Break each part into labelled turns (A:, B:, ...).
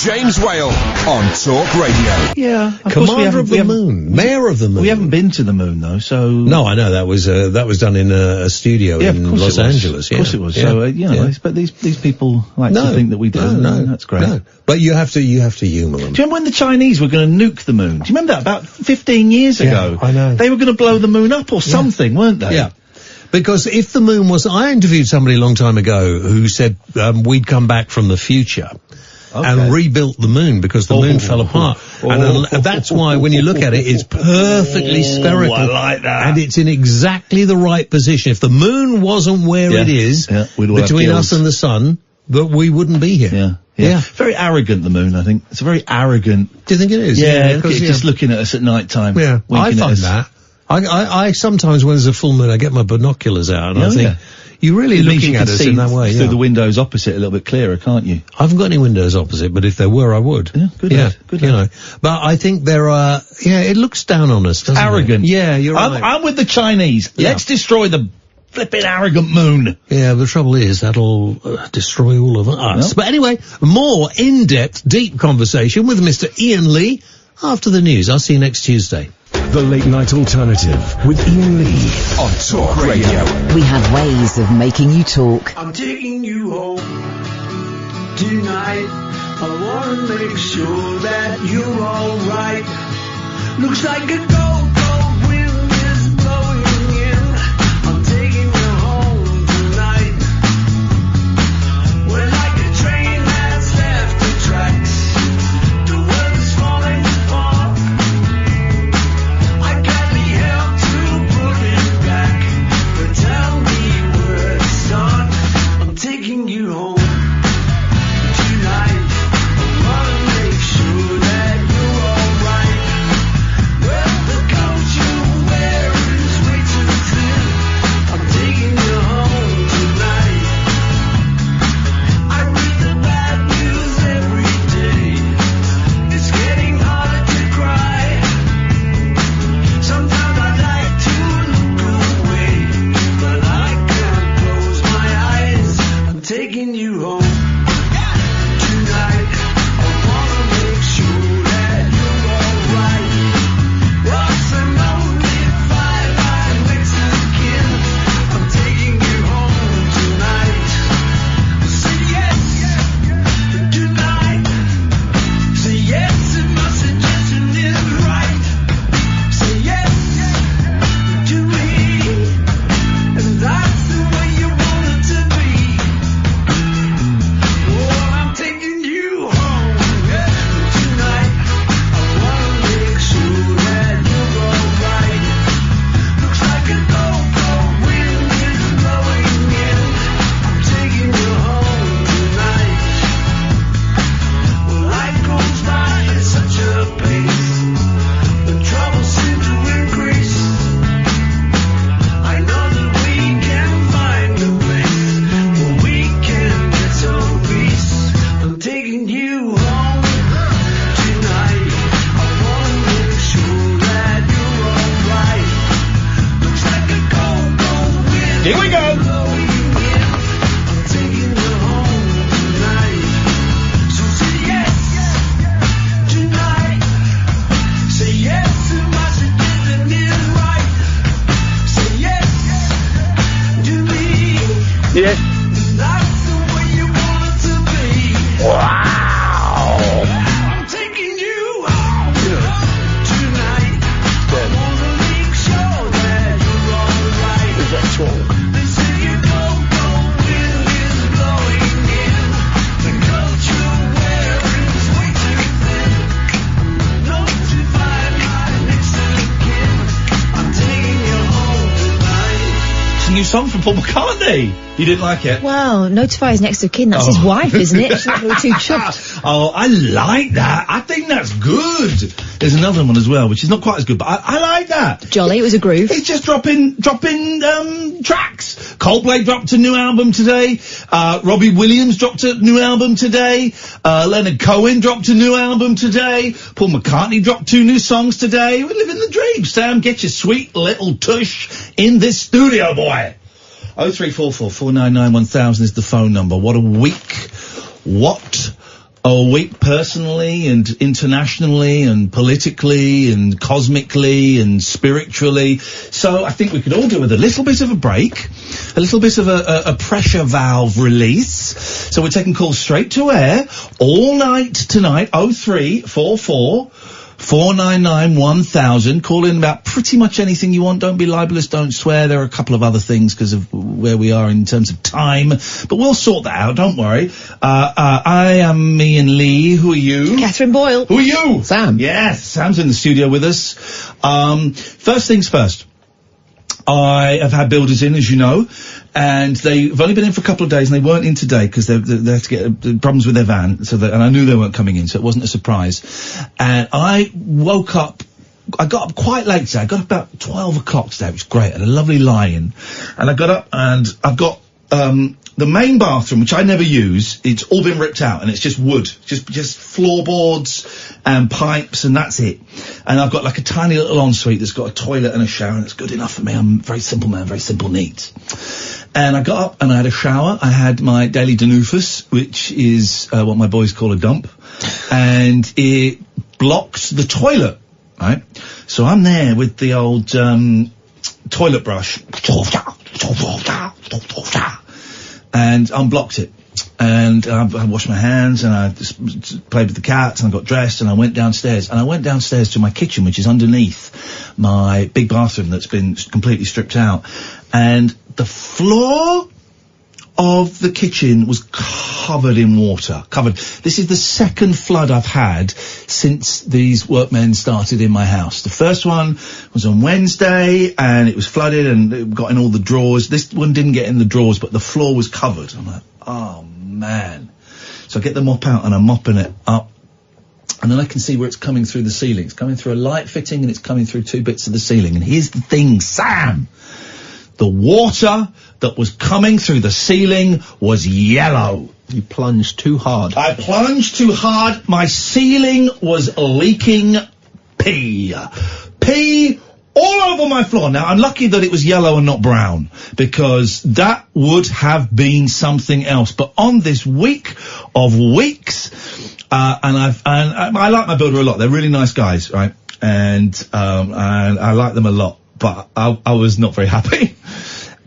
A: James Whale on Talk Radio.
B: Yeah.
C: Commander of the Moon. Mayor of the Moon.
B: We haven't been to the moon, though, so...
C: No, I know. That was done in a studio in Los Angeles.
B: Of course it was. So, but these people like to think that we do.
C: No,
B: that's great.
C: No. But you have to humour them.
B: Do you remember when the Chinese were going to nuke the moon? Do you remember that? About 15 years ago.
C: I know.
B: They were going to blow the moon up or something, weren't they?
C: Yeah. Because if the moon was... I interviewed somebody a long time ago who said we'd come back from the future and rebuilt the moon because the moon fell apart. And that's why when you look at it, it's perfectly spherical.
B: I like that.
C: And it's in exactly the right position. If the moon wasn't where it is, between us and the sun, that we wouldn't be here.
B: Yeah. Very arrogant, the moon, I think. It's a very arrogant...
C: Do you think it is?
B: Yeah, because just looking at us at night time.
C: Yeah, I find that. I sometimes, when there's a full moon, I get my binoculars out and I think, you're really looking at us in that way.
B: Through the windows opposite a little bit clearer, can't you?
C: I haven't got any windows opposite, but if there were, I would.
B: Yeah, good lad.
C: You know. But I think there are, it looks down on us, doesn't
B: Arrogant.
C: it? Yeah, you're right.
B: I'm with the Chinese. Yeah. Let's destroy the flipping arrogant moon.
C: Yeah, the trouble is that'll destroy all of us. But anyway, more in-depth, deep conversation with Mr. Iain Lee after the news. I'll see you next Tuesday.
A: The Late Night Alternative with Iain Lee on Talk Radio.
D: We have ways of making you talk.
E: I'm taking you home tonight. I want to make sure that you're alright. Looks like a cold wind is blowing in. I'm taking you home tonight. We're like a train that's left the tracks. The world is falling apart. I got the help to put it back. But tell me where to start. I'm taking you home tonight. I wanna make sure that you're alright. Well, the coat you wear is way too thin. I'm taking you home tonight. I read the bad news every day. It's getting harder to cry. Sometimes I'd like to look away, but I can't close my eyes. I'm taking you home tonight. I wanna make sure that you're alright. What's a lonely firelight next to the kin? I'm taking you home tonight. Say yes tonight. Say yes if my suggestion is right. Say yes to me, and that's the way you want it to be. Oh, I'm taking you home tonight. I wanna make sure that you're alright. Looks like a cold wind is blowing in. I'm taking you home tonight. Well, life goes by at such a pace. The troubles seem to increase. I know that we can find a place where we can get some peace. I'm taking you home tonight. I wanna make sure that you're alright. Looks like a cold wind.
B: Here we go.
E: Blowing in. I'm taking you home tonight. So say yes tonight. Say yes if my suggestion is right. Say yes to me.
B: Yes.
E: That's the way you want it to be.
B: Wow.
E: I'm taking you home tonight. I wanna make sure that you're alright. They say your cold wind is blowing in. The coat you wear is way too thin. No to find right next to the kin. I'm taking you home tonight.
B: It's a new song from Paul McCartney. You didn't like it?
F: Well, notifies next of kin. That's his wife, isn't it? She's not really too chuffed.
B: Oh, I like that. I think that's good. There's another one as well, which is not quite as good, but I like that.
F: Jolly, it was a groove.
B: It's just dropping tracks. Coldplay dropped a new album today. Robbie Williams dropped a new album today. Leonard Cohen dropped a new album today. Paul McCartney dropped 2 new songs today. We're living the dream. Sam, get your sweet little tush in this studio, boy. 0344 499 1000 is the phone number. What a week. What a week personally and internationally and politically and cosmically and spiritually. So I think we could all do with a little bit of a break, a little bit of a pressure valve release. So we're taking calls straight to air all night tonight. 0344 499 1000. Call in about pretty much anything you want. Don't be libelous, don't swear. There are a couple of other things because of where we are in terms of time, but we'll sort that out, don't worry. I am Iain Lee. Who are you?
F: Catherine Boyle.
B: Who are you?
C: Sam.
B: Yes, Sam's in the studio with us. First things first. I have had builders in, as you know, and they've only been in for a couple of days, and they weren't in today because they had to get problems with their van. And I knew they weren't coming in, so it wasn't a surprise. And I woke up. I got up quite late today. I got up about 12 o'clock today, which was great. I had a lovely lie-in, and I got up and I've got the main bathroom, which I never use. It's all been ripped out, and it's just wood, just floorboards and pipes, and that's it. And I've got like a tiny little ensuite that's got a toilet and a shower, and it's good enough for me. I'm a very simple man, very simple needs. And I got up and I had a shower. I had my daily denufus, which is what my boys call a dump, and it blocks the toilet, right? So I'm there with the old toilet brush, and unblocked it. And I washed my hands, and I just played with the cats, and I got dressed, and I went downstairs. And I went downstairs to my kitchen, which is underneath my big bathroom that's been completely stripped out. And the floor of the kitchen was covered in water. Covered. This is the second flood I've had since these workmen started in my house. The first one was on Wednesday, and it was flooded, and it got in all the drawers. This one didn't get in the drawers, but the floor was covered. I'm like, oh man. So I get the mop out, and I'm mopping it up, and then I can see where it's coming through the ceiling. It's coming through a light fitting, and it's coming through two bits of the ceiling. And here's the thing, Sam. The water that was coming through the ceiling was yellow.
C: You plunged too hard.
B: I plunged too hard. My ceiling was leaking pee. Pee all over my floor. Now, I'm lucky that it was yellow and not brown, because that would have been something else. But on this week of weeks, and I like my builder a lot. They're really nice guys, right? And I like them a lot. But I was not very happy.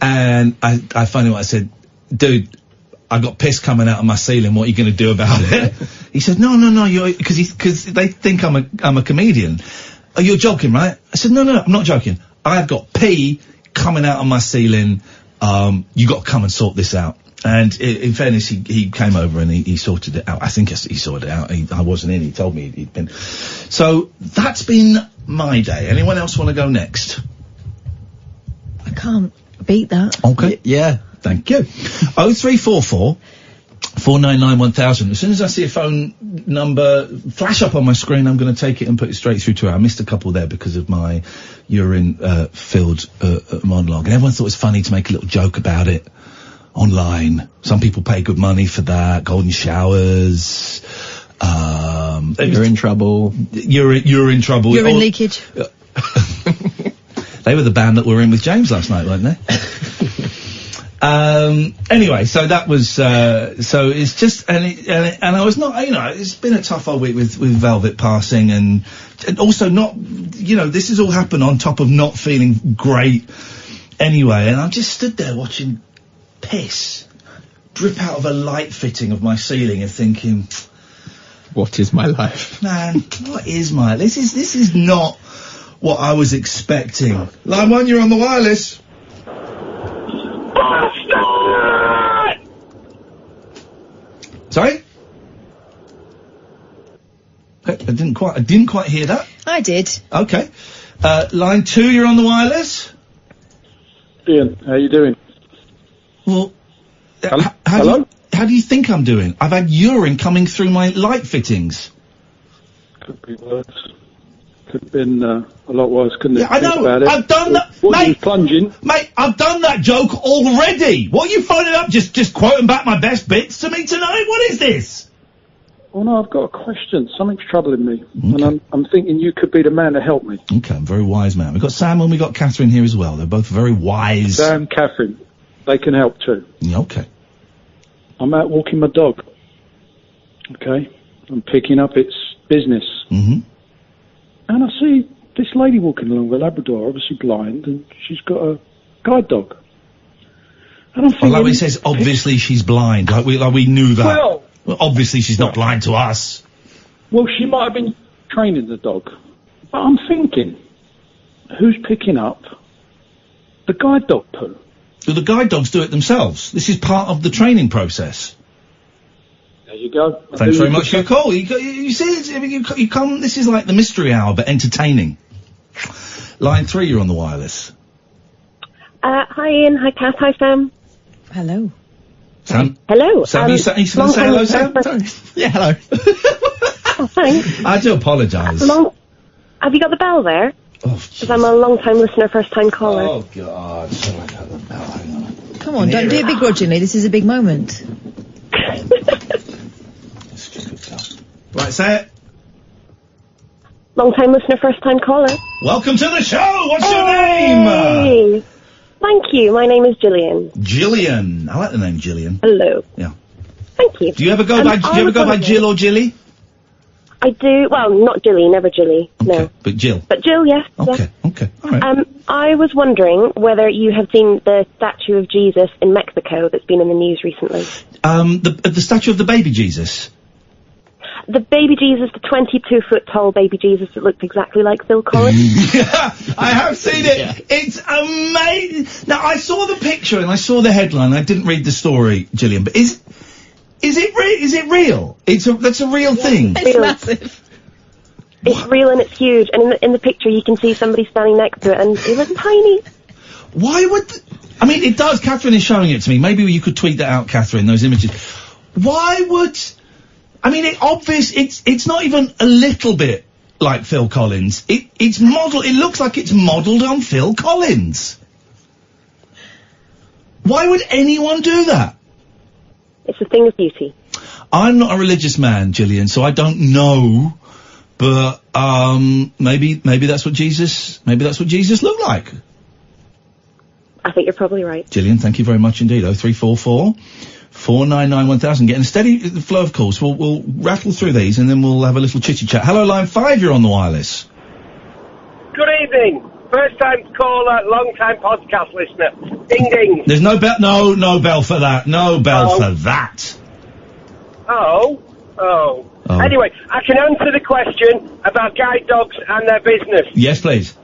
B: And I finally I said, dude, I got piss coming out of my ceiling. What are you going to do about it? He said, no, because they think I'm a comedian. Oh, you're joking, right? I said, no, I'm not joking. I've got pee coming out of my ceiling. You got to come and sort this out. And in fairness, he came over and he sorted it out. I think he sorted it out. I wasn't in. He told me he'd been. So that's been my day. Anyone else want to go next?
F: I can't beat that.
B: Okay.
C: Yeah.
B: Thank you. 0344 499 1000. As soon as I see a phone number flash up on my screen, I'm going to take it and put it straight through to her. I missed a couple there because of my urine-filled monologue. And everyone thought it was funny to make a little joke about it online. Some people pay good money for that. Golden showers.
C: You're in trouble.
B: You're in trouble.
F: Urine leakage.
B: They were the band that were in with James last night, weren't they? Anyway, so that was, so it's just, and I was not, it's been a tough old week with Velvet passing, and also not, this has all happened on top of not feeling great anyway, and I just stood there watching piss drip out of a light fitting of my ceiling and thinking,
C: what is my life?
B: Man, what is my, this is not what I was expecting. Line 1, you're on the wireless. Sorry? Okay, I didn't quite hear that.
F: I did.
B: Okay. Line 2, you're on the wireless.
G: Iain, how you doing?
B: Well,
G: Hello?
B: How do you think I'm doing? I've had urine coming through my light fittings.
G: Could be worse. Could have been a lot worse, couldn't it?
B: Yeah, I know.
G: Think about it.
B: I've done that,
G: What, you
B: mate.
G: was plunging?
B: Mate, I've done that joke already. What are you phoning up? Just quoting back my best bits to me tonight? What is this?
G: Oh no, I've got a question. Something's troubling me,
B: Okay.
G: and I'm thinking you could be the man to help me.
B: Okay, I'm a very wise man. We've got Sam and we've got Katherine here as well. They're both very wise.
G: Sam, Catherine, they can help too.
B: Yeah, okay.
G: I'm out walking my dog. Okay, I'm picking up its business.
B: Mm-hmm.
G: And I see this lady walking along with a Labrador, obviously blind, and she's got a guide dog. And I'm thinking...
B: Well, like it says, obviously she's blind. Like we knew that.
G: Well,
B: obviously she's not blind to us.
G: Well, she might have been training the dog. But I'm thinking, who's picking up the guide dog poo?
B: Do the guide dogs do it themselves? This is part of the training process.
G: There you go.
B: Thanks very much for your call. You see, you come. This is like the mystery hour, but entertaining. Line 3, you're on the wireless.
H: Hi Ian, hi Kath, hi Sam.
F: Hello.
B: Sam?
H: Hello.
B: Sam, you going to say hello, Sam?
C: Yeah, hello.
H: Oh, thanks.
B: I do apologise.
H: Have you got the bell there?
B: Oh,
H: because I'm a long-time listener, first-time caller.
B: Oh, God. Shall I got the bell? Hang on.
F: Come on, don't do it begrudgingly. This is a big moment.
B: Right, say it.
H: Long-time listener, first-time caller.
B: Welcome to the show. What's your
H: Hey!
B: name?
H: Thank you. My name is Gillian.
B: Gillian. I like the name Gillian.
H: Hello.
B: Yeah.
H: Thank you.
B: Do you ever go by? Do you ever go by Jill or Jilly?
H: I do. Well, not Jilly, never Jilly.
B: Okay,
H: No.
B: but Jill.
H: But Jill, yes.
B: Okay. Okay. All right.
H: I was wondering whether you have seen the statue of Jesus in Mexico that's been in the news recently.
B: The statue of the baby Jesus.
H: The baby Jesus, the 22-foot-tall baby Jesus that looked exactly like Phil Collins.
B: Yeah, I have seen it. Yeah. It's amazing. Now, I saw the picture and I saw the headline. I didn't read the story, Gillian, but is it real? That's a real thing.
F: It's massive.
H: It's real and it's huge. And in the picture, you can see somebody standing next to it, and it looks tiny.
B: Why would... I mean, it does. Catherine is showing it to me. Maybe you could tweet that out, Catherine, those images. Why would... I mean, it's not even a little bit like Phil Collins. It's modelled... It looks like it's modelled on Phil Collins. Why would anyone do that?
H: It's a thing of beauty.
B: I'm not a religious man, Gillian, so I don't know, but maybe that's what Jesus looked like.
H: I think you're probably right.
B: Gillian, thank you very much indeed. 0344 499 1000. Getting a steady flow of calls. We'll rattle through these and then we'll have a little chitty chat. Hello, line 5. You're on the wireless.
I: Good evening. First time caller, long time podcast listener. Ding ding.
B: There's no bell. No bell for that. No bell for that.
I: Oh. Anyway, I can answer the question about guide dogs and their business.
B: Yes, please.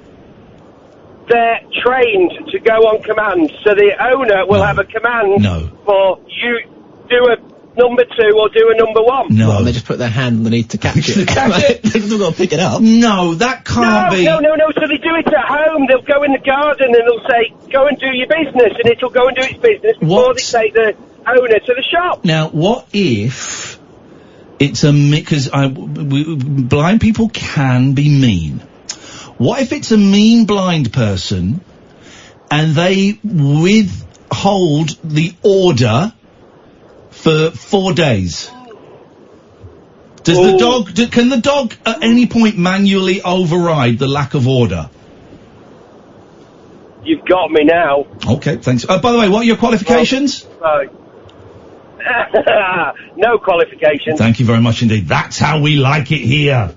I: They're trained to go on command, so the owner will have a command for you do a number 2 or do a number 1.
B: No.
J: Well, they just put their hand underneath to catch it. They've still got to pick it up.
B: No, that can't be.
I: No. So they do it at home. They'll go in the garden and they'll say, go and do your business, and it'll go and do its business before they take the owner to the shop.
B: Now, what if it's a... Because blind people can be mean. What if it's a mean blind person and they withhold the order for 4 days? Does the dog... Can the dog at any point manually override the lack of order?
I: You've got me now.
B: Okay, thanks. By the way, what are your qualifications?
I: No qualifications.
B: Thank you very much indeed. That's how we like it here.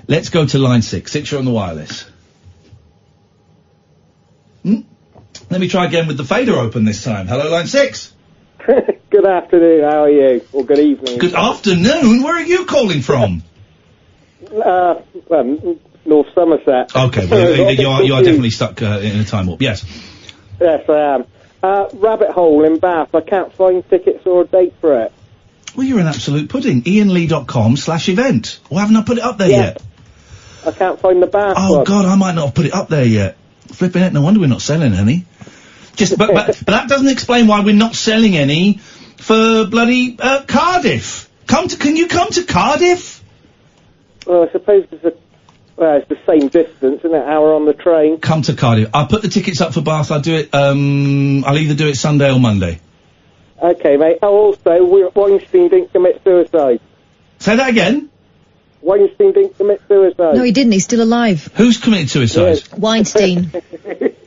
B: Let's go to line 6. 6, you're on the wireless. Let me try again with the fader open this time. Hello, line 6.
K: Good afternoon, how are you? Or good evening.
B: Good afternoon. Where are you calling from?
K: North Somerset.
B: Okay, well, you are definitely stuck in a time warp. Yes.
K: Yes, I am. Rabbit Hole in Bath. I can't find tickets or a date for it.
B: Well, you're an absolute pudding. IanLee.com/event. Well, haven't I put it up there yet?
K: I can't find the Bath
B: Oh,
K: one.
B: God, I might not have put it up there yet. Flipping it, no wonder we're not selling any. But that doesn't explain why we're not selling any for bloody Cardiff. Can you come to Cardiff?
K: Well, I suppose it's the same distance, isn't it? Hour on the train.
B: Come to Cardiff. I'll put the tickets up for Bath. I'll do it, I'll either do it Sunday or Monday.
K: Okay, mate. Oh, also, Weinstein didn't commit suicide.
B: Say that again?
K: Weinstein didn't commit suicide.
F: No, he didn't. He's still alive.
B: Who's committed suicide?
K: Yes.
F: Weinstein.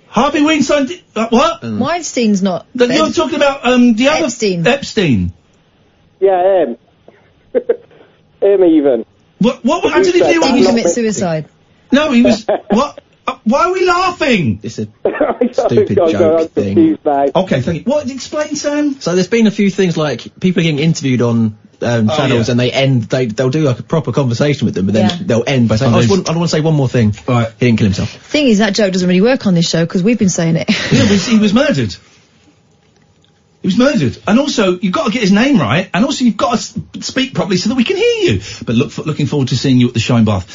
B: Harvey Weinstein what?
F: Weinstein's not...
B: You're talking about, the other...
F: Epstein.
B: Epstein.
K: Yeah, Him even.
B: What? How did he do?
F: Did he commit suicide?
B: No, he was. What? Why are we laughing?
J: It's a stupid joke thing.
B: Okay, thank you. What? Explain, Sam.
J: So there's been a few things like people getting interviewed on channels, and they'll do like a proper conversation with them, but then they'll end by saying, I want to say one more thing.
B: Right.
J: He didn't kill himself.
F: Thing is, that joke doesn't really work on this show because we've been saying it.
B: Yeah, but he was murdered. He was murdered. And also, you've got to get his name right, and also you've got to speak properly so that we can hear you. But looking forward to seeing you at the show in Bath.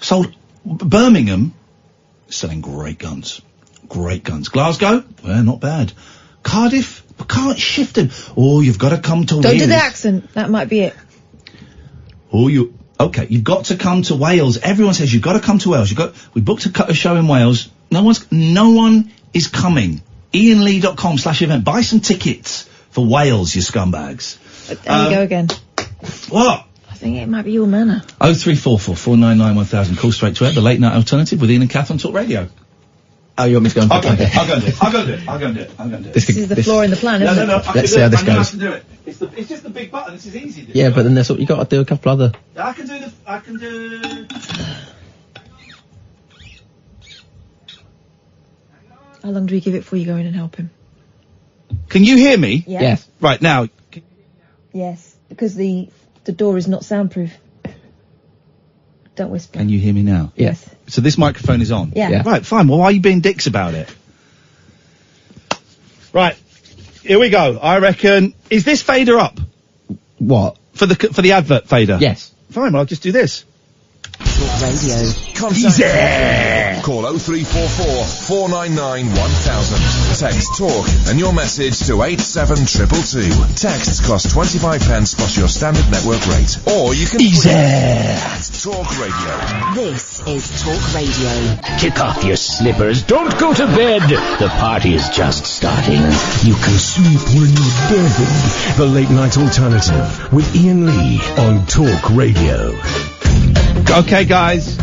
B: Sold Birmingham, selling great guns. Great guns. Glasgow, well, not bad. Cardiff, we can't shift him. Oh, you've got to come to Wales.
F: Don't do the accent. That might be it.
B: Okay, you've got to come to Wales. Everyone says you've got to come to Wales. We booked a show in Wales. No one is coming. IainLee.com/event. Buy some tickets for Wales, you scumbags.
F: There you go again.
B: What?
F: I think it might be your manner.
B: 0344 499 1000. Call straight to it. The Late Night Alternative with Iain and Katherine Talk Radio.
J: Oh, you want me to go and
B: I'll go and do it.
F: This is the flaw in the plan, isn't it?
B: No.
J: Let's see how this goes.
B: I can do it. It's just the big button. This is easy.
J: Yeah, but then there's you got to do a couple other.
B: I can do.
F: How long do we give it before you go in and help him?
B: Can you hear me?
F: Yeah.
J: Yes.
B: Right now.
F: Yes, because the door is not soundproof. Don't whisper.
B: Can you hear me now?
J: Yes.
B: So this microphone is on?
F: Yeah.
B: Right, fine. Well, why are you being dicks about it? Right. Here we go. I reckon. Is this fader up?
J: What?
B: For the advert fader?
J: Yes.
B: Fine, well, I'll just do this.
D: Talk Radio.
A: Contact. Call 0344 499 1000. Text talk and your message to 87222. Texts cost 25 pence plus your standard network rate. Or you can tweet at Talk Radio.
D: This is Talk Radio.
L: Kick off your slippers. Don't go to bed. The party is just starting. You can sleep when you're dead.
A: The Late Night Alternative with Iain Lee on Talk Radio.
B: Okay, guys.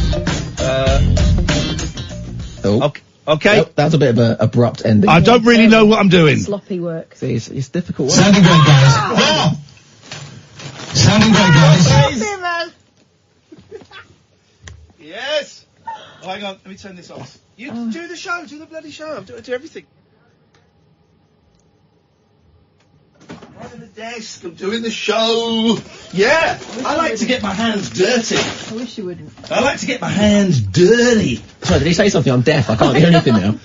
B: Okay.
J: That was a bit of an abrupt ending.
B: I don't really know what I'm doing.
F: Sloppy work.
J: See, it's difficult work.
C: Sounding great, guys. Sounding great, guys.
B: Yes. Oh, hang on. Let me turn this off. You do the show. Do the bloody show. Do everything. Right on the desk. I'm doing the show. Yeah. I like to get my hands dirty.
F: I wish you wouldn't.
B: I like to get my hands dirty.
J: Sorry, did he say something? I'm deaf. I can't hear anything now.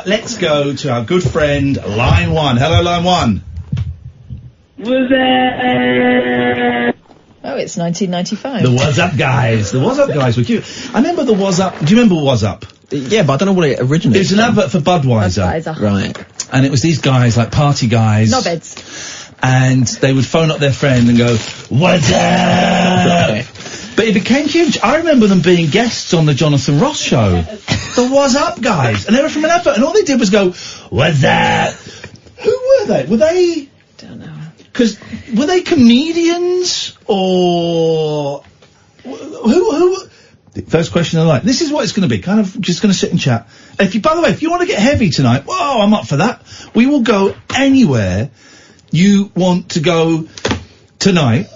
B: Let's go to our good friend, Line 1. Hello, Line 1.
F: Oh, it's 1995.
B: The What's Up Guys. The What's Up Guys were cute. I remember the What's Up. Do you remember What's Up?
J: Yeah, but I don't know what it originated.
B: It was an advert for Budweiser.
J: Right.
B: And it was these guys, like party guys.
F: Knobheads.
B: And they would phone up their friend and go, "What's up?" But it became huge. I remember them being guests on the Jonathan Ross show. The What's Up Guys. And they were from an advert, and all they did was go, "What's up?" Who were they? Were they...
F: Don't know.
B: Because, were they comedians? Or... Who... First question of the night. This is what it's going to be. Kind of just going to sit and chat. If you, by the way, if you want to get heavy tonight, whoa, I'm up for that. We will go anywhere you want to go tonight.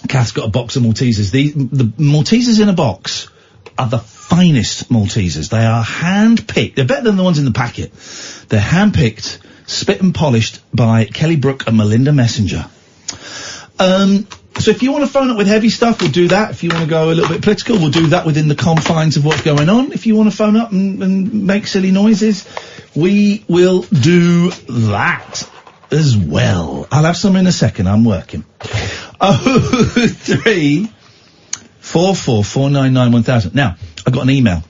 B: Kath's got a box of Maltesers. The Maltesers in a box are the finest Maltesers. They are hand-picked. They're better than the ones in the packet. They're hand-picked, spit and polished by Kelly Brook and Melinda Messenger. So if you want to phone up with heavy stuff, we'll do that. If you want to go a little bit political, we'll do that within the confines of what's going on. If you want to phone up and make silly noises, we will do that as well. I'll have some in a second. I'm working. 0344 499 1000. Now, I got an email.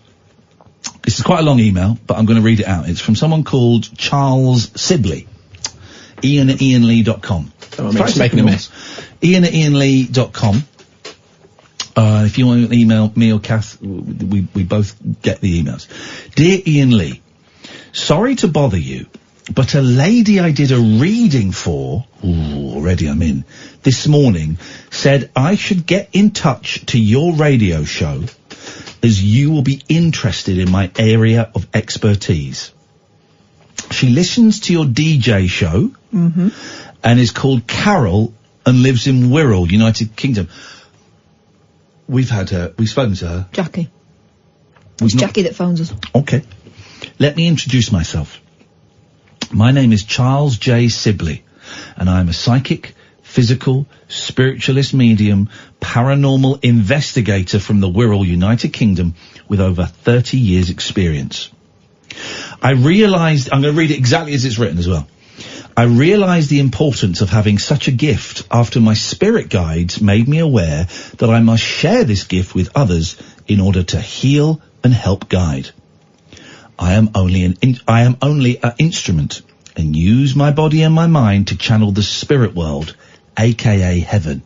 B: This is quite a long email, but I'm going to read it out. It's from someone called Charles Sibley. Iain at IainLee.com.
J: Oh, making a mess.
B: Iain at IainLee.com. If you want to email me or Kath, we both get the emails. Dear Iain Lee, sorry to bother you, but a lady I did a reading for, already I'm in, this morning, said I should get in touch to your radio show as you will be interested in my area of expertise. She listens to your DJ show and is called Carol and lives in Wirral, United Kingdom. we've spoken to her.
F: Jackie. It's Jackie that phones us.
B: Okay. Let me introduce myself. My name is Charles J. Sibley, and I'm a psychic, physical, spiritualist medium, paranormal investigator from the Wirral, United Kingdom, with over 30 years' experience. I'm going to read it exactly as it's written as well. I realised the importance of having such a gift after my spirit guides made me aware that I must share this gift with others in order to heal and help guide. I am only an instrument and use my body and my mind to channel the spirit world, aka heaven.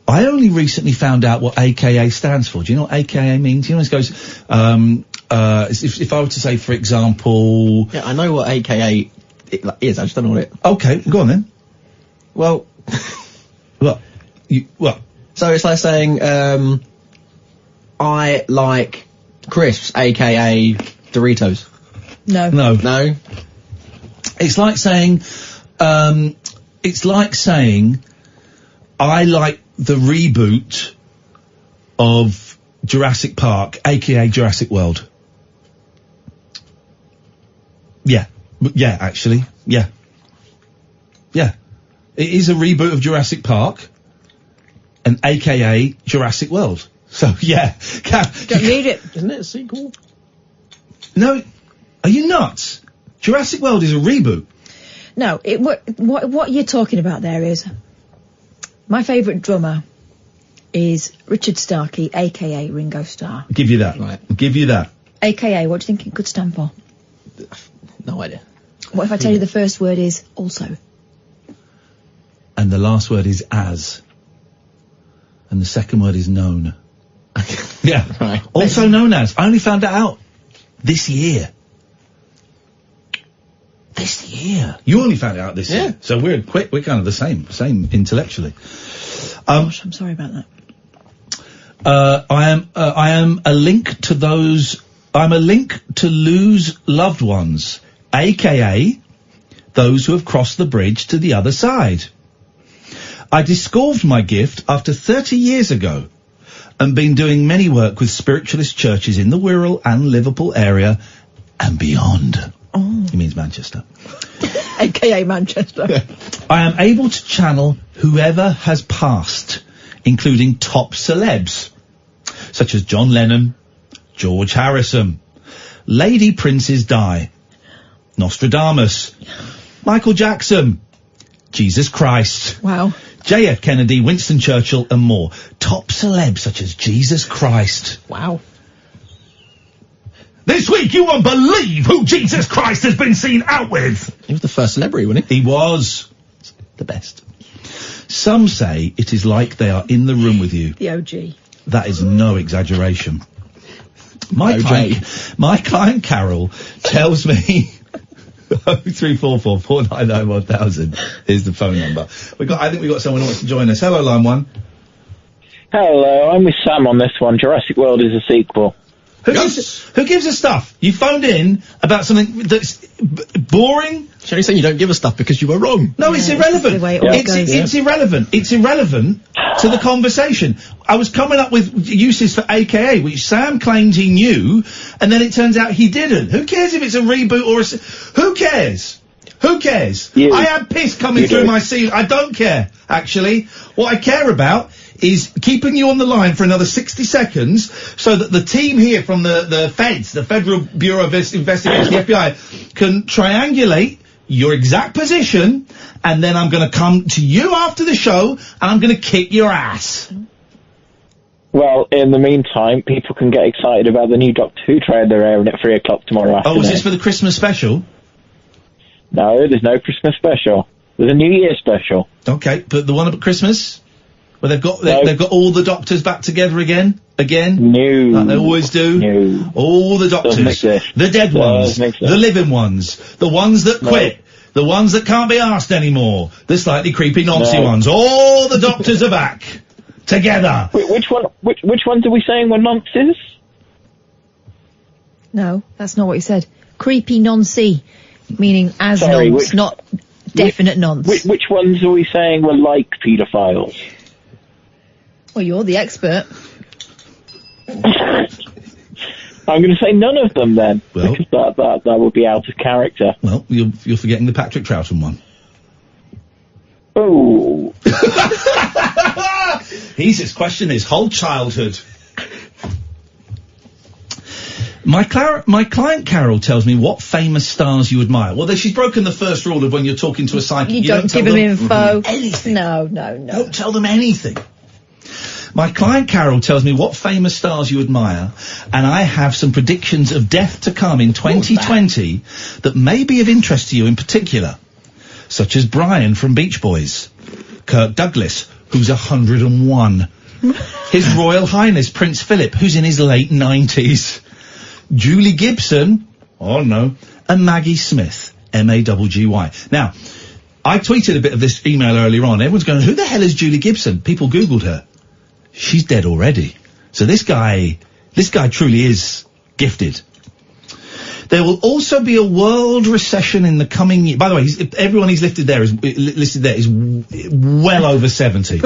B: I only recently found out what AKA stands for. Do you know what AKA means? You know, it goes, if I were to say, for example...
J: Yeah, I know what AKA is, I just don't know what it...
B: Okay, go on then.
J: Well...
B: What?
J: So it's like saying, I like crisps, AKA Doritos.
F: No.
J: No?
B: It's like saying, I like the reboot of Jurassic Park, aka Jurassic World. Yeah, actually. Yeah. It is a reboot of Jurassic Park, and aka Jurassic World. So, yeah.
F: Don't need it.
J: Isn't it a sequel?
B: No, are you nuts? Jurassic World is a reboot.
F: No, what you're talking about there is... My favourite drummer is Richard Starkey, a.k.a. Ringo Starr.
B: Give you that.
J: Right.
B: Give you that.
F: A.k.a. what do you think it could stand for?
J: No idea.
F: What if I tell you the first word is also?
B: And the last word is as. And the second word is known. Yeah.
J: Right.
B: Also known as. I only found that out this year. This year. You only found it out this year. So we're kind of the same intellectually.
F: Gosh, I'm sorry about that.
B: I am a link to those, I'm a link to lose loved ones, aka those who have crossed the bridge to the other side. I discovered my gift after 30 years ago and been doing many work with spiritualist churches in the Wirral and Liverpool area and beyond.
F: Oh.
B: He means Manchester.
F: A.k.a. Manchester.
B: I am able to channel whoever has passed, including top celebs, such as John Lennon, George Harrison, Lady Princes Di, Nostradamus, Michael Jackson, Jesus Christ.
F: Wow.
B: J.F. Kennedy, Winston Churchill, and more. Top celebs such as Jesus Christ.
F: Wow.
B: This week you won't believe who Jesus Christ has been seen out with.
J: He was the first celebrity, wasn't he?
B: He was.
J: The best.
B: Some say it is like they are in the room with you.
F: The OG.
B: That is no exaggeration. My client Carol tells me 0344 499 1000 is the phone number. I think we've got someone who wants to join us. Hello, line one.
M: Hello, I'm with Sam on this one. Jurassic World is a sequel.
B: Who gives us stuff? You phoned in about something that's boring.
J: So you're saying you don't give us stuff because you were wrong?
B: No, it's irrelevant. It's irrelevant. It's irrelevant to the conversation. I was coming up with uses for AKA, which Sam claimed he knew, and then it turns out he didn't. Who cares if it's a reboot or who cares? Who cares? I had piss coming through my ceiling. I don't care, actually. What I care about is keeping you on the line for another 60 seconds so that the team here from the feds, the Federal Bureau of Investigation, the FBI, can triangulate your exact position, and then I'm going to come to you after the show, and I'm going to kick your ass.
M: Well, in the meantime, people can get excited about the new Doctor Who trailer airing at 3 o'clock tomorrow afternoon.
B: Oh, is this for the Christmas special?
M: No, there's no Christmas special. There's a New Year special.
B: Okay, but the one about Christmas? Where they've got all the doctors back together again?
M: No.
B: Like they always do?
M: No.
B: All the doctors. The dead ones. The living ones. The ones that quit. The ones that can't be asked anymore. The slightly creepy Nazi ones. All the doctors are back. Together.
M: Which ones are we saying were nonces?
F: No, that's not what he said. Creepy nonce. Meaning as
M: Sorry,
F: nonce, not definite nonce.
M: Which ones are we saying were like paedophiles?
F: Well, you're the expert.
M: I'm going to say none of them then, because that would be out of character.
B: Well, you're forgetting the Patrick Troughton one.
M: Oh.
B: His question his whole childhood. My client Carol tells me what famous stars you admire. Well, she's broken the first rule of when you're talking to a psychic.
F: You don't
B: tell
F: give them
B: them
F: info.
B: anything.
F: No.
B: Don't tell them anything. My client Carol tells me what famous stars you admire, and I have some predictions of death to come in 2020 that may be of interest to you in particular, such as Brian from Beach Boys, Kirk Douglas, who's 101, His Royal Highness Prince Philip, who's in his late 90s, Julie Gibson, oh no, and Maggie Smith, M-A-G-G-Y. Now, I tweeted a bit of this email earlier on. Everyone's going, who the hell is Julie Gibson? People Googled her. She's dead already. So this guy truly is gifted. There will also be a world recession in the coming year. By the way, everyone he's listed there is well over 70.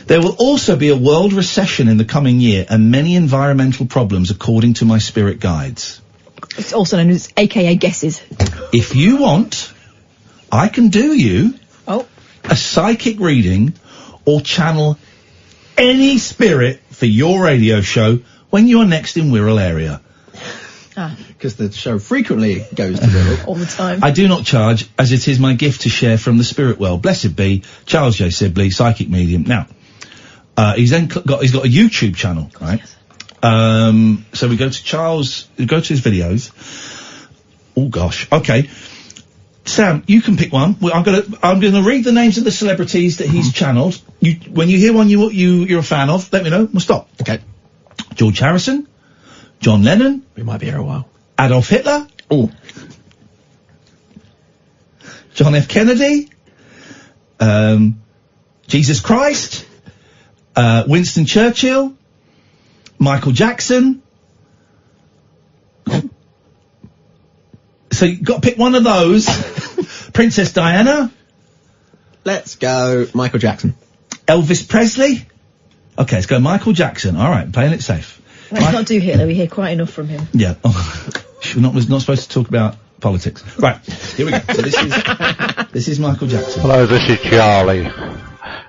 B: There will also be a world recession in the coming year and many environmental problems according to my spirit guides.
F: It's also known as AKA guesses.
B: If you want, I can do you a psychic reading or channel any spirit for your radio show when you are next in Wirral area.
J: Because the show frequently goes to Wirral.
F: All the time.
B: I do not charge, as it is my gift to share from the spirit world. Blessed be Charles J. Sibley, psychic medium. Now, he's got a YouTube channel, right? Yes. So we go to his videos. Oh gosh. Okay. Sam, you can pick one. I'm going to read the names of the celebrities that he's channeled. When you hear one you're a fan of, let me know. We'll stop.
J: Okay.
B: George Harrison, John Lennon.
J: We might be here a while.
B: Adolf Hitler.
J: Oh.
B: John F. Kennedy. Jesus Christ. Winston Churchill. Michael Jackson. So you've got to pick one of those. Princess Diana.
J: Let's go Michael Jackson.
B: Elvis Presley. Okay, let's go Michael Jackson. All right, playing it safe.
F: Let's not do Hitler. We hear quite enough from him.
B: Yeah. We're not supposed to talk about politics. Right. Here we go. So this is Michael Jackson.
N: Hello, this is Charlie.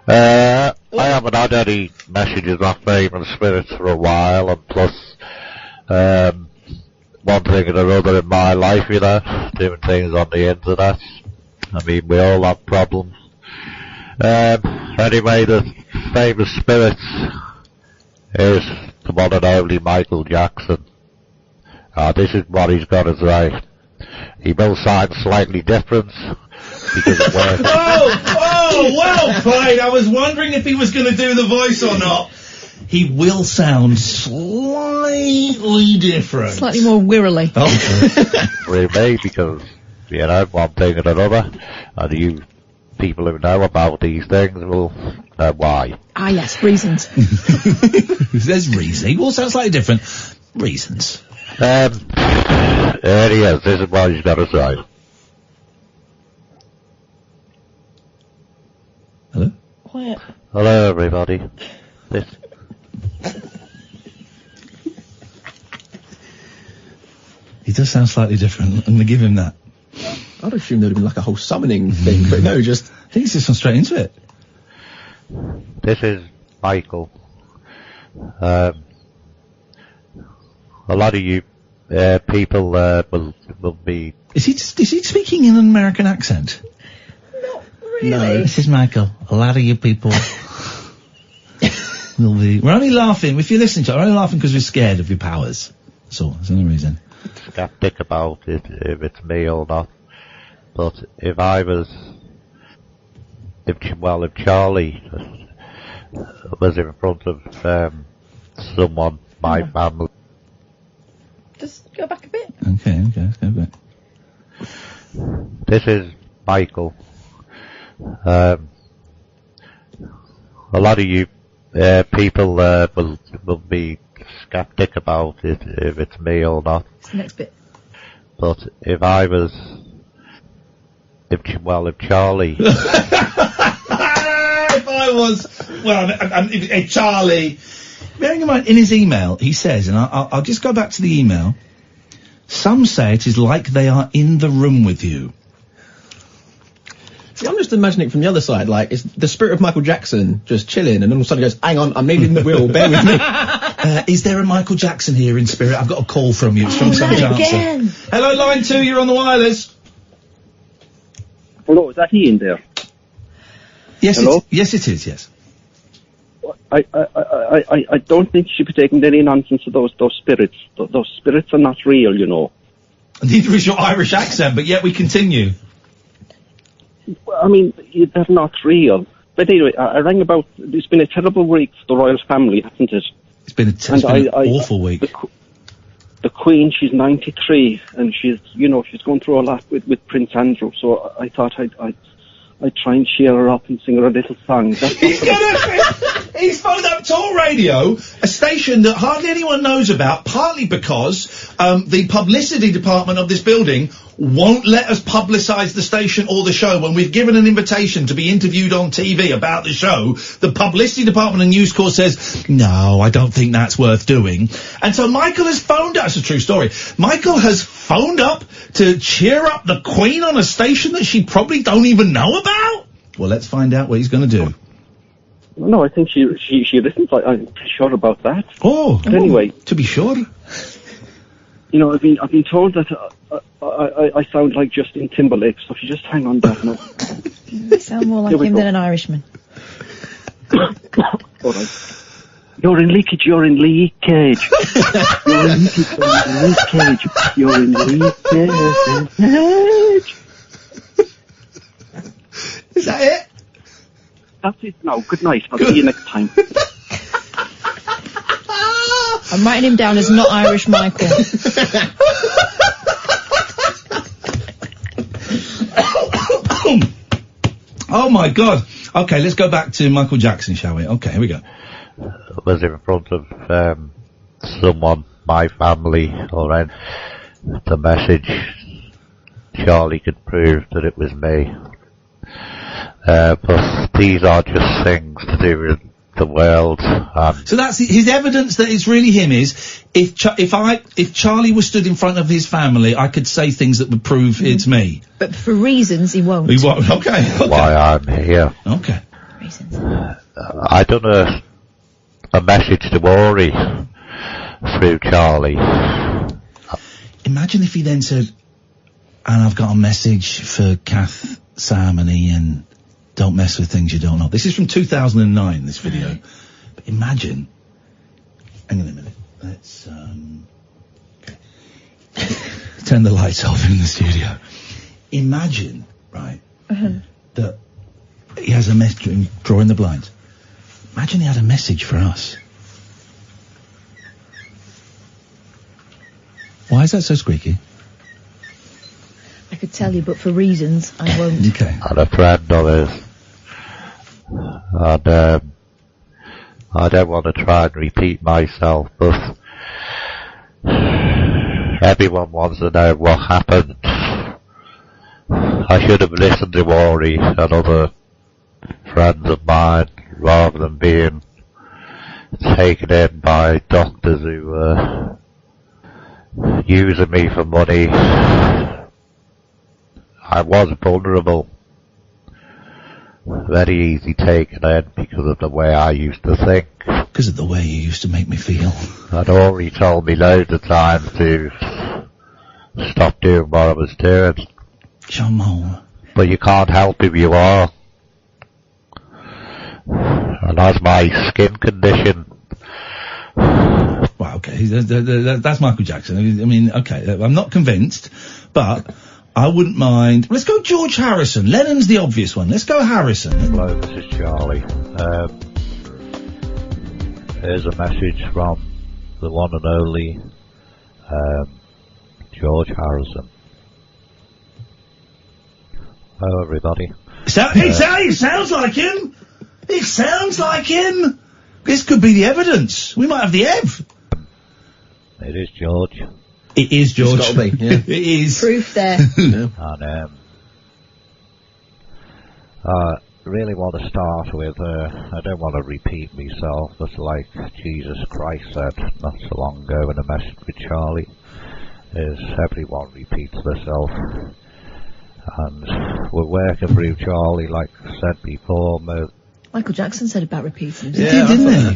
N: I haven't had any messages off famous spirits for a while, and plus, one thing and another in my life, doing things on the internet. I mean, we all have problems. Anyway, the famous spirits is the one and only Michael Jackson. This is what he's got to say. He will sound slightly different because it works.
B: Oh, well played. I was wondering if he was going to do the voice or not. He will sound slightly different.
F: Slightly more wirrily.
B: Oh.
N: Really, because, one thing and another, and you people who know about these things will know why.
F: Ah, yes, reasons.
B: There's reason. He will sound slightly different. Reasons.
N: There he is. This is what he's got to say.
B: Hello?
F: Quiet.
N: Hello, everybody.
B: He does sound slightly different. I'm going to give him that.
J: I'd assume there'd have been like a whole summoning thing, but no, just...
B: I think he's just gone straight into it.
N: This is Michael. A lot of you people will be...
B: Is he speaking in an American accent?
F: Not really.
B: No. This is Michael. A lot of you people will be... We're only laughing. If you're listening to it, we're only laughing because we're scared of your powers. That's all. That's the only reason.
N: Skeptic about it, if it's me or not. But if Charlie was in front of someone, my family.
F: Just go back a bit.
B: Okay, let's go back.
N: This is Michael. A lot of you people will be skeptic about it, if it's me or not.
F: It's the next bit.
N: But if Charlie...
B: If I there was. Well, Charlie. Bearing in mind, in his email, he says, and I'll just go back to the email. Some say it is like they are in the room with you.
J: See, I'm just imagining it from the other side, like, it's the spirit of Michael Jackson just chilling, and then all of a sudden goes, hang on, I'm needing the wheel, bear with me.
B: Is there a Michael Jackson here in spirit? I've got a call from you. It's from some chancer. Hello, line 2, you're on the wireless.
O: Hello, is that Iain there?
B: Yes,
O: Hello?
B: Yes, it is, yes.
O: I don't think you should be taking any nonsense of those spirits. Those spirits are not real, you know.
B: Neither is your Irish accent, but yet we continue.
O: I mean, they're not real. But anyway, I rang about, it's been a terrible week for the royal family, hasn't it?
B: It's been an awful week.
O: The Queen, she's 93, and she's going through a lot with Prince Andrew, so I thought I'd try and cheer her up and sing her a little song.
B: He's phoned up Talk Radio, a station that hardly anyone knows about, partly because the publicity department of this building won't let us publicise the station or the show. When we've given an invitation to be interviewed on TV about the show, the publicity department and News Corps says, no, I don't think that's worth doing. And so Michael has phoned up, it's a true story, Michael has phoned up to cheer up the Queen on a station that she probably don't even know about? Well, let's find out what he's going to do.
O: No, I think she listens. I'm pretty sure about that.
B: Oh,
O: but anyway,
B: to be sure.
O: You know, I've been told that I sound like Justin Timberlake. So if you just hang on that note.
F: You sound more like him than an Irishman.
O: All right. You're in leakage. You're in leakage. You're in leakage. You're in leakage.
B: Is that it?
O: That's it now. Good night. I'll see you next time.
F: I'm writing him down as not Irish Michael.
B: Oh my God. Okay, let's go back to Michael Jackson, shall we? Okay, here we go.
N: Was in front of someone, my family, alright. The message, Charlie could prove that it was me. But these are just things to do with the world.
B: So that's his evidence that it's really him. Is if Charlie was stood in front of his family, I could say things that would prove it's me.
F: But for reasons he won't.
B: He won't. Okay.
N: Why I'm here.
B: Okay.
F: Reasons.
N: I done a message to Ori through Charlie.
B: Imagine if he then said, "And I've got a message for Kath, Sam, and Iain. Don't mess with things you don't know." This is from 2009, this video. But imagine... Hang on a minute. Let's, okay. Turn the lights off in the studio. Imagine, right, that he has a message, drawing the blinds. Imagine he had a message for us. Why is that so squeaky?
F: I could tell you, but for reasons, I won't.
B: Okay.
N: And a friend of his. And, I don't want to try and repeat myself, but everyone wants to know what happened. I should have listened to Ori and other friends of mine, rather than being taken in by doctors who were using me for money. I was vulnerable, very easy taken in because of the way I used to think.
B: Because of the way you used to make me feel.
N: I'd already told me loads of times to stop doing what I was doing. But you can't help who you are. And that's my skin condition.
B: Well, okay, that's Michael Jackson. I mean, okay, I'm not convinced, but I wouldn't mind. Let's go George Harrison. Lennon's the obvious one. Let's go Harrison.
N: Hello, this is Charlie. Here's a message from the one and only George Harrison. Hello, everybody.
B: It sounds like him. It sounds like him. This could be the evidence. We might have the Ev.
N: It is George.
B: It is George.
J: It's gotta be, yeah.
B: It is.
F: Proof there.
N: And really want to start with, I don't want to repeat myself, but like Jesus Christ said not so long ago in a message with Charlie, is everyone repeats themselves. And we're working through Charlie, like I said before.
F: Michael Jackson said about repeating.
B: Yeah,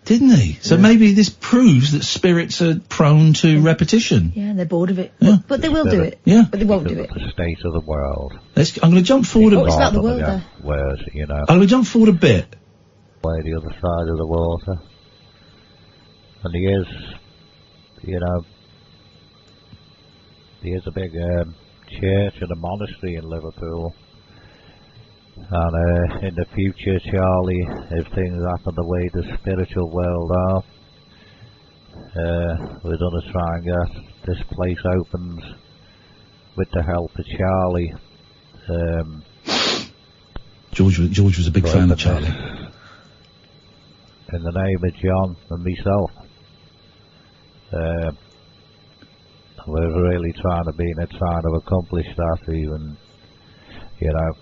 B: didn't he? So maybe this proves that spirits are prone to repetition.
F: Yeah, they're bored of it.
B: Yeah.
F: But they will do it.
B: Yeah.
F: But they won't do it.
N: The state of the world.
B: I'm going to jump forward a bit.
F: It's about the world there.
N: Whereas, you know.
B: I'm going to jump forward a bit.
N: Way the other side of the water. And he is, you know, he is a big church and a monastery in Liverpool. And in the future, Charlie, if things happen the way the spiritual world are, we're going to try and get this place opened with the help of Charlie.
B: George was a big fan of Charlie.
N: In the name of John and myself. We're really trying to accomplish that, even, you know,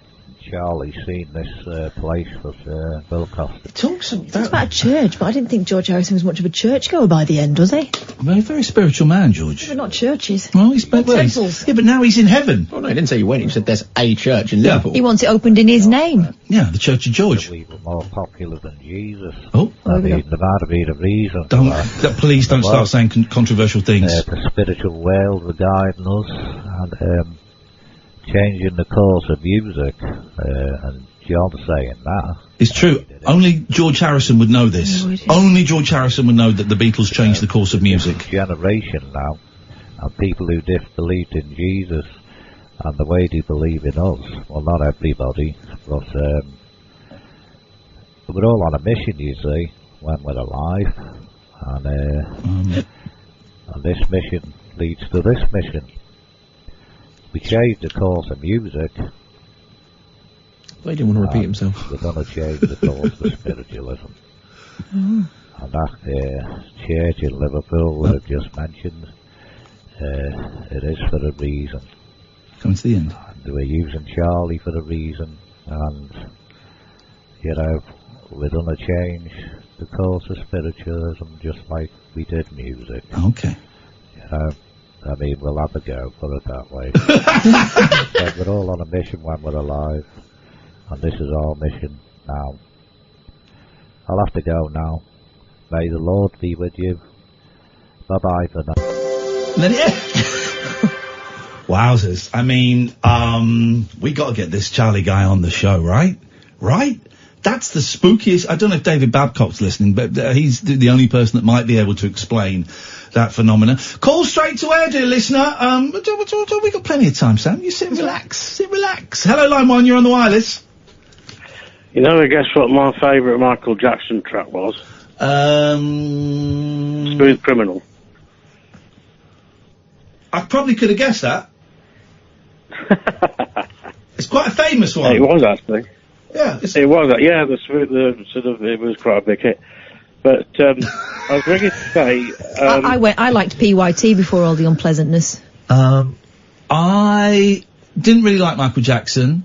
N: Charlie's seen this place that will cost.
F: It talks about a church, but I didn't think George Harrison was much of a churchgoer by the end, was he?
B: Very, very spiritual man, George.
F: But not churches.
B: Well, he's temples. Yeah, but now he's in heaven.
J: Oh no, he didn't say he went. He said there's a church in Liverpool.
F: He wants it opened in his name.
B: Yeah, the Church of George.
N: We were more popular than Jesus.
B: Oh,
N: I mean, there might have been a reason.
B: Please don't start saying controversial things.
N: The spiritual world were guiding us, and changing the course of music, and John saying that.
B: It's true. Only George Harrison would know this. Only George Harrison would know that the Beatles changed the course of music.
N: Generation now, and people who disbelieved in Jesus, and the way they believe in us. Well, not everybody, but we're all on a mission, you see, when we're alive, and this mission leads to this mission. We changed the course of music.
J: Well, he didn't want to repeat himself.
N: We're going to change the course of spiritualism. And that church in Liverpool that I've just mentioned, it is for a reason.
B: Coming to the end.
N: And we're using Charlie for a reason, and, you know, we're going to change the course of spiritualism just like we did music.
B: Okay.
N: You know, I mean, we'll have a go, put it that way. But we're all on a mission when we're alive, and this is our mission now. I'll have to go now. May the Lord be with you. Bye-bye for now.
B: Wowzers. I mean, we got to get this Charlie guy on the show, right? Right? That's the spookiest. I don't know if David Babcock's listening, but he's the only person that might be able to explain that phenomena. Call straight to air, dear listener. We got plenty of time, Sam. You sit and relax. Hello, line 1, you're on the wireless.
P: You know, guess what my favourite Michael Jackson track was? Smooth Criminal.
B: I probably could have guessed that. It's quite a famous one.
P: It was, actually.
B: Yeah.
P: It was, yeah, it was quite a big hit. But, I was going to say,
F: I liked PYT before all the unpleasantness.
B: I didn't really like Michael Jackson,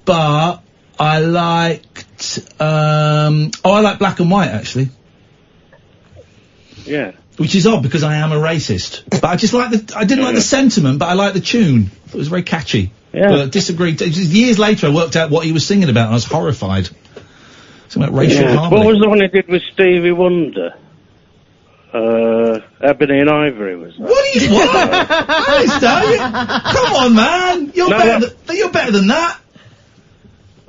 B: but I liked, I like Black and White, actually.
P: Yeah.
B: Which is odd because I am a racist. But I just I didn't like the sentiment, but I liked the tune. It was very catchy.
P: Yeah.
B: But disagreed. Years later I worked out what he was singing about and I was horrified. Something about racial harmony.
P: What was the one he did with Stevie Wonder? Ebony and Ivory was that.
B: What? Alistair, come on, man. You're better than that.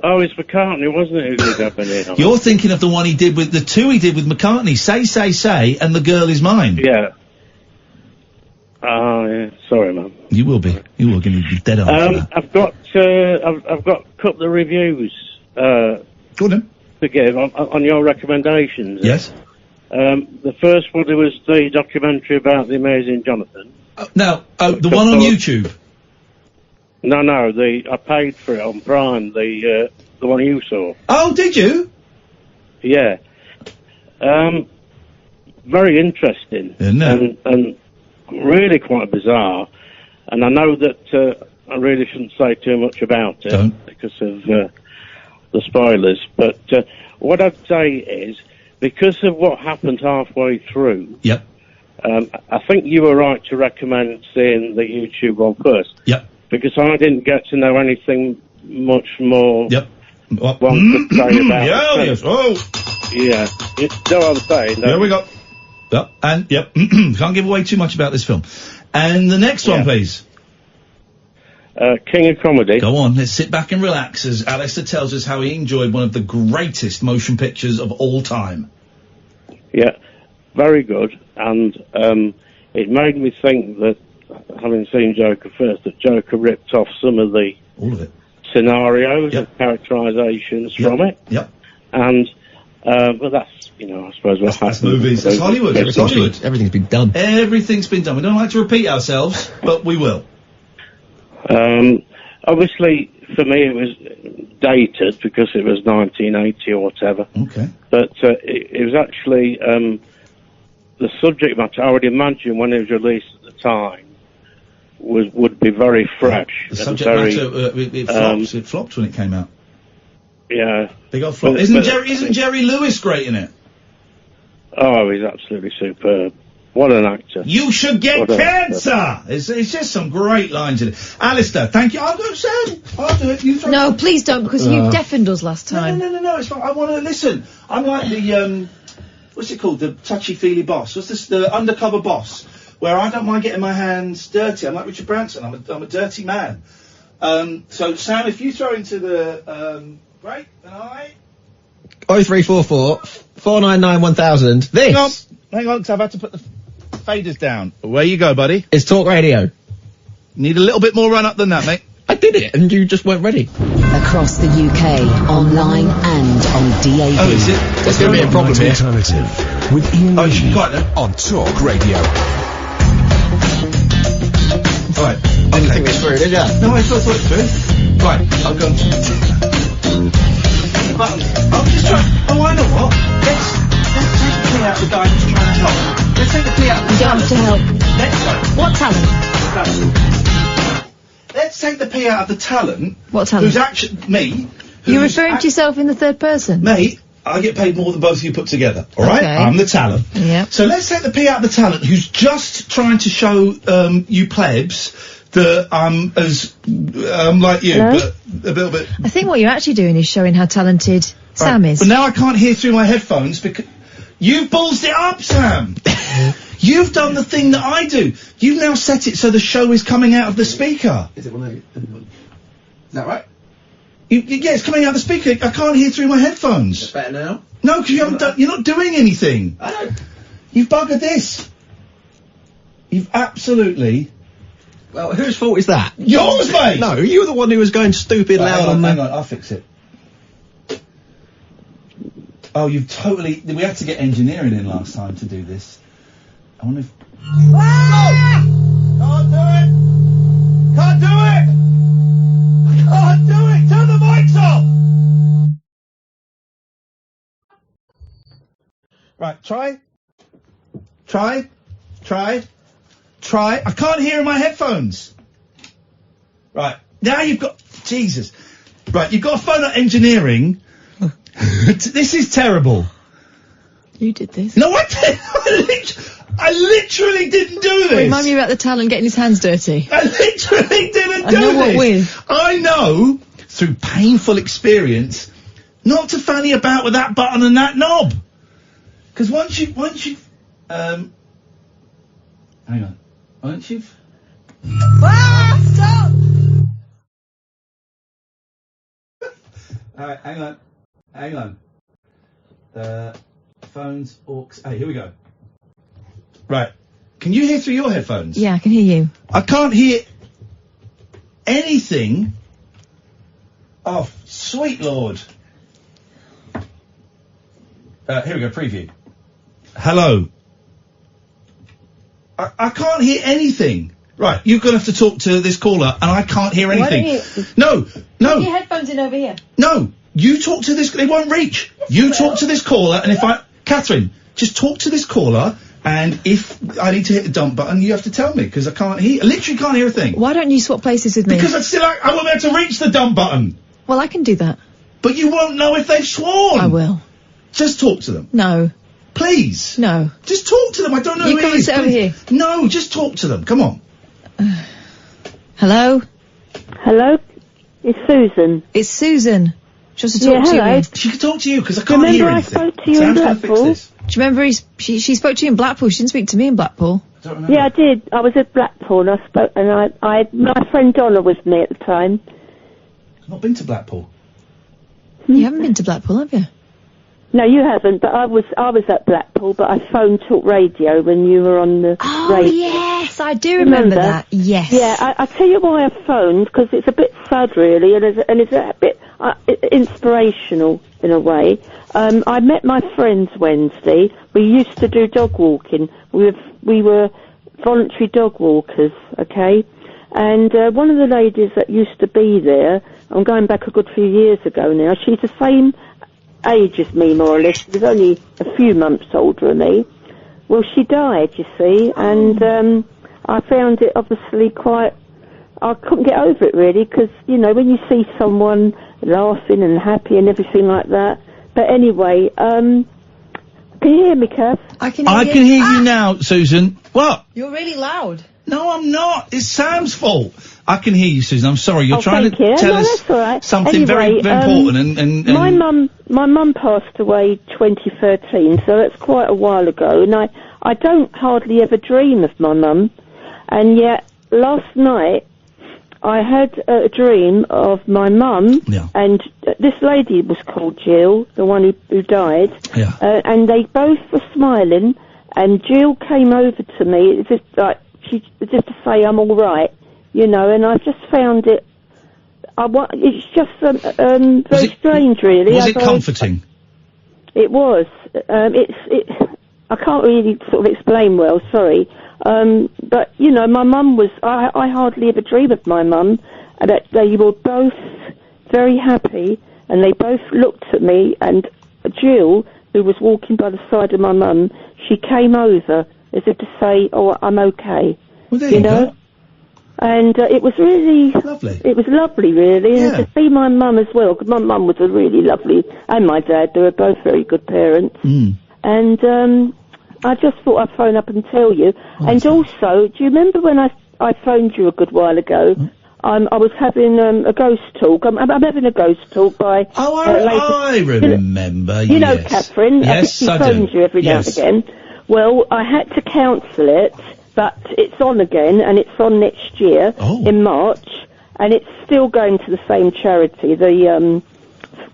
P: Oh, it's McCartney, wasn't it, who did Ebony and Ivory?
B: You're thinking of the one he did with the two he did with McCartney. Say, and The Girl Is Mine.
P: Yeah. Oh, yeah. Sorry, man.
B: You will be. You will give me dead on for that.
P: I've got a couple of reviews.
B: Go on then.
P: To give on your recommendations.
B: Yes.
P: The first one was the documentary about the amazing Jonathan.
B: The one on YouTube.
P: No, I paid for it on Prime. The one you saw.
B: Oh, did you?
P: Yeah. Very interesting. And really quite bizarre. And I know that I really shouldn't say too much about it.
B: Don't.
P: Because of the spoilers. But what I'd say is, because of what happened halfway through,
B: Yep.
P: I think you were right to recommend seeing the YouTube one first.
B: Yep.
P: Because I didn't get to know anything much more.
B: Yep.
P: One could say about
B: Yeah,
P: the
B: yes.
P: film.
B: Oh.
P: Yeah. You know what I'm saying?
B: There we go. Yep. And, yep. Can't give away too much about this film. And the next one, please.
P: King of Comedy.
B: Go on, let's sit back and relax as Alistair tells us how he enjoyed one of the greatest motion pictures of all time.
P: Yeah, very good. And it made me think that, having seen Joker first, that Joker ripped off some of the
B: all of it
P: scenarios and characterizations from it.
B: Yep.
P: And but that's, I suppose what happens.
B: That's movies. That's Hollywood. It's Hollywood.
J: Everything's been done.
B: Everything's been done. We don't like to repeat ourselves, but we will.
P: Obviously, for me, it was dated because it was 1980 or whatever.
B: Okay.
P: But it was actually the subject matter. I would imagine when it was released at the time would be very fresh.
B: The subject matter, it flopped when it came out.
P: Yeah.
B: Big old flop. Isn't Jerry Lewis great in it?
P: Oh, he's absolutely superb. What an actor.
B: You should get
P: What an
B: cancer!
P: actor.
B: It's just some great lines in it. Alistair, thank you. I'll go, Sam. I'll do it. You try.
F: No, please don't, because you deafened us last time.
B: No, it's fine. I want to listen. I'm like the, what's it called? The touchy-feely boss. What's this? The undercover boss. Where I don't mind getting my hands dirty. I'm like Richard Branson. I'm a dirty man. So, Sam, if you throw into the, right, and I...
J: 0344 499 1000. This!
B: Hang on, because I've had to put the faders down. Where you go, buddy?
J: It's Talk Radio.
B: Need a little bit more run up than that, mate.
J: I did it, and you just weren't ready.
D: Across the UK, online and on DAB.
B: Oh, is it?
J: There's going to be a problem here.
A: Alternative with Iain on Talk Radio.
B: Alright,
J: Didn't think this through, did ya?
B: No, I thought it through. Right, I'll go. I'm just trying. Oh, I know what. Let's take the plea out of the guy who's trying to help. Let's take the plea out of the
F: You don't have to help.
B: Let's go.
F: What talent?
B: Let's take the pee out of the talent.
F: What talent?
B: Who's actually me.
F: You're referring to yourself in the third person?
B: Mate, I get paid more than both of you put together. All right,
F: Okay.
B: I'm the talent.
F: Yeah.
B: So let's take the pee out of the talent who's just trying to show you plebs that I'm as like you,
F: Hello?
B: but a little bit.
F: I think what you're actually doing is showing how talented Sam is.
B: But now I can't hear through my headphones because you've ballsed it up, Sam. You've done the thing that I do. You've now set it so the show is coming out of the speaker.
J: Is it one of
B: Is that right? Yeah, it's coming out of the speaker. I can't hear through my headphones.
J: It's better now?
B: No, because you haven't done. You're not doing anything.
J: I don't.
B: You've buggered this. You've absolutely.
J: Well, whose fault is that?
B: Yours, mate!
J: No, you were the one who was going stupid loud on
B: hang on, I'll fix it. Oh, you've totally... We had to get engineering in last time to do this. I wonder if... Ah! Can't do it! Can't do it! Can't do it! Turn the mics off! Right, try. I can't hear in my headphones. Right, now you've got... Jesus. Right, you've got to phone up engineering. This is terrible.
F: You did this.
B: No, I didn't. I literally didn't do this.
F: Remind me about the talent getting his hands dirty.
B: I literally didn't do this.
F: I know what with.
B: I know, through painful experience, not to fanny about with that button and that knob. Because once you, hang on. Once you've... Stop! Alright, hang on. Phones, aux... Hey, here we go. Right. Can you hear through your headphones?
F: Yeah, I can hear you.
B: I can't hear anything. Oh, sweet Lord. Here we go, preview. Hello. I can't hear anything. Right, you're going to have to talk to this caller, and I can't hear anything. No.
F: Put your headphones in over here.
B: No, you talk to this... They won't reach.
F: Yes,
B: you talk to this caller, and if I... Catherine, just talk to this caller, and if I need to hit the dump button, you have to tell me, because I can't hear... I literally can't hear a thing.
F: Why don't you swap places with me?
B: Because I won't be able to reach the dump button.
F: Well, I can do that.
B: But you won't know if they've sworn.
F: I will.
B: Just talk to them.
F: No.
B: Please.
F: No.
B: Just talk to them. I don't know
F: You
B: who
F: come
B: it
F: and
B: is.
F: sit over
B: Please.
F: here.
B: No, just talk to them. Come on.
F: Hello?
Q: Hello? It's Susan.
F: It's Susan. She wants to talk to you.
Q: hello.
F: Ian.
B: She can talk to you because I can't
Q: Remember
B: hear
Q: I
B: anything.
Q: spoke to you in
B: Sam's gonna fix
Q: Blackpool?
B: this.
F: Do you remember she spoke to you in Blackpool? She didn't speak to me in Blackpool.
Q: Yeah, I did. I was at Blackpool and I spoke, and my friend Donna was with me at the time.
B: I've not been to Blackpool.
F: You haven't been to Blackpool, have you?
Q: No, you haven't, but I was at Blackpool, but I phoned Talk Radio when you were on the
F: Oh,
Q: radio.
F: yes, I do remember that. Yes.
Q: Yeah, I tell you why I phoned, because it's a bit sad, really, and it's a bit inspirational in a way. I met my friends Wednesday. We used to do dog walking. We were voluntary dog walkers, okay? And one of the ladies that used to be there, I'm going back a good few years ago now, she's the same age as me, more or less. She was only a few months older than me. Well, she died, you see, and I found it obviously quite... I couldn't get over it, really, because, you know, when you see someone laughing and happy and everything like that. But anyway, can you hear me, Kath?
F: I can
B: hear you now, Susan. What?
F: You're really loud.
B: No, I'm not. It's Sam's fault. I can hear you, Susan. I'm sorry. You're trying to
Q: thank you.
B: tell
Q: No,
B: us
Q: that's all right.
B: something
Q: Anyway,
B: very important. And
Q: my mum passed away 2013, so that's quite a while ago. And I don't hardly ever dream of my mum, and yet last night I had a dream of my mum, and this lady was called Jill, the one who died, and they both were smiling, and Jill came over to me, just to say I'm all right, you know, and I just found it. It's just very strange, really.
B: Was it comforting?
Q: It was. I can't really sort of explain well. Sorry. But, you know, my mum was... I hardly ever dream of my mum. And that they were both very happy, and they both looked at me, and Jill, who was walking by the side of my mum, she came over as if to say, oh, I'm okay.
B: Well, there you
Q: know?
B: go.
Q: And it was really...
B: Lovely.
Q: It was lovely, really. And to see my mum as well, because my mum was a really lovely... And my dad, they were both very good parents. And... I just thought I'd phone up and tell you. And also, do you remember when I phoned you a good while ago? I was having a ghost talk. I'm having a ghost talk by...
B: I remember,
Q: You know Katherine.
B: Yes,
Q: I think she phones you every now and again. Well, I had to cancel it, but it's on again, and it's on next year, in March, and it's still going to the same charity, the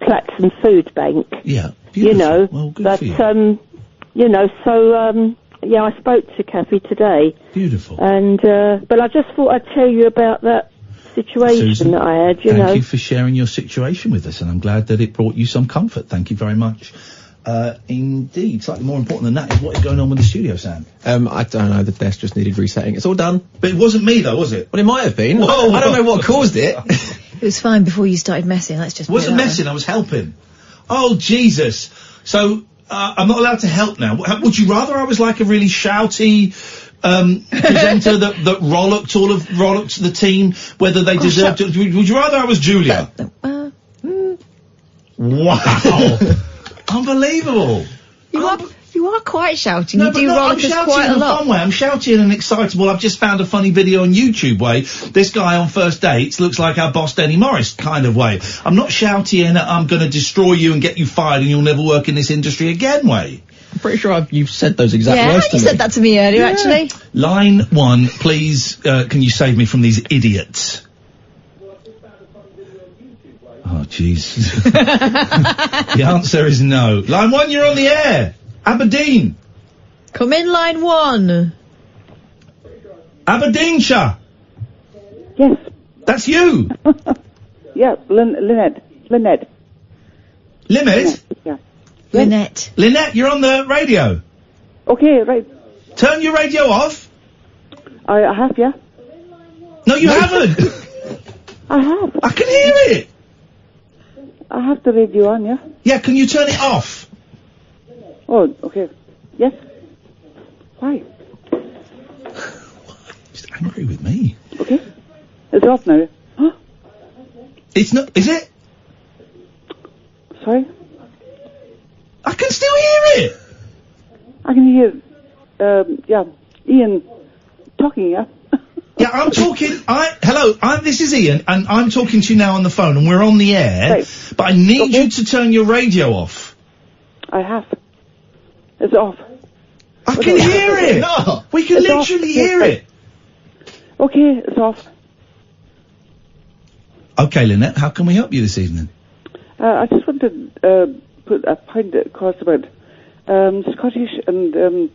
Q: Claxon Food Bank.
B: Yeah, beautiful.
Q: You know,
B: well, good
Q: but...
B: for you.
Q: You know, so, yeah, I spoke to Kathy today.
B: Beautiful.
Q: And, but I just thought I'd tell you about that situation
B: Susan,
Q: that I had, you know.
B: Thank you for sharing your situation with us, and I'm glad that it brought you some comfort. Thank you very much. Indeed. Slightly more important than that is what is going on with the studio, Sam.
J: I don't know, the desk just needed resetting. It's all done.
B: But it wasn't me, though, was it?
J: Well, it might have been.
B: Whoa,
J: I don't know what caused it.
F: It was fine before you started messing. Let's just...
B: Wasn't messing, I was helping. Oh, Jesus. So... I'm not allowed to help now. Would you rather I was like a really shouty presenter that rollicked the team, whether they deserved it? Would you rather I was Julia? Wow. Unbelievable.
F: You are quite shouting.
B: No,
F: you
B: but
F: do
B: no,
F: rollick
B: I'm
F: us
B: shouting
F: quite
B: in
F: a
B: a
F: lot.
B: fun way. I'm shouting in an excitable, I've just found a funny video on YouTube way. This guy on first dates looks like our boss Denny Morris kind of way. I'm not shouting in a I'm going to destroy you and get you fired and you'll never work in this industry again way.
J: I'm pretty sure you've said those exact words to
F: you
J: me.
F: said that to me earlier, actually.
B: Line 1, please, can you save me from these idiots? Oh, jeez. The answer is no. Line 1, you're on the air. Aberdeen.
F: Come in, line 1.
B: Aberdeenshire.
K: Yes.
B: That's you.
K: Yeah, Linette.
B: Linette?
K: Yeah.
F: Linette.
B: Linette, you're on the radio.
K: Okay, right.
B: Turn your radio off.
K: I have, yeah.
B: No, you haven't.
K: I have.
B: I can hear it.
K: I have the radio on, yeah.
B: Yeah, can you turn it off?
K: Oh, okay. Yes. Why?
B: He's angry with me.
K: Okay. It's off now. Huh?
B: It's not, is it?
R: Sorry?
B: I can still hear it!
R: I can hear, Ian talking, yeah?
B: Yeah, I'm talking. This is Ian, and I'm talking to you now on the phone, and we're on the air.
R: Right.
B: But I need you to turn your radio off.
R: I have. It's off.
B: I can hear it. No, we can literally hear it.
R: Okay, it's off.
B: Okay, Linette, how can we help you this evening?
R: I just want to put a point across about Scottish and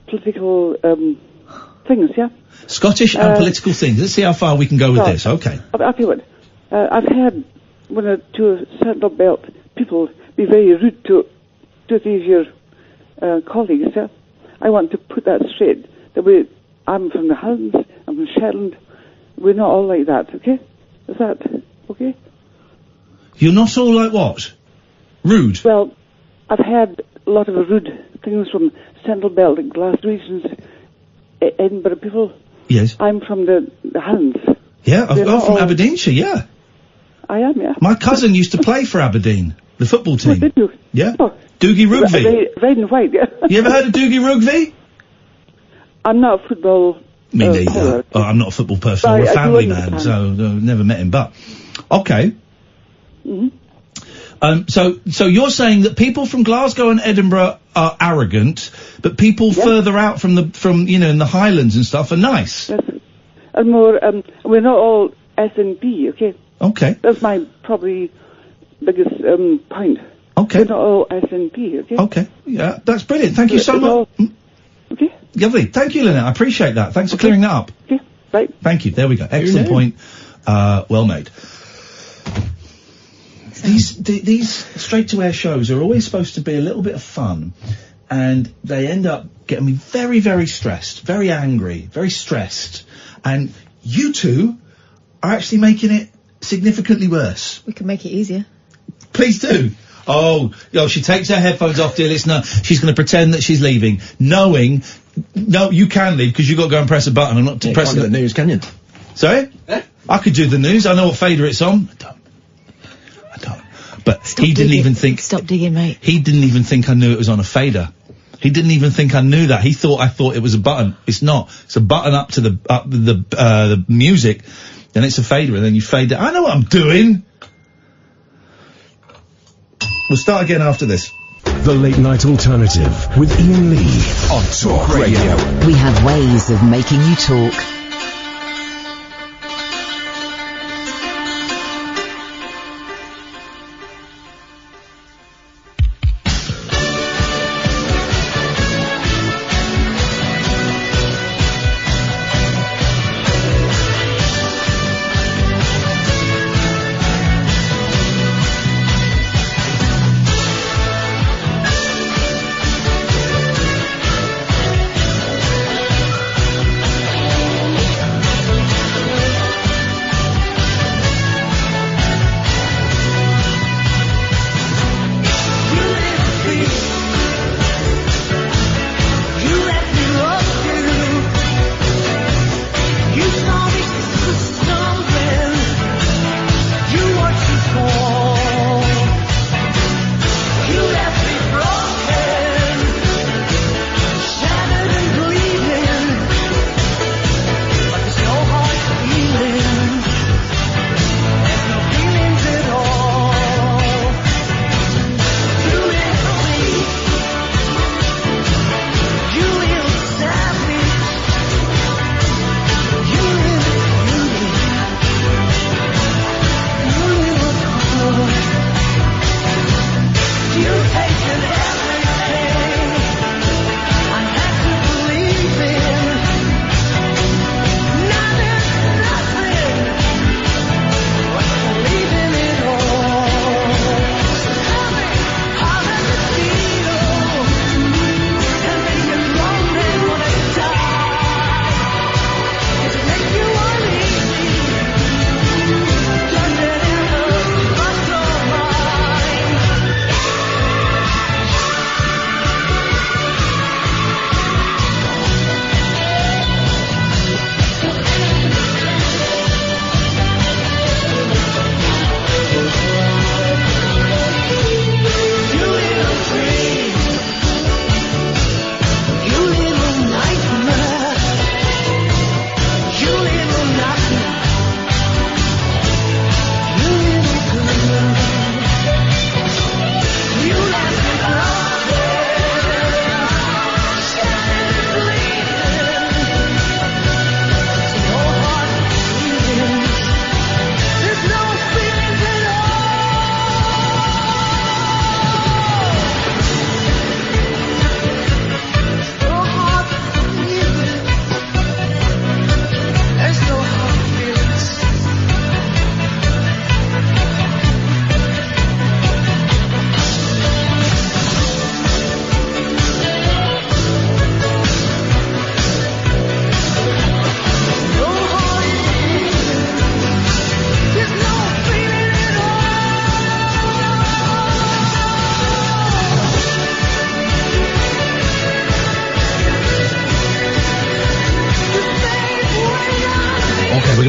R: political things, yeah?
B: Scottish and political things. Let's see how far we can go with this. Okay.
R: I'll tell you what. I've had one or two central belt people be very rude to these your colleagues, yeah? I want to put that straight. I'm from the Highlands, I'm from Shetland. We're not all like that, okay? Is that okay?
B: You're not all like what? Rude?
R: Well, I've had a lot of rude things from Central Belt and Glass regions, Edinburgh people.
B: Yes.
R: I'm from the Highlands.
B: Yeah, I'm from Aberdeenshire, yeah.
R: I am, yeah.
B: My cousin used to play for Aberdeen, the football team.
R: Oh, did you?
B: Yeah.
R: Oh.
B: Doogie Rugby.
R: Red and white, yeah.
B: You ever heard of Doogie Rugby?
R: I'm not a football...
B: Me neither. Oh, I'm not a football person. I'm a family man, so never met him. But okay. So you're saying that people from Glasgow and Edinburgh are arrogant, but people further out from in the Highlands and stuff are nice.
R: Yes. And more. We're not all SNP, okay?
B: Okay.
R: That's my probably biggest point.
B: Okay.
R: We're not all SNP, okay?
B: Okay. Yeah, that's brilliant. Thank you so much.
R: Okay.
B: Lovely. Thank you, Linette. I appreciate that. Thanks for clearing that up.
R: Okay. Right.
B: Thank you. There we go. Excellent point. Well made. These straight-to-air shows are always supposed to be a little bit of fun, and they end up getting me very, very stressed, very angry, very stressed, and you two are actually making it significantly worse.
F: We can make it easier.
B: Please do. Oh, she takes her headphones off, dear listener. She's going to pretend that she's leaving, knowing... No, you can leave, because you've got to go and press a button. I'm not pressing
J: the news, can you?
B: Sorry? I could do the news. I know what fader it's on. I don't. But he didn't even think...
F: Stop digging, mate.
B: He didn't even think I knew it was on a fader. He didn't even think I knew that. He thought I thought it was a button. It's not. It's a button up to the music, then it's a fader, and then you fade it. I know what I'm doing! We'll start again after this.
A: The Late Night Alternative with Iain Lee on Talk Radio.
D: We have ways of making you talk.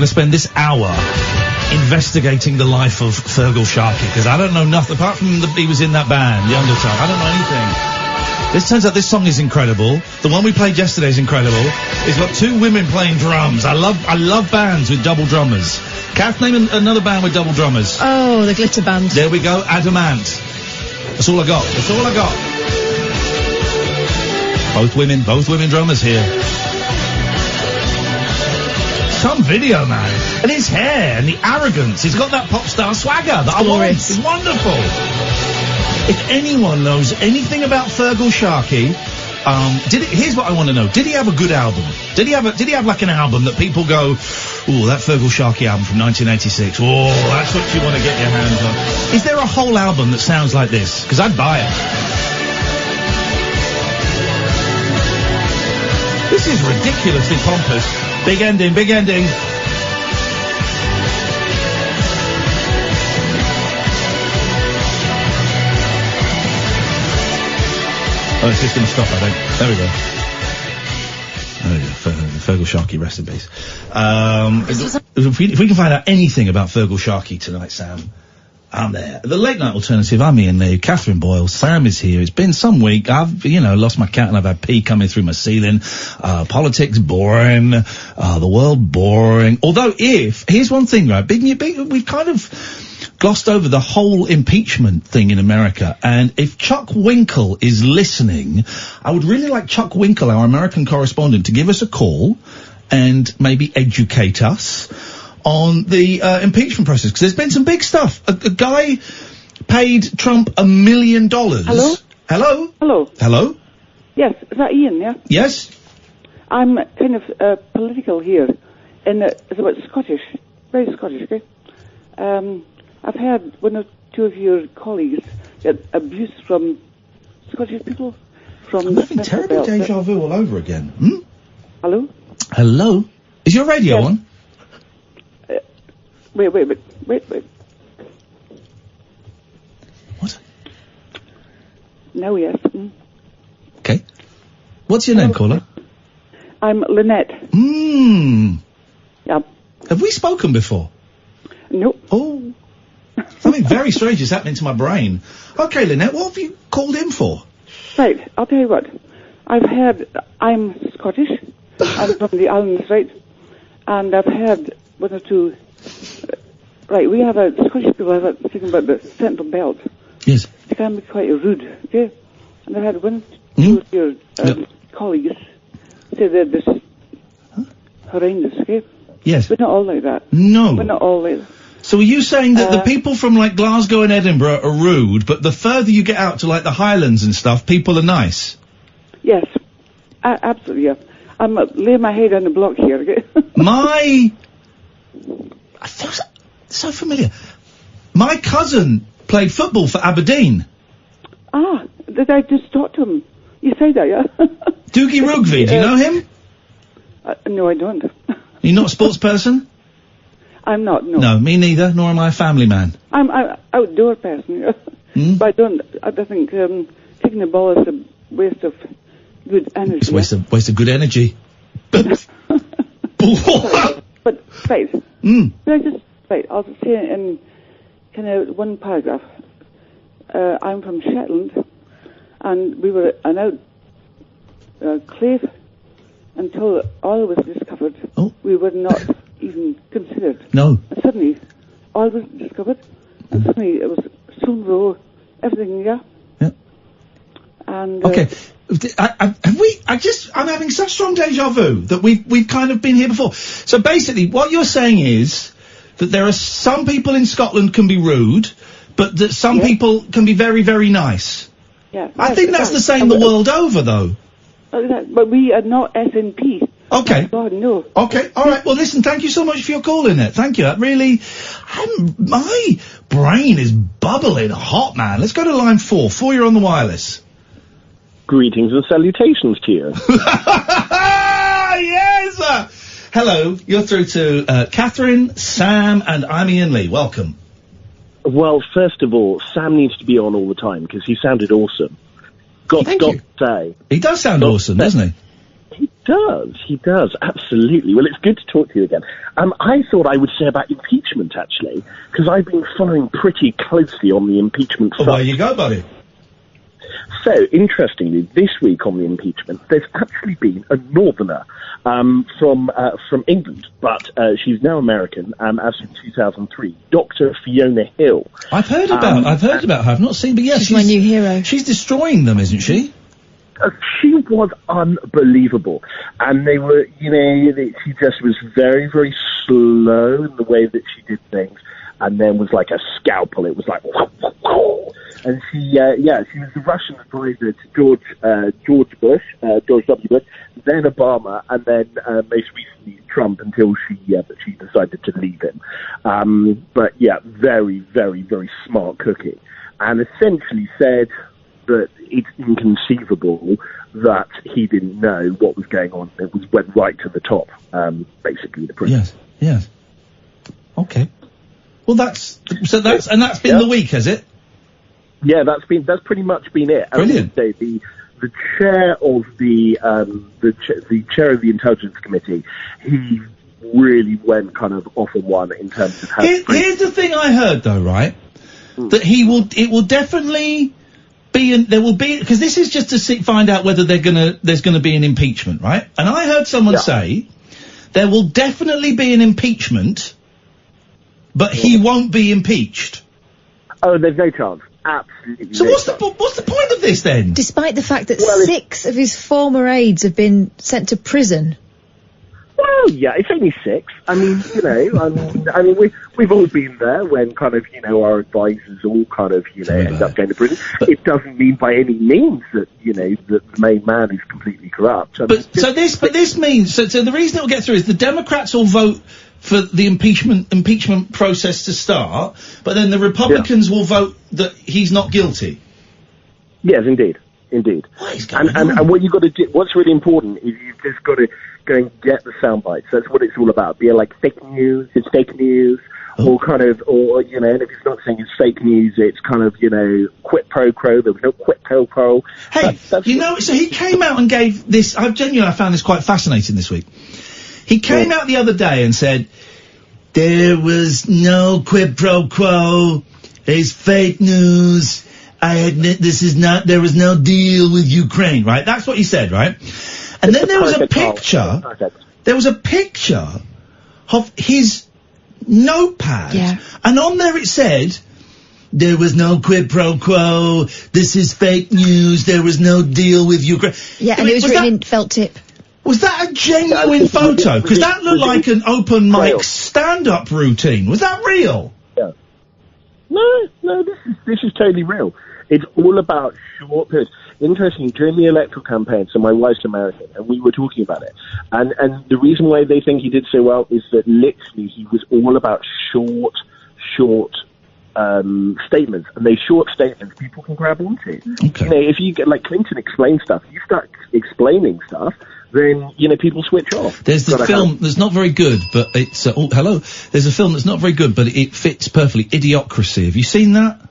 B: spend this hour investigating the life of Fergal Sharkey, because I don't know nothing, apart from he was in that band, The Undertow. I don't know anything. This turns out this song is incredible. The one we played yesterday is incredible. It's got two women playing drums. I love bands with double drummers. Kath, name another band with double drummers.
F: Oh, the Glitter Band.
B: There we go, Adamant. That's all I got. That's all I got. Both women drummers here. Some video, man. And his hair and the arrogance. He's got that pop star swagger that I want. It's wonderful. If anyone knows anything about Fergal Sharkey, here's what I want to know. Did he have a good album? Did he have like an album that people go, ooh, that Fergal Sharkey album from 1986. Oh, that's what you want to get your hands on. Is there a whole album that sounds like this? Because I'd buy it. This is ridiculously pompous. Big ending, big ending. Oh, it's just going to stop, I think. There we go. There we go. Fergal Sharkey, rest in peace. If we can find out anything about Fergal Sharkey tonight, Sam, I'm there. The Late Night Alternative, I'm Iain Lee, Catherine Boyle, Sam is here. It's been some week. I've, lost my cat and I've had pee coming through my ceiling. Politics boring. The world boring. Although here's one thing, right? We've kind of glossed over the whole impeachment thing in America, and if Chuck Winkle is listening, I would really like Chuck Winkle, our American correspondent, to give us a call and maybe educate us on the impeachment process, because there's been some big stuff. A guy paid Trump $1 million.
R: Hello?
B: Hello?
R: Hello?
B: Hello?
R: Yes, is that Iain, yeah?
B: Yes?
R: I'm kind of political here, and it's about Scottish, very Scottish, okay? I've had one or two of your colleagues get abuse from Scottish people.
B: I'm having terrible deja vu all over again.
R: Hello?
B: Hello? Is your radio on?
R: Wait.
B: What?
R: No, yes.
B: Okay. What's your name, caller?
R: I'm Linette. Yeah.
B: Have we spoken before?
R: No.
B: Oh. Something very strange is happening to my brain. Okay, Linette, what have you called in for?
R: Right, I'll tell you what. I'm Scottish. I'm from the islands, right? And I've had one or two. Right, we have Scottish people have a thing about the central belt.
B: Yes.
R: They can be quite rude, okay? And I had one or two of your colleagues say that this horrendous, okay?
B: Yes.
R: We're not all like that.
B: No.
R: We're not all like that.
B: So are you saying that the people from like Glasgow and Edinburgh are rude, but the further you get out to like the Highlands and stuff, people are nice?
R: Yes. Absolutely, yeah. I'm laying my head on the block here, okay?
B: I feel so familiar. My cousin played football for Aberdeen.
R: Ah, did I just talk to him? You say that, yeah?
B: Doogie Rugby, do you know him?
R: No, I don't.
B: You're not a sports person?
R: I'm not, no.
B: No, me neither, nor am I a family man.
R: I'm an outdoor person, yeah. But I think kicking the ball is a waste of good energy.
B: It's a waste of good energy.
R: But, right. I'll say in kind of one paragraph. I'm from Shetland, and we were an cliff until oil was discovered.
B: Oh.
R: We were not even considered.
B: No.
R: And suddenly, oil was discovered, and suddenly it was Sunro, everything, yeah?
B: Yeah.
R: And...
B: okay. I'm having such strong deja vu that we've kind of been here before. So basically, what you're saying is that there are some people in Scotland can be rude, but that some people can be very, very nice.
R: Yeah.
B: I think that's the same the world over, though.
R: But we are not SNP.
B: Okay.
R: God, no.
B: Okay, alright, well listen, thank you so much for your call, Linette. Thank you, that really... my brain is bubbling hot, man. Let's go to line 4. 4, you're on the wireless.
S: Greetings and salutations to you.
B: Yes! Hello, you're through to Katherine, Sam, and I'm Iain Lee. Welcome.
S: Well, first of all, Sam needs to be on all the time because he sounded awesome. Got to say.
B: He does sound awesome, doesn't he?
S: He He does, absolutely. Well, it's good to talk to you again. I thought I would say about impeachment, actually, because I've been following pretty closely on the impeachment stuff.
B: There you go, buddy.
S: So, interestingly, this week on the impeachment, there's actually been a northerner from England, but she's now American, as in 2003, Dr. Fiona Hill.
B: I've heard about her. I've not seen, but yes,
F: She's my new hero.
B: She's destroying them, isn't she?
S: She was unbelievable, and they were, she just was very, very slow in the way that she did things, and then was like a scalpel. It was like, and she was the Russian advisor to George W. Bush, then Obama, and then most recently Trump, until she decided to leave him. But yeah, very, very, very smart cookie, and essentially said that it's inconceivable that he didn't know what was going on. It went right to the top, basically, the prison.
B: Yes. Okay. Well, that's been the week, has it?
S: Yeah, that's pretty much been it.
B: Brilliant.
S: I would say the chair of the chair of the Intelligence Committee, he really went kind of off on one in terms of how.
B: Here's the thing I heard, though, right? That it will definitely be, there will be, because this is just to find out whether there's gonna be an impeachment, right? And I heard someone say there will definitely be an impeachment, but he won't be impeached.
S: Oh, there's no chance. Absolutely.
B: So what's the point of this then?
F: Despite the fact that 6 of his former aides have been sent to prison.
S: Well, yeah, it's only 6. I mean, we've all been there when kind of, our advisors all kind of, end up going to prison. It doesn't mean by any means that, that the main man is completely corrupt.
B: This means, so the reason it will get through is the Democrats will vote for the impeachment process to start, but then the Republicans will vote that he's not guilty.
S: Yes, indeed. And what you've got to do, what's really important is you've just got to go and get the sound bites. That's what it's all about. Be like fake news, it's fake news, or and if it's not saying it's fake news, it's kind of, quid pro quo. There was no quid pro quo.
B: Hey, so he came out and gave this, I found this quite fascinating this week. He came out the other day and said, there was no quid pro quo, it's fake news, there was no deal with Ukraine, right? That's what he said, right? And then there was a picture of his notepad, and on there it said, there was no quid pro quo, this is fake news, there was no deal with Ukraine.
F: Yeah, and it was written in felt tip.
B: Was that a genuine photo? Because that looked like an open mic stand-up routine. Was that real?
S: Yeah. No, this is totally real. It's all about short periods. Interesting, during the electoral campaign, so my wife's American, and we were talking about it. And the reason why they think he did so well is that literally he was all about short statements. And those short statements people can grab onto. Okay. If you get, like Clinton explains stuff, you start explaining stuff, then, people switch off.
B: There's the film that's not very good, but it's, hello. There's a film that's not very good, but it fits perfectly. Idiocracy. Have you seen that?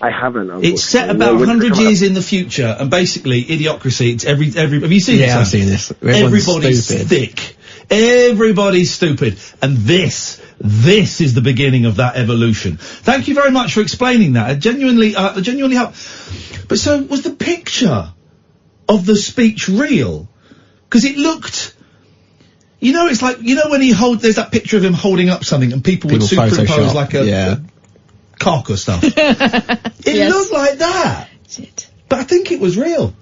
S: I haven't.
B: It's set about 100 years in the future, and basically, Idiocracy, it's every, have you seen this?
J: Yeah, I've seen this.
B: Everybody's thick. Everybody's stupid. And this is the beginning of that evolution. Thank you very much for explaining that. It genuinely helped. But so, was the picture of the speech real? Because it looked, it's like, when there's that picture of him holding up something and people would superimpose
J: Photoshop.
B: like a cock or stuff. It looked like that. But I think it was real.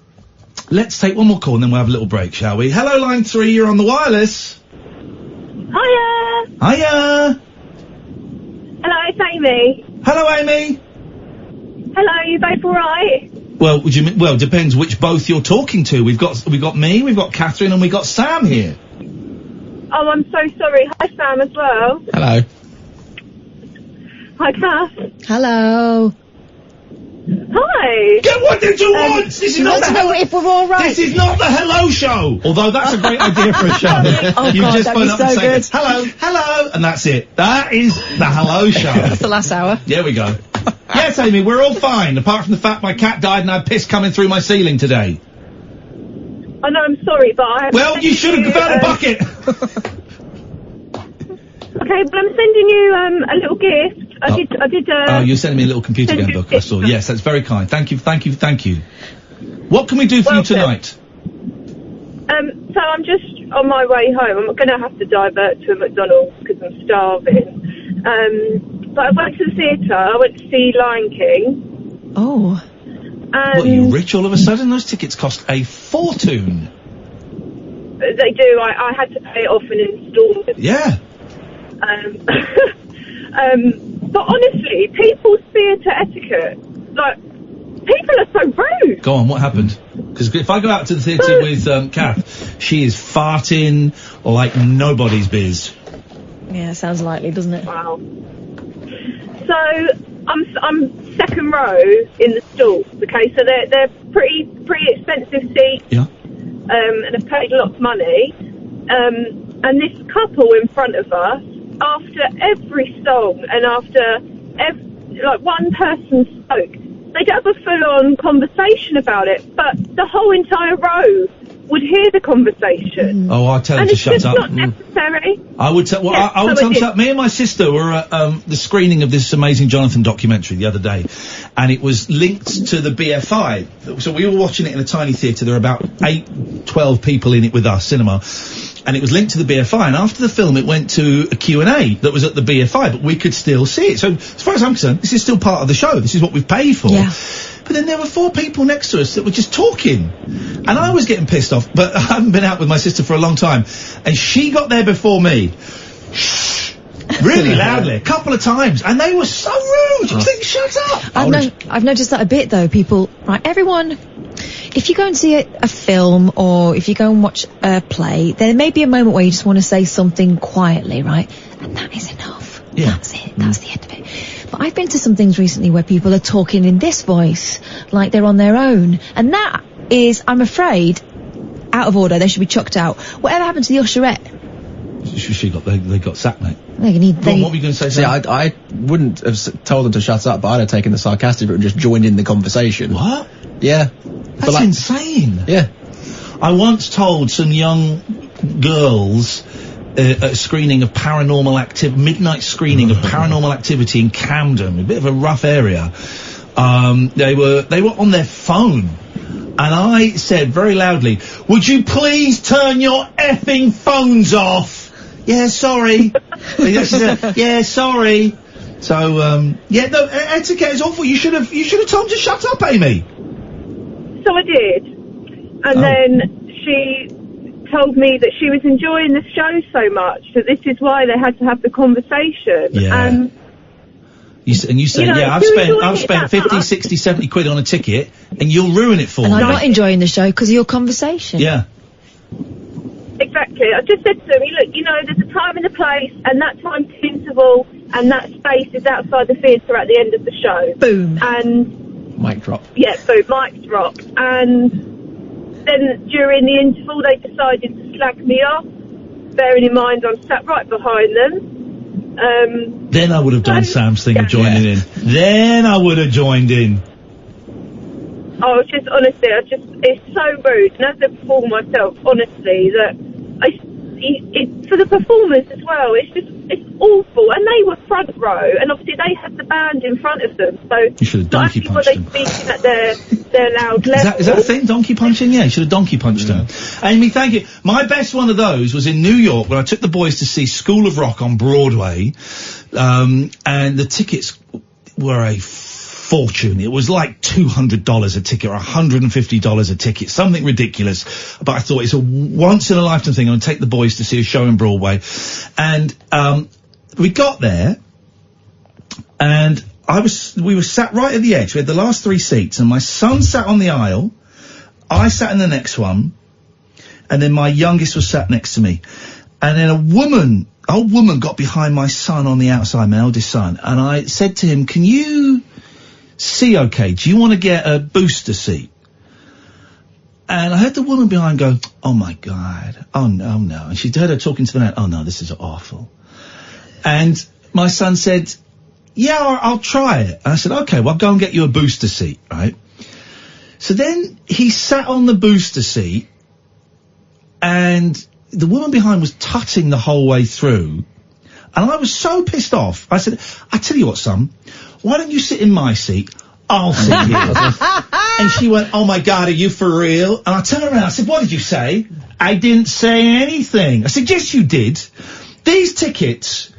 B: Let's take one more call and then we'll have a little break, shall we? Hello, line 3, you're on the wireless.
T: Hiya!
B: Hiya!
T: Hello, it's Amy.
B: Hello, Amy.
T: Hello, you both alright?
B: Well, depends which both you're talking to. We've got me, we've got Katherine, and we've got Sam here.
T: Oh, I'm so sorry. Hi, Sam, as well.
J: Hello.
T: Hi, Kath.
F: Hello.
T: Hi.
B: What did you want? This is not the
F: know if we're all right.
B: This is not the Hello Show. Although that's a great idea for a show.
F: You
B: just phone up and say, hello, and that's it. That is the Hello Show.
F: That's the last hour.
B: There we go. Yes, Amy, we're all fine, apart from the fact my cat died and I had piss coming through my ceiling today.
T: I know, I'm sorry, but I...
B: Well, you should have found a bucket!
T: Okay, but I'm sending you a little gift. I did.
B: Oh, you're sending me a little computer game book, I saw. Yes, that's very kind. Thank you. What can we do for you tonight?
T: So I'm just on my way home. I'm going to have to divert to a McDonald's because I'm starving. But I went to the theatre. I went to see Lion King.
F: Oh.
B: What, are you rich all of a sudden? Those tickets cost a fortune.
T: They do. I had to pay it off in instalments.
B: Yeah.
T: But honestly, people's theatre etiquette, like, people are so rude.
B: Go on, what happened? Because if I go out to the theatre with Kath, she is farting like nobody's biz.
F: Yeah, sounds likely, doesn't it?
T: Wow. So I'm second row in the stalls. Okay, so they're pretty expensive seats.
B: Yeah.
T: And I've paid lots of money. And this couple in front of us, after every song and after one person spoke, they'd have a full-on conversation about it, but the whole entire row would hear the conversation.
B: Oh, I'll tell them
T: And
B: to
T: it's
B: shut
T: just
B: up.
T: not necessary.
B: I would tell. Well,
T: Yes,
B: I would
T: so
B: tell
T: it
B: them.
T: is.
B: Me and my sister were at the screening of this amazing Jonathan documentary the other day, and it was linked to the BFI. So we were watching it in a tiny theatre. There were about 12 people in it with our cinema, and it was linked to the BFI. And after the film, it went to a Q&A that was at the BFI, but we could still see it. So as far as I'm concerned, this is still part of the show. This is what we've paid for.
F: Yeah.
B: But then there were 4 people next to us that were just talking. And I was getting pissed off, but I haven't been out with my sister for a long time. And she got there before me. Really loudly, a couple of times. And they were so rude. You think, shut up.
F: I've noticed that a bit, though. People, right, everyone, if you go and see a film or if you go and watch a play, there may be a moment where you just want to say something quietly, right? And that is enough.
B: Yeah.
F: That's it. That's the end of it. But I've been to some things recently where people are talking in this voice, like they're on their own. And that is, I'm afraid, out of order. They should be chucked out. Whatever happened to the usherette?
B: They got sacked, mate.
F: What were you
B: going to say?
J: See, I wouldn't have told them to shut up, but I'd have taken the sarcastic route and just joined in the conversation.
B: What?
J: Yeah.
B: That's insane.
J: Yeah.
B: I once told some young girls at a screening of Paranormal Activity, midnight screening of Paranormal Activity in Camden, a bit of a rough area. They were on their phone. And I said very loudly, "Would you please turn your effing phones off?" Yeah, sorry. Yeah, sorry. So, etiquette is awful. You should have told them to shut up, Amy.
T: So I did. And then she told me that she was enjoying the show so much that this is why they had to have the conversation.
B: Yeah. You say, I've spent 50, 60, 70 quid on a ticket, and you'll ruin it for me.
F: And I'm not enjoying the show because of your conversation.
B: Yeah.
T: Exactly. I just said to me, look, there's a time and a place, and that time's interval, and that space is outside the theatre at the end of the show.
F: Boom.
T: And...
J: Mic drop.
T: Yeah, boom, mic drop. And then during the interval, they decided to slag me off, bearing in mind I'm sat right behind them.
B: Then I would have done Sam's thing of joining in. Then I would have joined in.
T: Oh, just honestly, it's so rude. And as a performer myself, honestly, that for the performers as well, it's awful. And they were front row, and obviously they had the band in front of them. So
B: you should have donkey punched them.
T: Speaking at their loud level.
B: Is that a thing? Donkey punching? Yeah, you should have donkey punched them. Amy, thank you. My best one of those was in New York when I took the boys to see School of Rock on Broadway, and the tickets were a fortune. It was like $200 a ticket or $150 a ticket, something ridiculous. But I thought it's a once in a lifetime thing. I'm going to take the boys to see a show in Broadway. And we got there, and we were sat right at the edge. We had the last 3 seats, and my son sat on the aisle. I sat in the next one, and then my youngest was sat next to me. And then old woman got behind my son on the outside, my eldest son, and I said to him, "Can you see okay? Do you want to get a booster seat?" And I heard the woman behind go, "Oh my God, oh no." And she heard her talking to the man, "Oh no, this is awful." And my son said, "Yeah, I'll try it." And I said, "Okay, well, go and get you a booster seat," right? So then he sat on the booster seat, and the woman behind was tutting the whole way through. And I was so pissed off. I said, I tell you what, son, why don't you sit in my seat? I'll sit here. And she went, oh my God, are you for real? And I turned around, I said, what did you say? I didn't say anything. I said, yes, you did. These tickets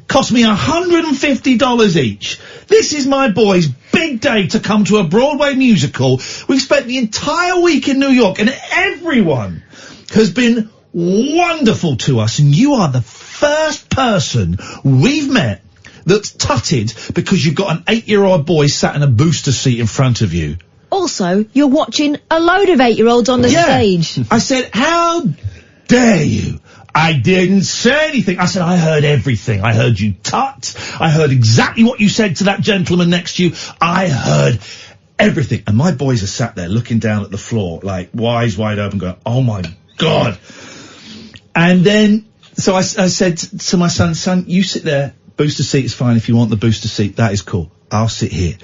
B: cost me $150 each. This is my boy's big day to come to a Broadway musical. We've spent the entire week in New York, and everyone has been wonderful to us, and you are the first person we've met that's tutted because you've got an 8-year-old boy sat in a booster seat in front of you.
F: Also, you're watching a load of 8-year-olds on the stage.
B: I said, how dare you? I didn't say anything. I said, I heard everything. I heard you tut. I heard exactly what you said to that gentleman next to you. I heard everything. And my boys are sat there looking down at the floor, like, eyes wide open, going, oh my God. And then, so I said to my son, you sit there. Booster seat is fine. If you want the booster seat, that is cool. I'll sit here.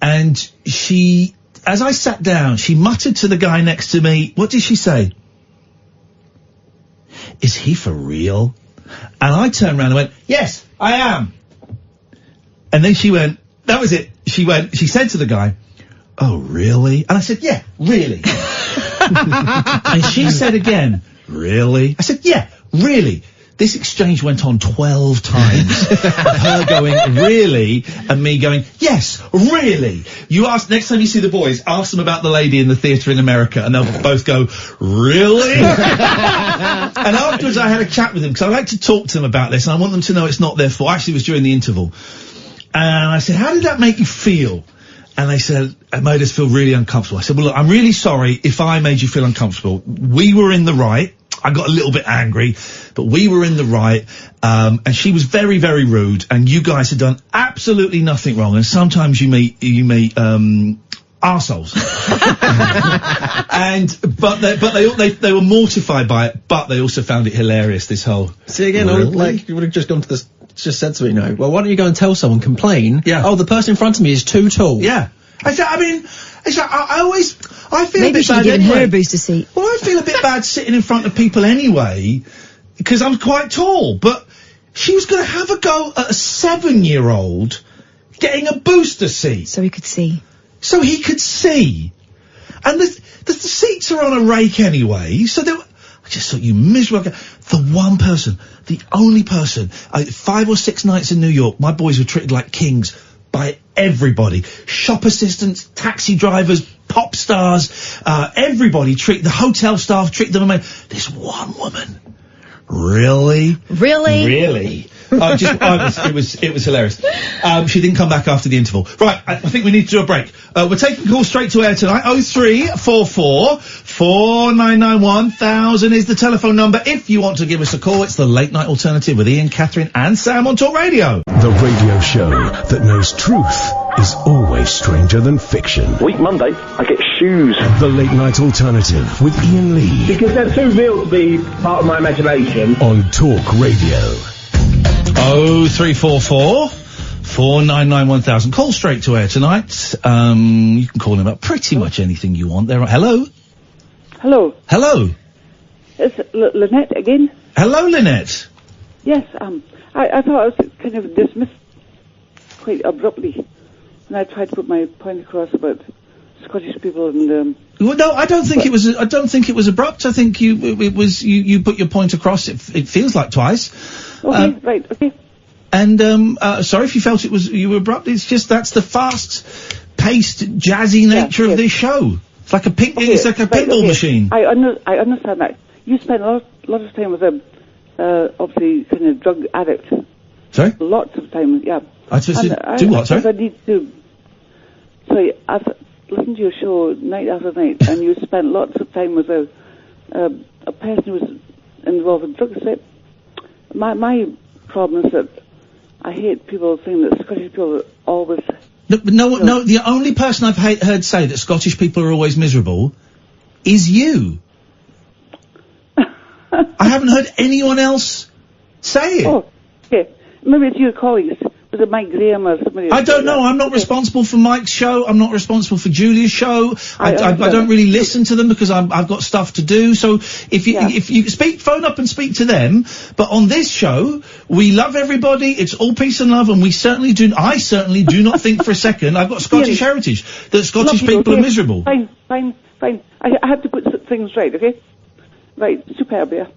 B: And she, as I sat down, she muttered to the guy next to me, what did she say? Is he for real? And I turned around and went, yes, I am. And then she went, that was it. She said to the guy, oh, really? And I said, yeah, really. And she said again, really? I said, yeah, really. This exchange went on 12 times of her going, really, and me going, yes, really. You ask, next time you see the boys, ask them about the lady in the theatre in America, and they'll both go, really? And afterwards I had a chat with them, because I like to talk to them about this, and I want them to know it's not their fault. Actually, it was during the interval. And I said, how did that make you feel? And they said, it made us feel really uncomfortable. I said, well, look, I'm really sorry if I made you feel uncomfortable. We were in the right. I got a little bit angry, but we were in the right, and she was very, very rude, and you guys had done absolutely nothing wrong, and sometimes you meet arseholes. But they were mortified by it, but they also found it hilarious, this whole...
J: See, again,
B: really?
J: you would have just gone to this, just said to me, well, why don't you go and tell someone, complain, oh, the person in front of me is too tall.
B: Yeah. I feel
F: Maybe
B: a bit
F: she
B: bad
F: given
B: anyway.
F: her a booster seat.
B: Well, I feel a bit bad sitting in front of people anyway, because I'm quite tall, but she was going to have a go at a 7-year-old getting a booster seat.
F: So he could see.
B: And the seats are on a rake anyway, so I just thought, you miserable guy. The one person, the only person, 5 or 6 nights in New York, my boys were treated like kings by everybody. Shop assistants, taxi drivers, pop stars, everybody the hotel staff treat them amazing. This one woman. Really? It was hilarious. She didn't come back after the interval. Right, I think we need to do a break. We're taking calls straight to air tonight. 0344 499 1000 is the telephone number. If you want to give us a call, it's the Late Night Alternative with Iain, Katherine and Sam on Talk Radio.
A: The radio show that knows truth is always stranger than fiction.
K: Week Monday, I get shoes.
A: The Late Night Alternative with Iain Lee.
K: Because they're too real to be part of my imagination.
A: On Talk Radio.
B: 0344 499 1000. Call straight to air tonight. You can call in about pretty much anything you want. Hello?
R: Hello. It's Linette again.
B: Hello, Linette.
R: Yes, I thought I was kind of dismissed quite abruptly when I tried to put my point across about Scottish people and
B: well, no, I don't think it was abrupt. I think you put your point across. It feels like twice.
R: Okay, right, okay.
B: And sorry if you felt you were abrupt. It's just that's the fast-paced, jazzy nature of this show. It's like a pinball machine.
R: I understand that. You spent a lot of time with obviously kind of drug addict.
B: Sorry?
R: Lots of time, yeah.
B: Do what, sorry?
R: I need to... Sorry, I've listened to your show night after night, and you spent lots of time with a person who was involved in drugs. My problem is that I hate people saying that Scottish people are always...
B: No, the only person I've heard say that Scottish people are always miserable is you. I haven't heard anyone else say it.
R: Oh, okay. Maybe it's your colleagues, Was it Mike Graham or somebody?
B: I don't know. I'm not responsible for Mike's show. I'm not responsible for Julia's show. I don't really listen to them because I've got stuff to do. So if you phone up and speak to them. But on this show, we love everybody. It's all peace and love, and I certainly do not think for a second I've got Scottish heritage that Scottish people are miserable.
R: Fine. I had to put things right. Okay. Right. Superb. Yeah.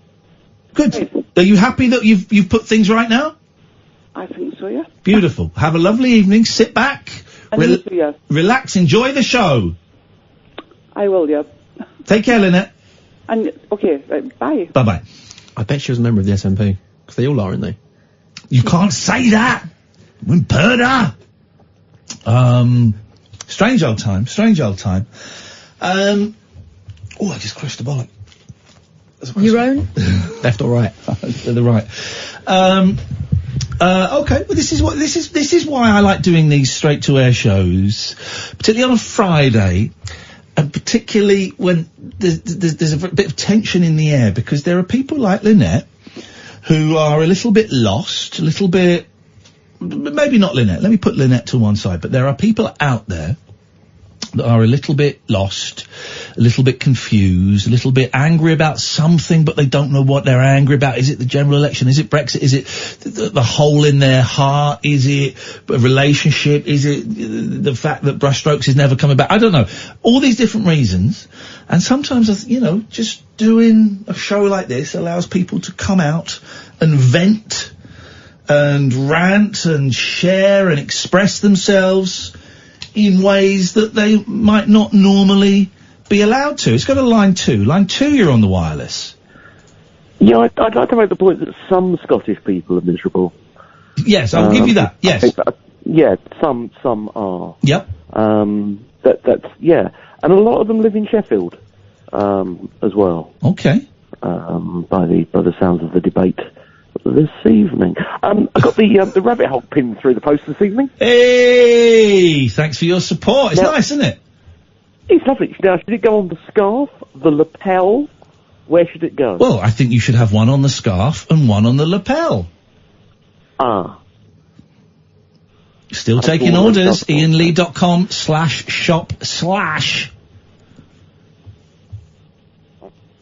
B: Good. Right. Are you happy that you've put things right now?
R: I think so, yeah.
B: Beautiful. Have a lovely evening. Sit back. Relax. Enjoy the show.
R: I will, yeah.
B: Take care, Linette.
R: And, okay, right, bye.
B: Bye-bye.
J: I bet she was a member of the SNP. Because they all are, aren't they?
B: You can't say that. Wimperda. Strange old time. I just crushed the bollock.
F: Your own?
J: Left or right?
B: To the right. Okay, well this is why I like doing these straight to air shows, particularly on a Friday, and particularly when there's a bit of tension in the air, because there are people like Linette who are a little bit lost, maybe not Linette, let me put Linette to one side, but there are people out there that are a little bit lost, a little bit confused, a little bit angry about something, but they don't know what they're angry about. Is it the general election? Is it Brexit? Is it the hole in their heart? Is it a relationship? Is it the fact that brushstrokes is never coming back? I don't know. All these different reasons. And sometimes, just doing a show like this allows people to come out and vent and rant and share and express themselves in ways that they might not normally be allowed to. It's got a line 2. Line 2, you're on the wireless.
S: Yeah, I'd like to make the point that some Scottish people are miserable.
B: Yes, I'll give you that. Yes.
S: Some are.
B: Yep.
S: Yeah. And a lot of them live in Sheffield, as well.
B: Okay.
S: By the sounds of the debate this evening. I got the rabbit hole pinned through the post this evening.
B: Hey, thanks for your support. It's nice, isn't it?
S: It's lovely. Now, should it go on the scarf, the lapel? Where should it go?
B: Well, I think you should have one on the scarf and one on the lapel. Still taking orders. IainLee.com/shop/.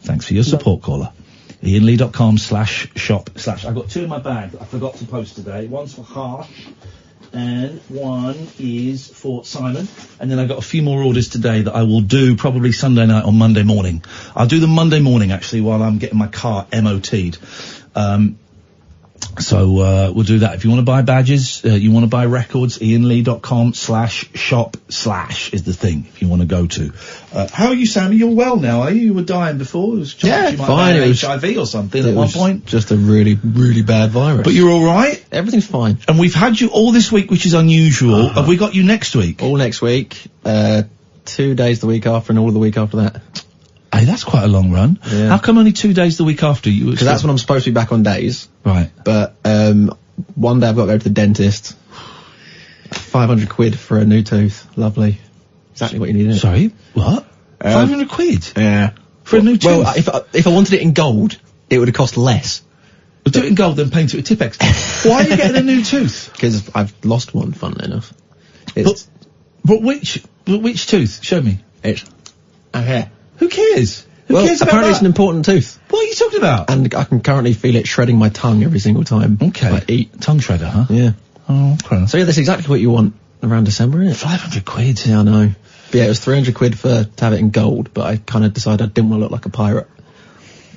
B: Thanks for your support, caller. IainLee.com/shop/. I got 2 in my bag that I forgot to post today. One's for Harsh, and one is for Simon. And then I got a few more orders today that I will do probably Sunday night or Monday morning. I'll do them Monday morning, actually, while I'm getting my car MOT'd. So we'll do that. If you want to buy badges, you want to buy records, IainLee.com/shop/ is the thing if you want to go to. How are you, Sammy? You're well now, are you? You were dying before. It was
J: fine.
B: It was HIV or something at one point.
J: Just a really, really bad virus.
B: But you're all right?
J: Everything's fine.
B: And we've had you all this week, which is unusual. Have we got you next week?
J: All next week. 2 days the week after and all the week after that.
B: Hey, that's quite a long run.
J: Yeah.
B: How come only 2 days the week after you?
J: Because that's when I'm supposed to be back on days.
B: Right.
J: But one day I've got to go to the dentist. 500 quid for a new tooth. Lovely. Exactly what you need.
B: Sorry, what? 500 quid?
J: Yeah.
B: For a new tooth?
J: Well, if I wanted it in gold, it would have cost less.
B: Well, do it in gold, then paint it with Tipex. Why are you getting a new tooth?
J: Because I've lost one, funnily enough.
B: But which tooth? Show me.
J: It's okay.
B: Who cares? Who cares about
J: apparently
B: that?
J: it's an important tooth.
B: What are you talking about?
J: And I can currently feel it shredding my tongue every single time.
B: Okay.
J: I eat.
B: Tongue shredder, huh?
J: Yeah.
B: Oh, okay.
J: So yeah, that's exactly what you want around December, isn't it?
B: 500 quid.
J: Yeah, I know. But yeah, it was 300 quid to have it in gold, but I kind of decided I didn't want to look like a pirate.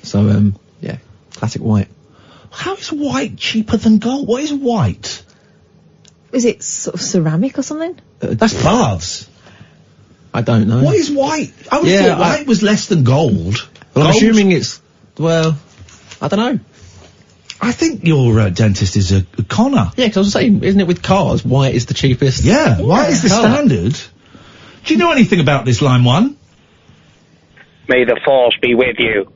J: So, yeah, classic white.
B: How is white cheaper than gold? What is white?
F: Is it sort of ceramic or something?
B: That's baths.
J: I don't know.
B: What is white? I would have thought white was less than gold.
J: Well, I'm assuming it's, well, I don't know.
B: I think your dentist is a conner.
J: Yeah, because I was saying, isn't it with cars, white is the cheapest?
B: Yeah, white is the standard. Do you know anything about this, line 1?
I: May the force be with you.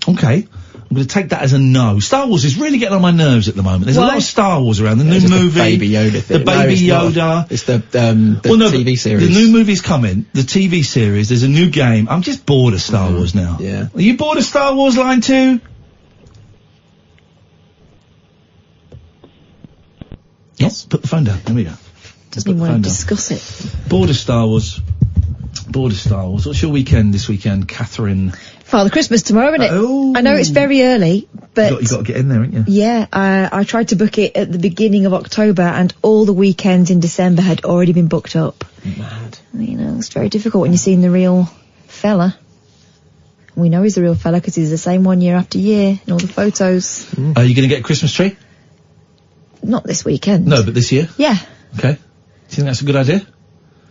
B: Okay. I'm going to take that as a no. Star Wars is really getting on my nerves at the moment. There's a lot of Star Wars around. The new movie.
J: The Baby Yoda thing.
B: The Baby Yoda.
J: It's the TV series.
B: The new movie's coming. The TV series. There's a new game. I'm just bored of Star Wars now.
J: Yeah.
B: Are you bored of Star Wars, line 2? Yes. Put the phone down. There we go.
F: Doesn't even want to discuss it.
B: Bored of Star Wars. What's your weekend this weekend, Catherine?
F: Father Christmas tomorrow, isn't it? I know it's very early, but...
B: You got to get in there, haven't you?
F: Yeah, I tried to book it at the beginning of October, and all the weekends in December had already been booked up.
J: Mad.
F: You know, it's very difficult when you're seeing the real fella. We know he's the real fella because he's the same one year after year in all the photos.
B: Are you going to get a Christmas tree?
F: Not this weekend.
B: No, but this year?
F: Yeah.
B: Okay. Do you think that's a good idea?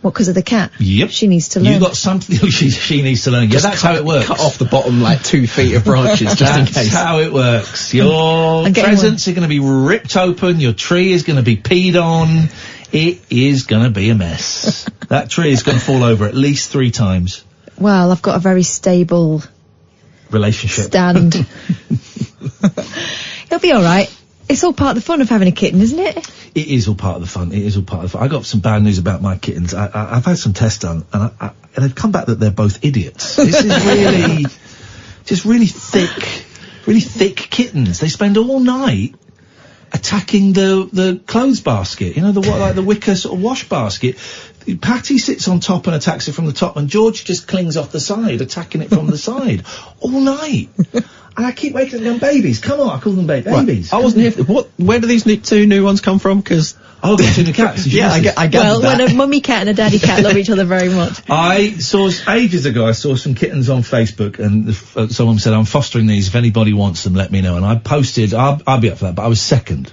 F: What, because of the cat?
B: Yep.
F: She needs to learn.
B: You got something she needs to learn. Yeah, that's how it works.
J: Cut off the bottom, 2 feet of branches, just in case.
B: That's how it works. Your presents are going to be ripped open, your tree is going to be peed on, it is going to be a mess. That tree is going to fall over at least 3 times.
F: Well, I've got a very stable...
B: relationship.
F: Stand. It'll be alright. It's all part of the fun of having a kitten, isn't it?
B: It is all part of the fun. I got some bad news about my kittens. I've had some tests done, and they've come back that they're both idiots. This is really, just really thick kittens. They spend all night attacking the clothes basket. You know, the wicker sort of wash basket. Patty sits on top and attacks it from the top, and George just clings off the side, attacking it from the side all night. And I keep waking up going, babies, come on, I call them babies.
J: I wasn't here. Where do these 2 new ones come from? Because
B: the 2 new cats.
J: Yeah, I get
F: well,
J: that.
F: when a mummy cat and a daddy cat love each other very much.
B: Ages ago, I saw some kittens on Facebook, and someone said, I'm fostering these. If anybody wants them, let me know. And I posted, I'll be up for that, but I was second.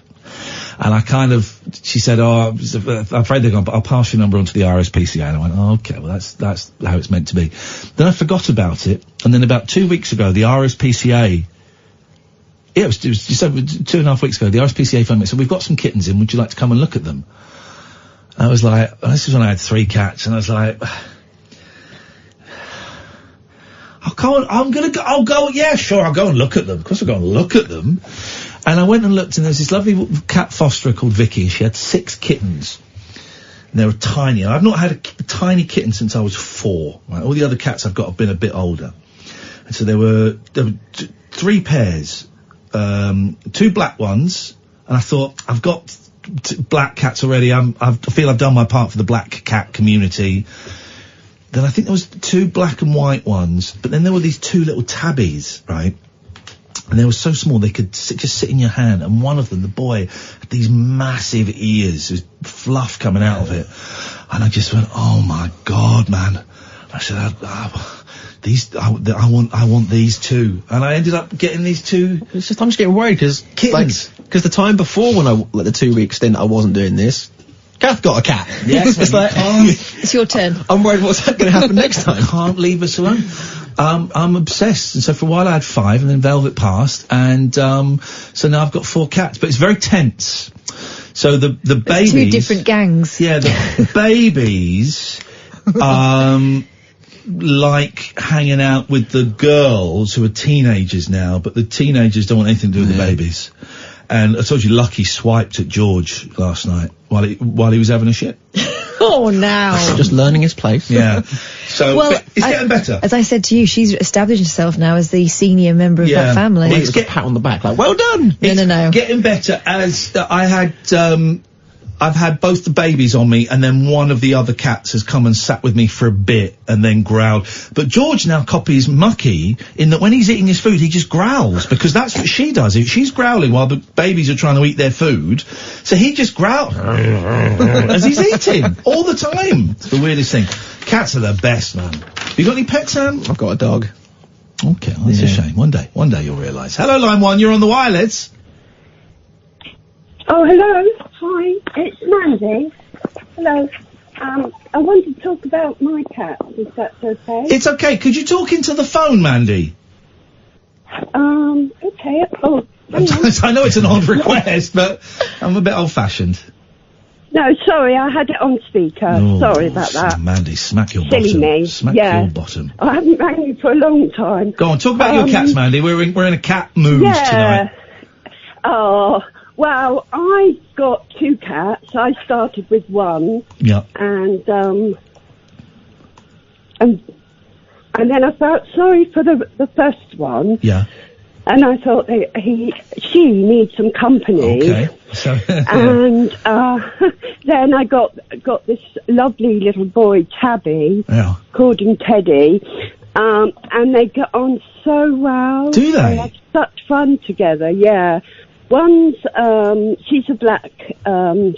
B: And she said, I'm afraid they're gone, but I'll pass your number on to the RSPCA. And I went, okay, well, that's how it's meant to be. Then I forgot about it. And then about 2 weeks ago, the RSPCA, it was just over 2.5 weeks ago, the RSPCA phoned me and said, we've got some kittens in, would you like to come and look at them? And I was like, this is when I had 3 cats, and I was like, I'll go, yeah, sure, I'll go and look at them. Of course I'll go and look at them. And I went and looked, and there was this lovely cat fosterer called Vicky, and she had 6 kittens. And they were tiny. And I've not had a tiny kitten since I was 4. Right? All the other cats I've got have been a bit older. And so there were 3 pairs, 2 black ones, and I thought, I've got black cats already. I feel I've done my part for the black cat community. Then I think there was 2 black and white ones, but then there were these 2 little tabbies, right? And they were so small they could just sit in your hand, and one of them, the boy, had these massive ears, there's fluff coming out of it. And I just went, oh my God, man. I said, I want these 2. And I ended up getting these 2.
J: It's just, I'm just getting worried, because the time before when the 2-week stint I wasn't doing this, Kath got a cat.
B: Yes,
F: it's your turn.
J: I'm worried what's going to happen next time.
B: Can't leave us alone. I'm obsessed, and so for a while I had 5, and then Velvet passed, and so now I've got 4 cats, but it's very tense. So the babies,
F: 2 different gangs.
B: Yeah, the babies like hanging out with the girls who are teenagers now, but the teenagers don't want anything to do with the babies. And I told you, Lucky swiped at George last night while he was having a shit.
F: Oh, now.
J: Just learning his place.
B: Yeah. So, but it's getting better.
F: As I said to you, she's established herself now as the senior member of that family.
J: Well, it's a pat on the back, well done.
F: No.
B: Getting better, as I've had both the babies on me, and then one of the other cats has come and sat with me for a bit and then growled. But George now copies Mucky in that when he's eating his food, he just growls, because that's what she does. She's growling while the babies are trying to eat their food, so he just growls as he's eating all the time. It's the weirdest thing. Cats are the best, man. You got any pets, Sam?
J: I've got a dog.
B: Okay, well, that's a shame. One day you'll realise. Hello, line 1, you're on the wireless.
U: Oh, hello. Hi, it's Mandy. Hello. I wanted to talk about my cat, if that's okay.
B: It's okay. Could you talk into the phone, Mandy?
U: Okay. Oh, hang on.
B: I know it's an odd request, but I'm a bit old-fashioned.
U: No, sorry, I had it on speaker. Sorry about that.
B: Mandy, smack your
U: Silly
B: bottom.
U: me.
B: Smack your bottom.
U: I haven't rang you for a long time.
B: Go on, talk about your cats, Mandy. We're in a cat mood tonight.
U: Oh, well, I got 2 cats. I started with 1.
B: Yeah.
U: And then I felt sorry for the first one.
B: Yeah.
U: And I thought she needs some company.
B: Okay. So
U: And then I got this lovely little boy, Tabby, called him Teddy, and they get on so well.
B: Do they?
U: They have such fun together, yeah. One's, she's a black,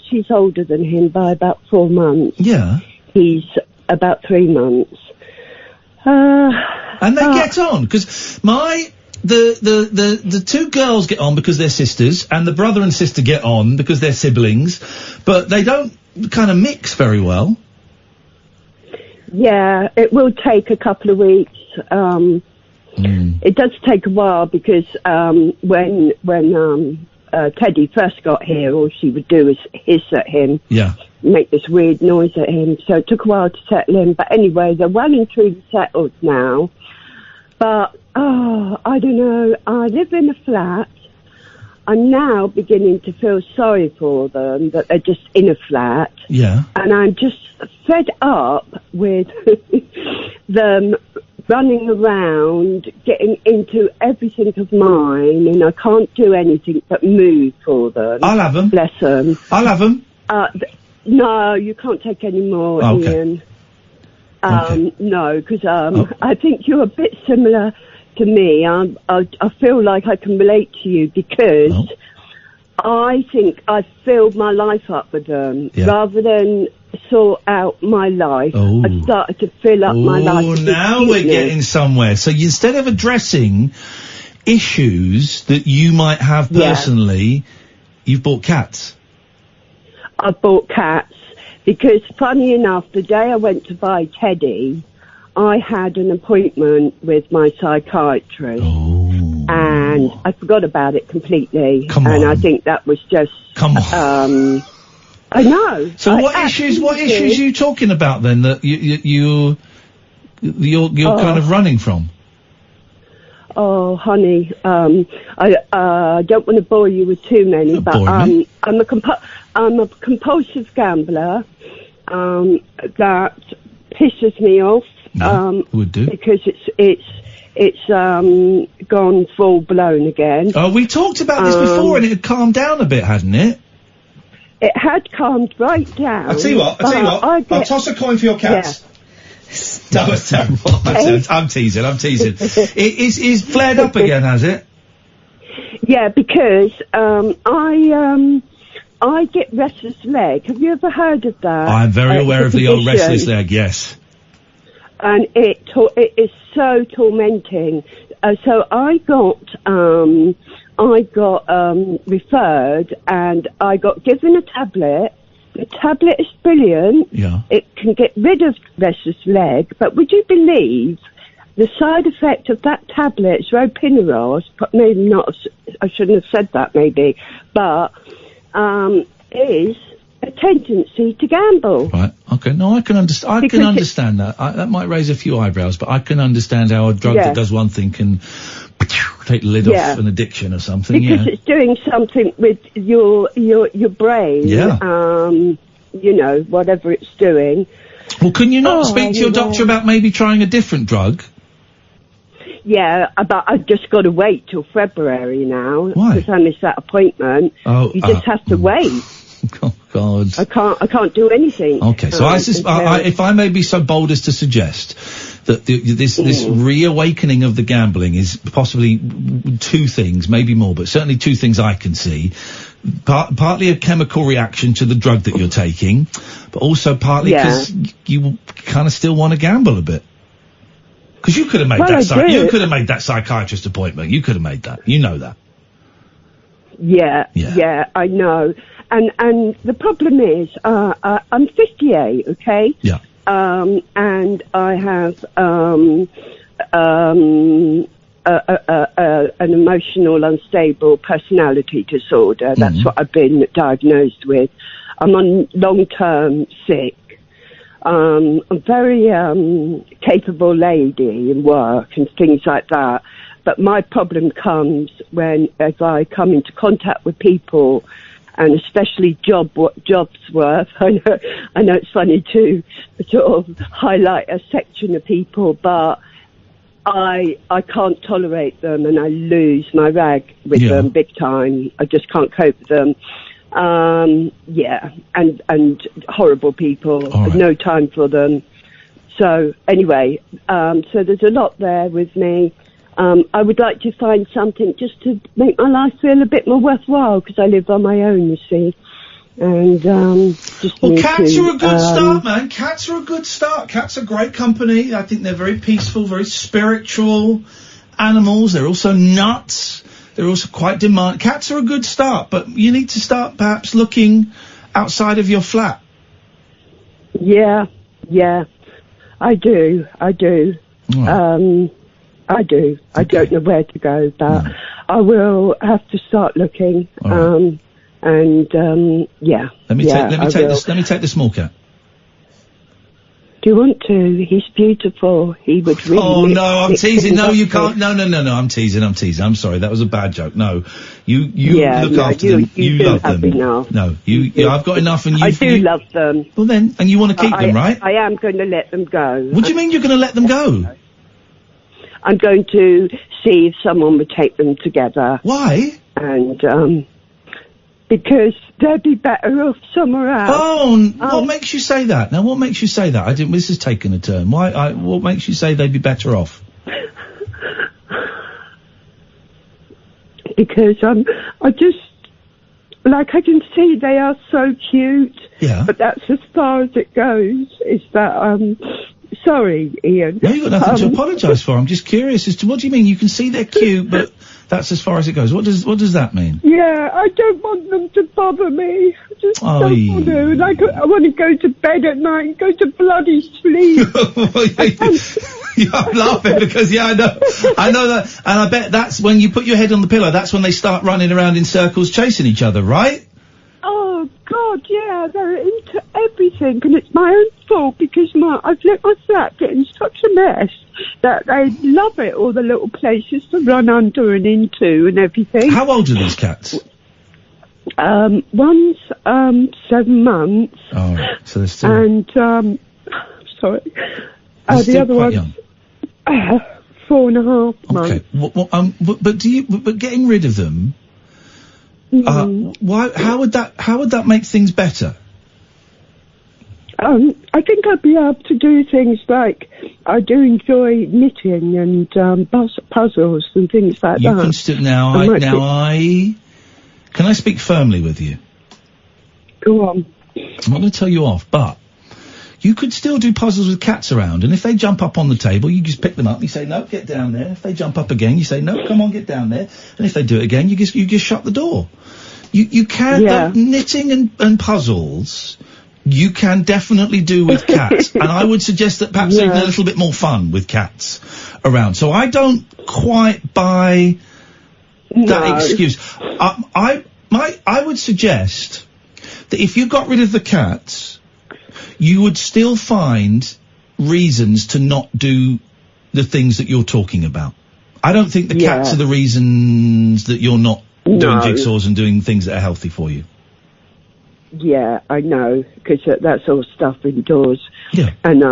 U: she's older than him by about 4 months.
B: Yeah.
U: He's about 3 months.
B: And they get on, because the two girls get on because they're sisters, and the brother and sister get on because they're siblings, but they don't kind of mix very well.
U: Yeah, it will take a couple of weeks. It does take a while because when Teddy first got here, all she would do is hiss at him.
B: Yeah.
U: Make this weird noise at him. So it took a while to settle in. But anyway, they're well and truly settled now. But, I don't know. I live in a flat. I'm now beginning to feel sorry for them, that they're just in a flat.
B: Yeah.
U: And I'm just fed up with them running around, getting into everything of mine, and I can't do anything but move for them.
B: I'll have them.
U: Bless them.
B: I'll have them.
U: No, you can't take any more, Ian. No, because I think you're a bit similar to me. I feel like I can relate to you because I think I filled my life up with them rather than sort out my life. I started to fill up my life.
B: Oh, now we're getting somewhere. So instead of addressing issues that you might have personally, you've bought cats.
U: I bought cats because, funny enough, the day I went to buy Teddy, I had an appointment with my psychiatrist, and I forgot about it completely. And I think that was just I know.
B: So what issues are you talking about then that you're kind of running from?
U: Oh, honey, I don't want to bore you with too many, but I'm a compulsive gambler. That pisses me off.
B: Would do.
U: Because it's gone full blown again.
B: Oh, we talked about this before, and it had calmed down a bit, hadn't it?
U: It had calmed right down.
B: I'll tell you what. I'll toss a coin for your cats. Yeah. That was terrible. I'm teasing. It's flared up again, has it?
U: Yeah, because I get restless leg. Have you ever heard of that?
B: I'm very aware of the old restless leg. Yes.
U: And it is so tormenting. So I got referred, and I got given a tablet. The tablet is brilliant.
B: Yeah.
U: It can get rid of restless leg, but would you believe the side effect of that tablet is ropinirose, but maybe not, I shouldn't have said that maybe, but is a tendency to gamble.
B: Right. Okay. No, I can understand. I can understand that. That might raise a few eyebrows, but I can understand how a drug that does one thing can take the lid off an addiction or something.
U: Because it's doing something with your brain.
B: Yeah.
U: You know, whatever it's doing.
B: Well, can you not speak to your doctor about maybe trying a different drug?
U: Yeah, but I've just got to wait till February now.
B: Why?
U: Because I missed that appointment. You just have to wait.
B: Oh God!
U: I can't do anything.
B: Okay, so if I may be so bold as to suggest that this reawakening of the gambling is possibly two things, maybe more, but certainly two things I can see. Partly a chemical reaction to the drug that you're taking, but also partly because you kind of still want to gamble a bit. Because you could have made you could have made that psychiatrist appointment. You could have made that. You know that.
U: Yeah, I know. And the problem is, I'm 58, okay?
B: Yeah.
U: And I have an emotional unstable personality disorder. That's what I've been diagnosed with. I'm on long-term sick. I'm a very capable lady in work and things like that. But my problem comes as I come into contact with people, and especially jobs worth. I know it's funny to sort of highlight a section of people, but I can't tolerate them, and I lose my rag with them big time. I just can't cope with them. And horrible people.
B: Right.
U: No time for them. So anyway, so there's a lot there with me. I would like to find something just to make my life feel a bit more worthwhile, because I live on my own, you see. And
B: cats are a good start, man. Cats are a good start. Cats are great company. I think they're very peaceful, very spiritual animals. They're also nuts. They're also quite demanding. Cats are a good start, but you need to start perhaps looking outside of your flat.
U: Yeah, I do. I do. I don't know where to go, but I will have to start looking.
B: Let me take the small cat.
U: Do you want to? He's beautiful. He would really...
B: Oh, no, I'm teasing. No, you can't. No, I'm teasing. I'm sorry. That was a bad joke. No. You look after them. You love them.
U: Now.
B: No, I've got enough and
U: I do love them.
B: Well then, and you want to keep them, right?
U: I am going to let them go.
B: What do you mean you're going to let them go?
U: I'm going to see if someone would take them together.
B: Why?
U: And, because they'd be better off somewhere else.
B: Oh, what makes you say that? Now, what makes you say that? This has taken a turn. What makes you say they'd be better off?
U: Because I can see they are so cute.
B: Yeah.
U: But that's as far as it goes. Is that sorry, Ian.
B: No, you've got nothing to apologise for. I'm just curious as to what do you mean? You can see they're cute, but that's as far as it goes. What does that mean?
U: Yeah, I don't want them to bother me. I just don't want to. And I want to go to bed at night and go to bloody sleep.
B: I'm laughing because, I know that, and I bet that's when you put your head on the pillow, that's when they start running around in circles chasing each other, right?
U: Oh, God, yeah, they're into everything, and it's my own fault because I've let my flat get in such a mess that they love it, all the little places to run under and into and everything.
B: How old are these cats?
U: One's 7 months.
B: Oh, right. So they're still...
U: And, sorry. The other one's 4.5 months.
B: Okay. But getting rid of them... How would that make things better?
U: I think I'd be able to do things like I do enjoy knitting and puzzles and things like that.
B: You can still can I speak firmly with you?
U: Go on.
B: I'm not going to tell you off, but you could still do puzzles with cats around, and if they jump up on the table, you just pick them up. You say no, get down there. If they jump up again, you say no, come on, get down there. And if they do it again, you just shut the door. You can knitting and puzzles. You can definitely do with cats, and I would suggest that perhaps even a little bit more fun with cats around. So I don't quite buy that excuse. I would suggest that if you got rid of the cats, you would still find reasons to not do the things that you're talking about. I don't think the cats are the reasons that you're not doing jigsaws and doing things that are healthy for you.
U: Yeah, I know, because that's all stuff indoors.
B: Yeah.
U: And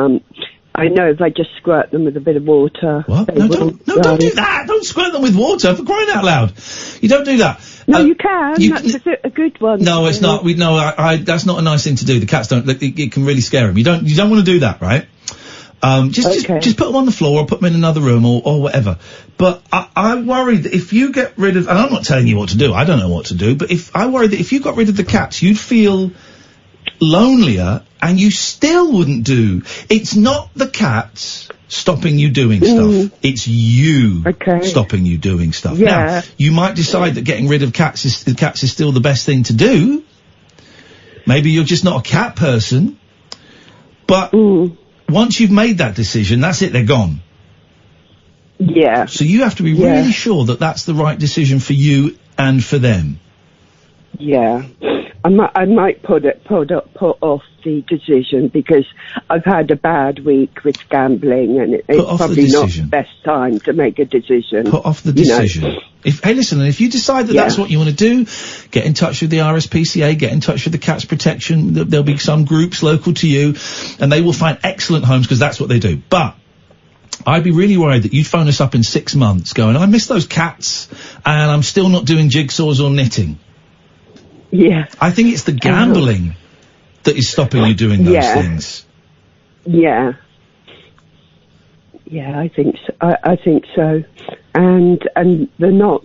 U: I know if I just squirt them with a bit of water...
B: What? No, don't do that! Don't squirt them with water, for crying out loud! You don't do that.
U: No, you can. That's a good one.
B: No, it's not. That's not a nice thing to do. The cats don't... It can really scare them. You don't want to do that, right? Just put them on the floor or put them in another room or whatever. But I worry that if you get rid of, and I'm not telling you what to do, I don't know what to do, but I worry that if you got rid of the cats, you'd feel lonelier and you still wouldn't do. It's not the cats stopping you doing stuff. It's you stopping you doing stuff.
U: Yeah.
B: Now, you might decide that getting rid of cats is still the best thing to do. Maybe you're just not a cat person. But once you've made that decision, that's it, they're gone.
U: Yeah.
B: So you have to be really sure that that's the right decision for you and for them.
U: Yeah. I might put off the decision because I've had a bad week with gambling and it's probably not the best time to make a decision.
B: Put off the decision. Hey, listen, if you decide that that's what you want to do, get in touch with the RSPCA, get in touch with the Cats Protection. There'll be some groups local to you and they will find excellent homes because that's what they do. But I'd be really worried that you'd phone us up in 6 months going, I miss those cats, and I'm still not doing jigsaws or knitting.
U: Yeah.
B: I think it's the gambling that is stopping you doing those things.
U: Yeah. Yeah, I think so. I think so. And they're not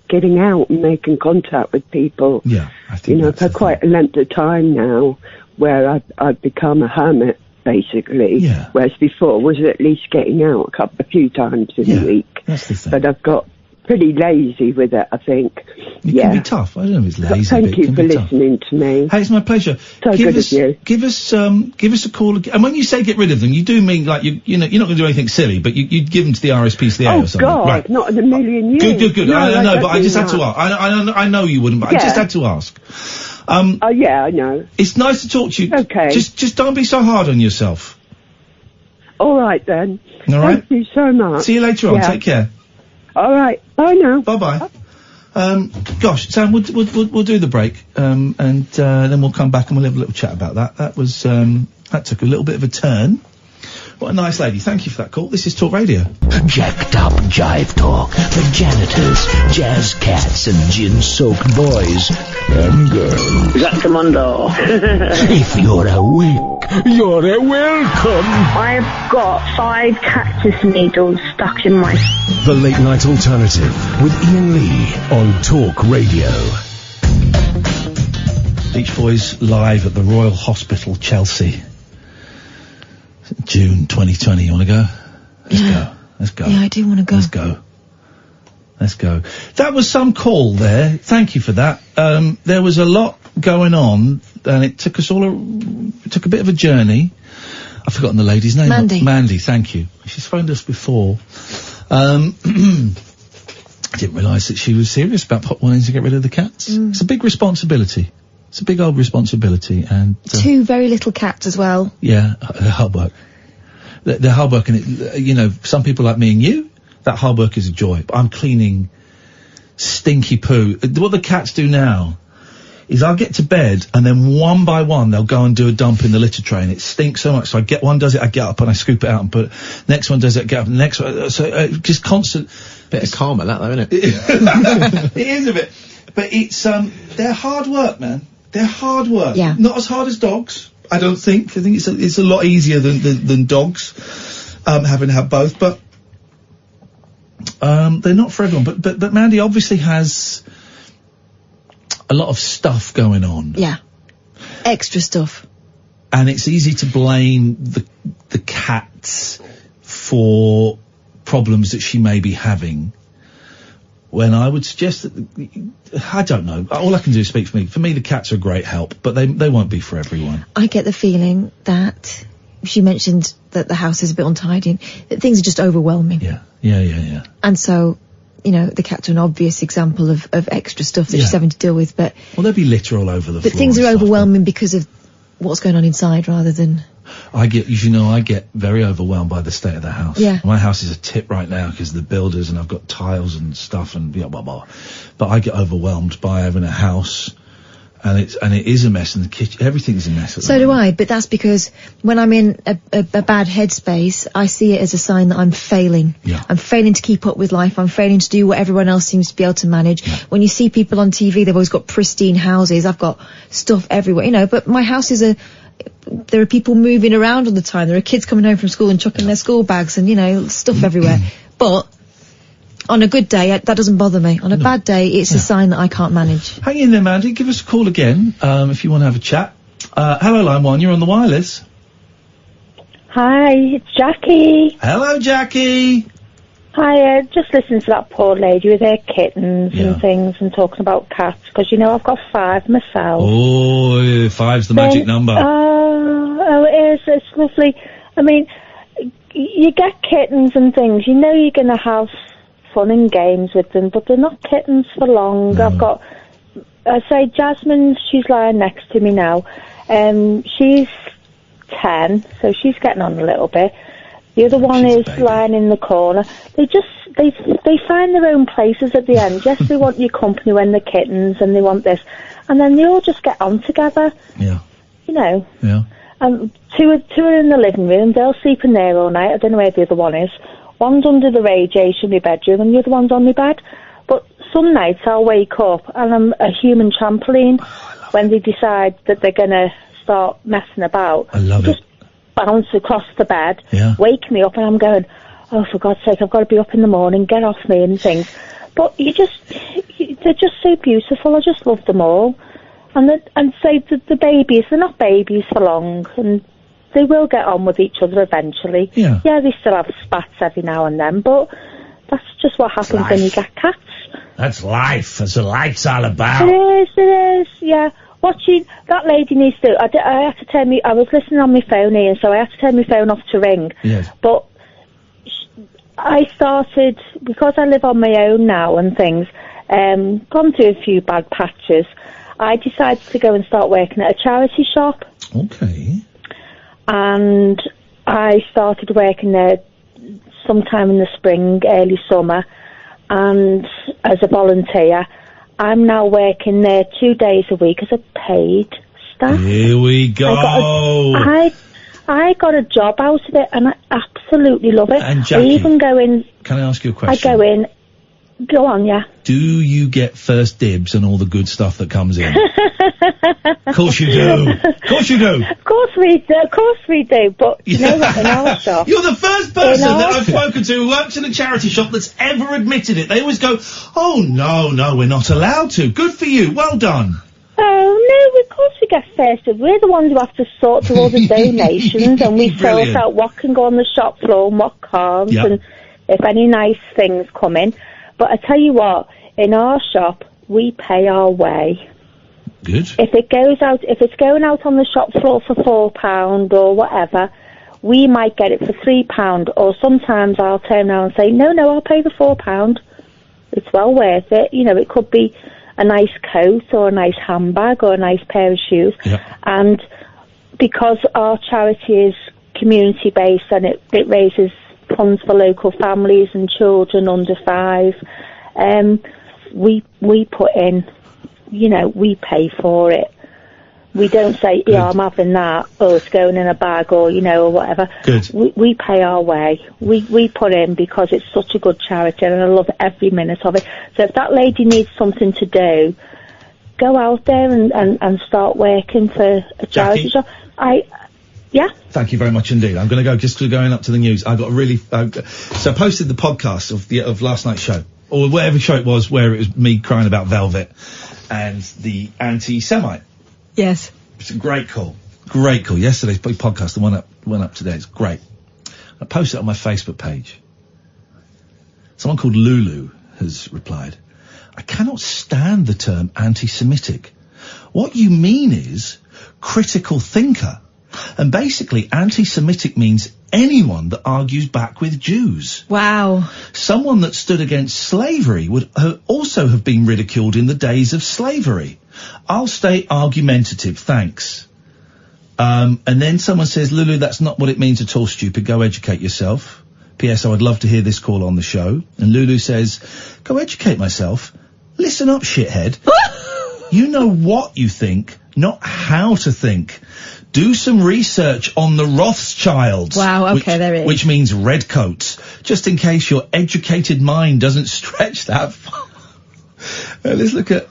U: getting out and making contact with people.
B: Yeah, I think
U: for quite a length of time now, where I've become a hermit, basically.
B: Yeah.
U: Whereas before was at least getting out a few times in a week.
B: That's the thing.
U: But I've got pretty lazy with it, I think.
B: It can be tough. I don't know if it's lazy.
U: Thank you for listening to me.
B: Hey, it's my pleasure.
U: So good of you.
B: Give us a call again. And when you say get rid of them, you do mean like you're not going to do anything silly, but you'd give them to the RSPCA or something.
U: Oh God,
B: right.
U: not in a million years.
B: Good.
U: No,
B: I know, but I just had
U: definitely
B: to ask. I know you wouldn't, but I just had to ask.
U: Yeah, I know.
B: It's nice to talk to you.
U: Okay.
B: Just don't be so hard on yourself.
U: All right then.
B: All right.
U: Thank you so much.
B: See you later on. Take care.
U: All right. Bye now.
B: Bye. Gosh, Sam, we'll do the break, and then we'll come back and we'll have a little chat about that. That was that took a little bit of a turn. What a nice lady. Thank you for that call. This is Talk Radio.
L: Jacked up jive talk for janitors, jazz cats, and gin-soaked boys and girls.
E: Is that Commando?
L: If you're awake, you're welcome.
E: I've got 5 cactus needles stuck in my...
V: The Late Night Alternative with Iain Lee on Talk Radio.
B: Beach Boys live at the Royal Hospital, Chelsea. June 2020. You want to go? Let's go.
F: Yeah, I do want to go.
B: Let's go. That was some call there. Thank you for that. There was a lot going on, and it took us took a bit of a journey. I've forgotten the lady's name. Mandy, thank you. She's phoned us before. I didn't realise that she was serious about wanting to get rid of the cats. It's a big responsibility. It's a big old responsibility, and
F: 2 very little cats as well.
B: Yeah, they're hard work. They're hard work, and some people like me and you, that hard work is a joy. But I'm cleaning stinky poo. What the cats do now is I'll get to bed, and then one by one they'll go and do a dump in the litter tray, and it stinks so much. So one does it, I get up and I scoop it out and put it. Next one does it, I get up, and the next one. So just constant.
J: Bit of karma, that though, isn't it?
B: It is a bit, but it's they're hard work, man. They're hard work.
F: Yeah.
B: Not as hard as dogs, I don't think. I think it's a lot easier than dogs, having to have both, but they're not for everyone. But Mandy obviously has a lot of stuff going on.
F: Yeah. Extra stuff.
B: And it's easy to blame the cats for problems that she may be having. When I would suggest that, I don't know, all I can do is speak for me. For me, the cats are a great help, but they won't be for everyone.
F: I get the feeling that, she mentioned that the house is a bit untidy, that things are just overwhelming.
B: Yeah.
F: And so, the cats are an obvious example of extra stuff that she's having to deal with, but...
B: Well, there'll be litter all over the floor.
F: But things are overwhelming because of what's going on inside rather than...
B: I get very overwhelmed by the state of the house.
F: Yeah.
B: My house is a tip right now because of the builders, and I've got tiles and stuff and blah, blah, blah. But I get overwhelmed by having a house, and it is a mess, and the kitchen, everything's a mess.
F: So do I, but that's because when I'm in a bad headspace, I see it as a sign that I'm failing.
B: Yeah.
F: I'm failing to keep up with life. I'm failing to do what everyone else seems to be able to manage.
B: Yeah.
F: When you see people on TV, they've always got pristine houses. I've got stuff everywhere, but my house is there are people moving around all the time. There are kids coming home from school and chucking their school bags and, stuff everywhere. But on a good day, that doesn't bother me. On a bad day, it's a sign that I can't manage.
B: Hang in there, Mandy. Give us a call again, if you want to have a chat. Hello, Line 1. You're on the wireless.
W: Hi, it's Jackie.
B: Hello, Jackie.
W: Hi, just listening to that poor lady with her kittens and things and talking about cats, because, I've got 5 myself.
B: Oh, 5's the magic number.
W: Oh, it is. It's lovely. I mean, you get kittens and things, you're going to have fun and games with them, but they're not kittens for long.
B: No.
W: I say Jasmine, she's lying next to me now. She's 10, so she's getting on a little bit. The other one is lying in the corner. They find their own places at the end. Yes, they want your company when they're kittens, and they want this, and then they all just get on together.
B: Yeah.
W: Yeah. Two are in the living room. They'll sleep in there all night. I don't know where the other one is. One's under the radiation in my bedroom and the other one's on my bed. But some nights I'll wake up and I'm a human trampoline when they decide that they're going to start messing about.
B: I love it.
W: Bounce across the bed,
B: Yeah.
W: wake me up, and I'm going, oh, for God's sake, I've got to be up in the morning, get off me and things. But they're just so beautiful. I just love them all. And say the babies, they're not babies for long, and they will get on with each other eventually.
B: Yeah.
W: Yeah, they still have spats every now and then, but that's just what happens when you get cats.
B: That's life. That's what life's all about.
W: It is, yeah. That lady needs to, I had to I was listening on my phone here, so I had to turn my phone off to ring.
B: Yes.
W: But I started, because I live on my own now and things, gone through a few bad patches, I decided to go and start working at a charity shop.
B: Okay.
W: And I started working there sometime in the spring, early summer, and as a volunteer. I'm now working there 2 days a week as a paid staff.
B: Here we go.
W: I got a job out of it, and I absolutely love it.
B: And Jackie,
W: I even go in.
B: Can I ask you a question?
W: I go in. Go on, yeah.
B: Do you get first dibs on all the good stuff that comes in? Of course you do. Of course you do.
W: Of course we do. But you know what? In our shop,
B: you're the first person that I've spoken to who works in a charity shop that's ever admitted it. They always go, "Oh no, we're not allowed to." Good for you. Well done.
W: Oh, no, of course we get first. We're the ones who have to sort through all the donations, and we sort out what can go on the shop floor and what can't, and if any nice things come in. But I tell you what, in our shop, we pay our way.
B: Good.
W: If it's going out on the shop floor for £4 or whatever, we might get it for £3, or sometimes I'll turn around and say, no, I'll pay the £4. It's well worth it. You know, it could be a nice coat or a nice handbag or a nice pair of shoes.
B: Yeah.
W: And because our charity is community-based and it raises funds for local families and children under 5, we put in, you know, we pay for it. We don't say, yeah, I'm having that, or it's going in a bag, or, you know, or whatever.
B: Good.
W: We pay our way. We put in because it's such a good charity, and I love every minute of it. So if that lady needs something to do, go out there and start working for a charity shop. Yeah.
B: Thank you very much indeed. I'm going to go, going up to the news. I got a really, so I posted the podcast of last night's show, or whatever show it was, where it was me crying about Velvet and the anti-Semite.
F: Yes.
B: It's a great call. Great call. Yesterday's podcast, the one went up today. It's great. I posted it on my Facebook page. Someone called Lulu has replied, I cannot stand the term anti-Semitic. What you mean is critical thinker. And basically, anti-Semitic means anyone that argues back with Jews.
F: Wow.
B: Someone that stood against slavery would also have been ridiculed in the days of slavery. I'll stay argumentative, thanks. And then someone says, Lulu, that's not what it means at all, stupid. Go educate yourself. P.S. I would love to hear this call on the show. And Lulu says, go educate myself. Listen up, shithead. You know what you think, not how to think. Do some research on the Rothschilds.
F: Wow, okay, there it is.
B: Which means redcoats, just in case your educated mind doesn't stretch that far. Let's look at,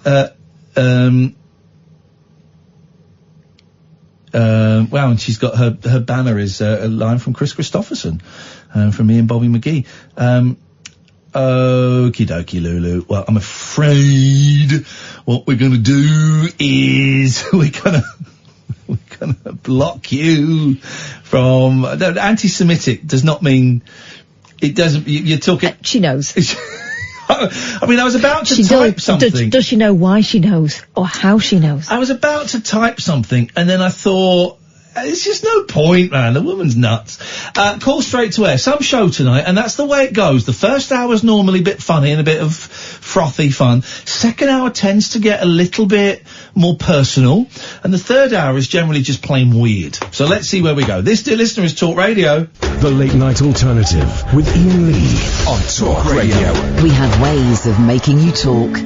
B: wow, and she's got her banner is a line from Chris Christopherson, from me and Bobby McGee. Okie dokie, Lulu. Well, I'm afraid what we're going to do is we're going to block you from... No, anti-Semitic does not mean... It doesn't... You're talking...
F: She knows.
B: I mean, I was about to type something.
F: Does she know why she knows? Or how she knows?
B: I was about to type something, and then I thought... It's just no point, man. The woman's nuts. Call straight to air. Some show tonight, and that's the way it goes. The first hour's normally a bit funny and a bit of frothy fun. Second hour tends to get a little bit more personal, and the third hour is generally just plain weird. So let's see where we go. This, dear listener, is Talk Radio.
V: The Late Night Alternative with Iain Lee
A: on Talk Radio.
D: We have ways of making you talk.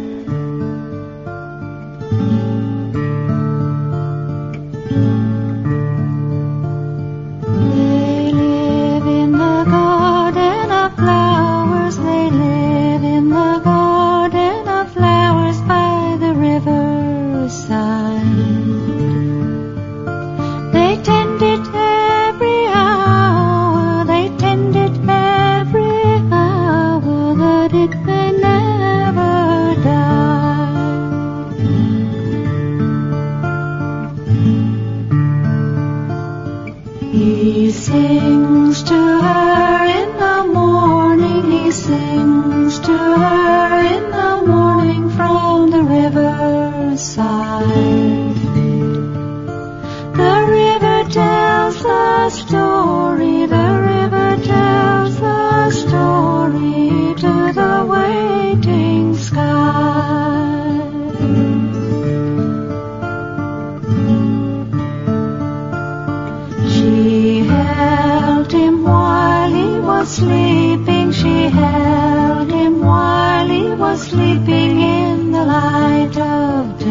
C: Fly weeping in the light of day.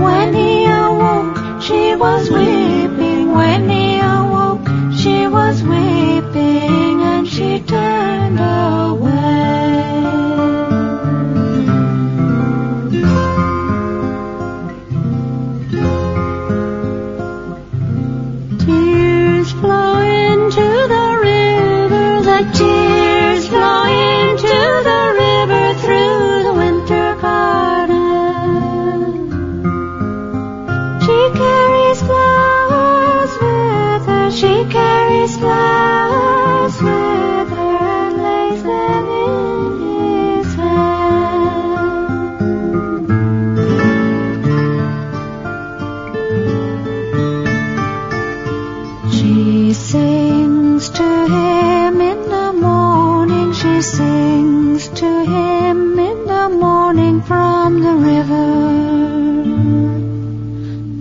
C: When he awoke, she was weeping. When he awoke, she was weeping, and she turned away. Tears flow into the river, the tears flow into the river through the winter garden. She carries flowers with her, she carries flowers with her, and lays them in his hand. She sings to him in the morning, she sings to him in the morning from the river.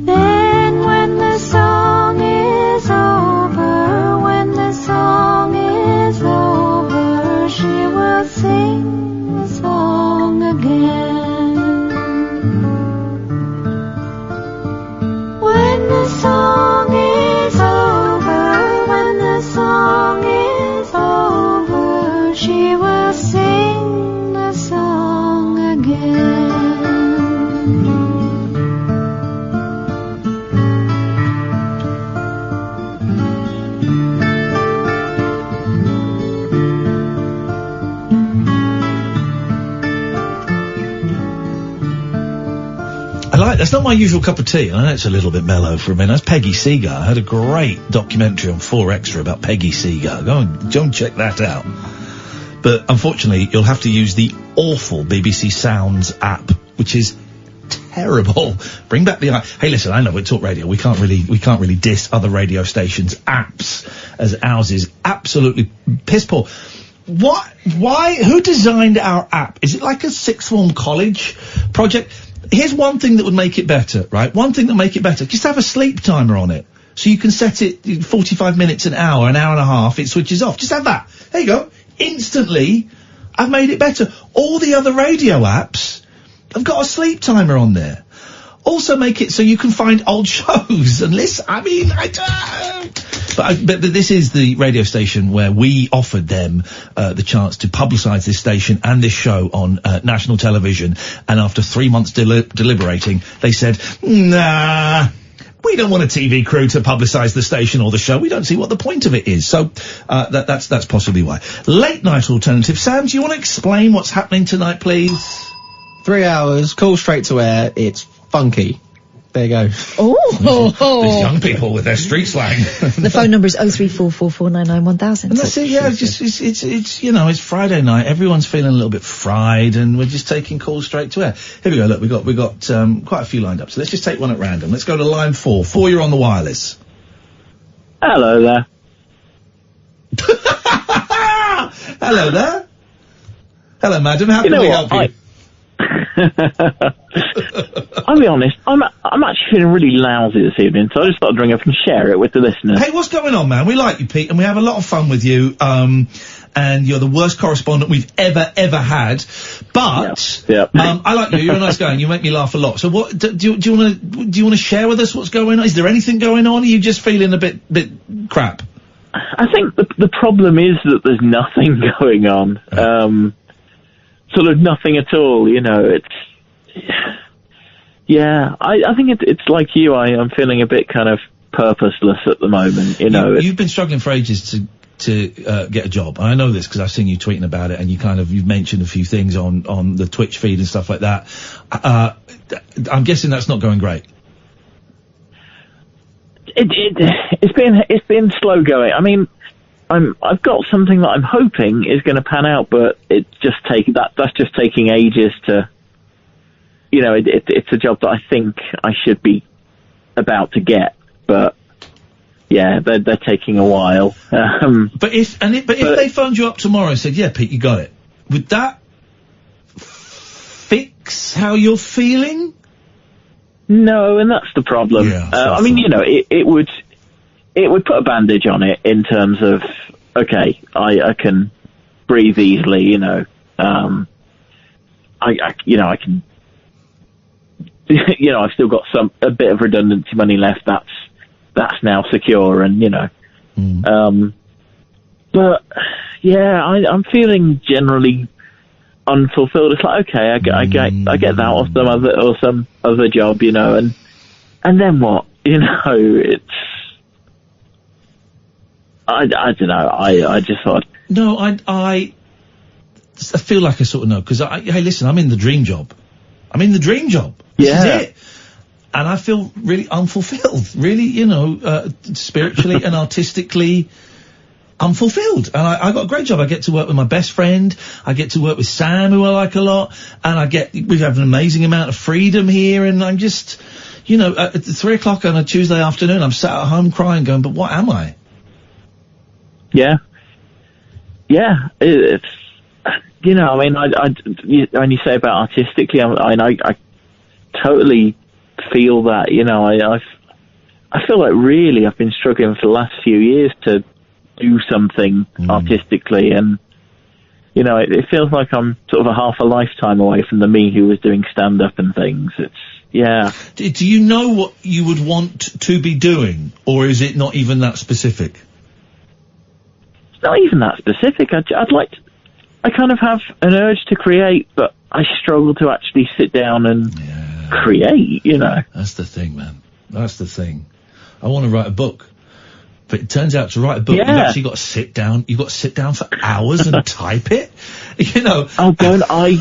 C: Then when the song is over, when the song is over, she will sing the song again. When the song is over, when the song is over, she will sing the song again.
B: That's not my usual cup of tea. I know it's a little bit mellow for a minute. That's Peggy Seeger. I had a great documentary on 4Extra about Peggy Seeger. Go and check that out. But unfortunately, you'll have to use the awful BBC Sounds app, which is terrible. Bring back the... Hey, listen, I know we're Talk Radio. We can't really diss other radio stations' apps, as ours is absolutely piss poor. What? Why? Who designed our app? Is it like a sixth form college project? Here's one thing that would make it better, right? One thing that would make it better. Just have a sleep timer on it. So you can set it 45 minutes, an hour and a half, it switches off. Just have that. There you go. Instantly, I've made it better. All the other radio apps have got a sleep timer on there. Also make it so you can find old shows and listen. I mean, but this is the radio station where we offered them the chance to publicise this station and this show on national television. And after 3 months deliberating, they said, nah, we don't want a TV crew to publicise the station or the show. We don't see what the point of it is. So that's possibly why. Late night alternative. Sam, do you want to explain what's happening tonight, please?
J: 3 hours, call straight to air. It's funky. There you go.
B: These young people with their street slang.
F: The phone number is 03444991000.
B: And that's it, yeah, it's, you know, it's Friday night, everyone's feeling a little bit fried, and we're just taking calls straight to air. Here we go, look, we got quite a few lined up, so let's just take one at random. Let's go to line 4. 4, you're on the wireless.
M: Hello there.
B: Hello there. Hello, madam, how can we help you?
M: I'll be honest, I'm actually feeling really lousy this evening, so I just thought I'd ring up and share it with the listeners.
B: Hey, what's going on, man? We like you, Pete, and we have a lot of fun with you, and you're the worst correspondent we've ever had, but, I like you, you're a nice guy, and you make me laugh a lot. So what, do you wanna share with us what's going on? Is there anything going on, or are you just feeling a bit crap?
M: I think the problem is that there's nothing going on. Sort of nothing at all, you know, I think it's like you, I'm feeling a bit kind of purposeless at the moment, you know.
B: You've been struggling for ages to get a job. I know this because I've seen you tweeting about it, and you've mentioned a few things on the Twitch feed and stuff like that. I'm guessing that's not going great.
M: It's been slow going. I mean, I've got something that I'm hoping is going to pan out, but it's just that's just taking ages to, you know, it's a job that I think I should be about to get, but yeah, they're taking a while.
B: But if they phoned you up tomorrow and said, yeah, Pete, you got it, would that fix how you're feeling?
M: No, and that's the problem. Yeah, I mean, you know, it would put a bandage on it in terms of, okay, I can breathe easily, you know. I can, I've still got a bit of redundancy money left. That's now secure, and but yeah, I'm feeling generally unfulfilled. It's like, okay, I get that or some other job, and then what? It's, I don't know. I just thought.
B: No, I feel like I sort of know, because hey, listen, I'm in the dream job. This is it. And I feel really unfulfilled, really, spiritually and artistically unfulfilled. And I got a great job. I get to work with my best friend. I get to work with Sam, who I like a lot. And we have an amazing amount of freedom here. And I'm just, at 3 o'clock on a Tuesday afternoon, I'm sat at home crying, going, but what am I?
M: Yeah. Yeah. It's, when you say about artistically, I totally feel that, I feel like really I've been struggling for the last few years to do something artistically, and it feels like I'm sort of half a lifetime away from the me who was doing stand-up and things.
B: Do you know what you would want to be doing, or is it not even that specific?
M: It's not even that specific. I'd like to, I kind of have an urge to create, but I struggle to actually sit down and create,
B: That's the thing, man. That's the thing. I want to write a book. But it turns out to write a book, you've actually got to sit down. You've got to sit down for hours and type it.
M: Oh, God, I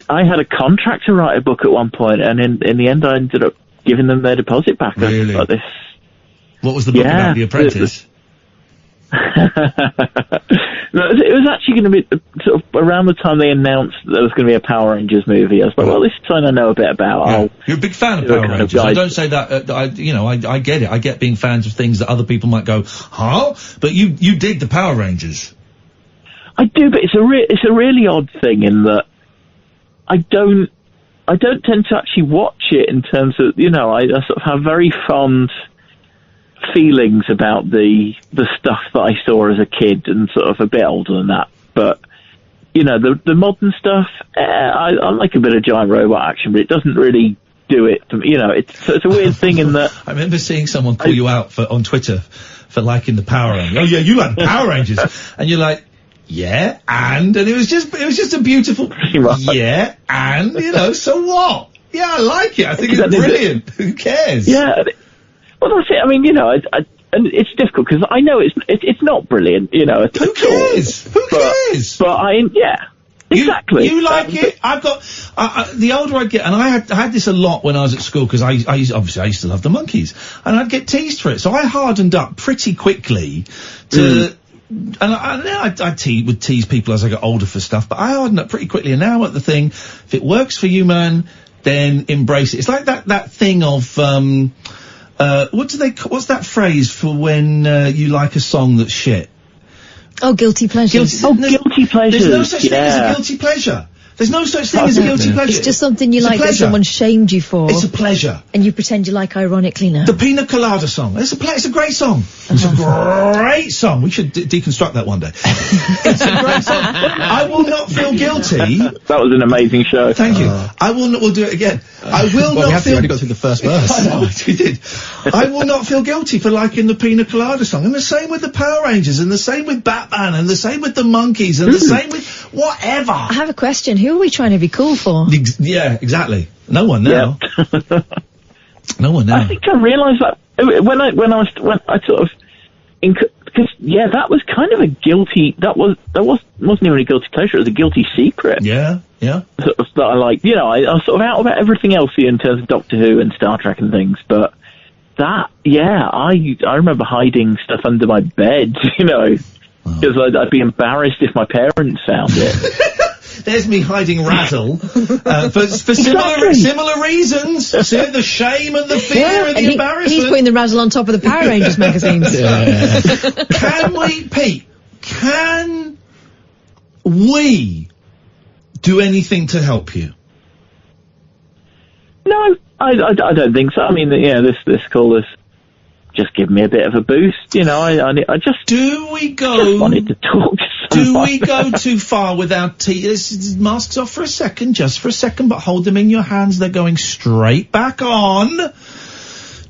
M: had a contract to write a book at one point, and in the end, I ended up giving them their deposit back.
B: Really?
M: Like this.
B: What was the book about? The Apprentice?
M: No, it was actually going to be sort of around the time they announced that there was going to be a Power Rangers movie. I was like, well, this is something I know a bit about.
B: Yeah. You're a big fan of Power Rangers. I don't say that. I get it. I get being fans of things that other people might go, huh? But you dig the Power Rangers.
M: I do, but it's a really odd thing in that I don't tend to actually watch it in terms of, I sort of have very fond feelings about the stuff that I saw as a kid and sort of a bit older than that. But, the modern stuff, I like a bit of giant robot action, but it doesn't really do it. It's a weird thing in that.
B: I remember seeing someone call you out on Twitter for liking the Power Rangers. Oh yeah, you like the Power Rangers. And you're like, yeah, and it was just a beautiful, yeah, and, so what? Yeah, I like it. I think it's brilliant. Who cares?
M: Yeah. Well, that's it. I mean, and it's difficult because I know it's not brilliant, Who
B: cares? Who cares?
M: But exactly.
B: You like it? I've got, the older I get, and I had this a lot when I was at school, because I used to love the Monkees, and I'd get teased for it, so I hardened up pretty quickly to, and I would tease people as I got older for stuff, but I hardened up pretty quickly, and now at the thing, if it works for you, man, then embrace it. It's like that thing of, what's that phrase for when, you like a song that's shit?
F: Oh, guilty pleasures.
M: Guilty pleasures.
B: There's no such thing as a guilty pleasure. There's no such thing as a guilty pleasure.
F: It's just something you like that someone shamed you for.
B: It's a pleasure.
F: And you pretend you like ironically now.
B: The Pina Colada song. It's a great song. It's a great song. We should deconstruct that one day. It's a great song. I will not feel guilty.
M: That was an amazing show.
B: Thank you. We'll do it again. I will not feel...
J: We only got through the first verse.
B: I know, we did. I will not feel guilty for liking the Pina Colada song. And the same with the Power Rangers, and the same with Batman, and the same with the Monkees, and the same with whatever.
F: I have a question. Who are we trying to be cool for?
B: Yeah, exactly. No one now. Yeah. No one now.
M: I think I realised that when I sort of, because that was kind of a guilty. That wasn't even a guilty pleasure. It was a guilty secret.
B: Yeah.
M: Sort of that I like. I was sort of out about everything else in terms of Doctor Who and Star Trek and things, but that, I remember hiding stuff under my bed, because I'd be embarrassed if my parents found it.
B: There's me hiding Razzle for similar reasons. See, the shame and the fear and the embarrassment.
F: He's putting the Razzle on top of the Power Rangers magazines.
B: Can we do anything to help you?
M: No, I don't think so. I mean, this call has just given me a bit of a boost. I just
B: do we go?
M: Just wanted to talk to
B: Do we go too far without masks off for a second, just for a second, but hold them in your hands. They're going straight back on.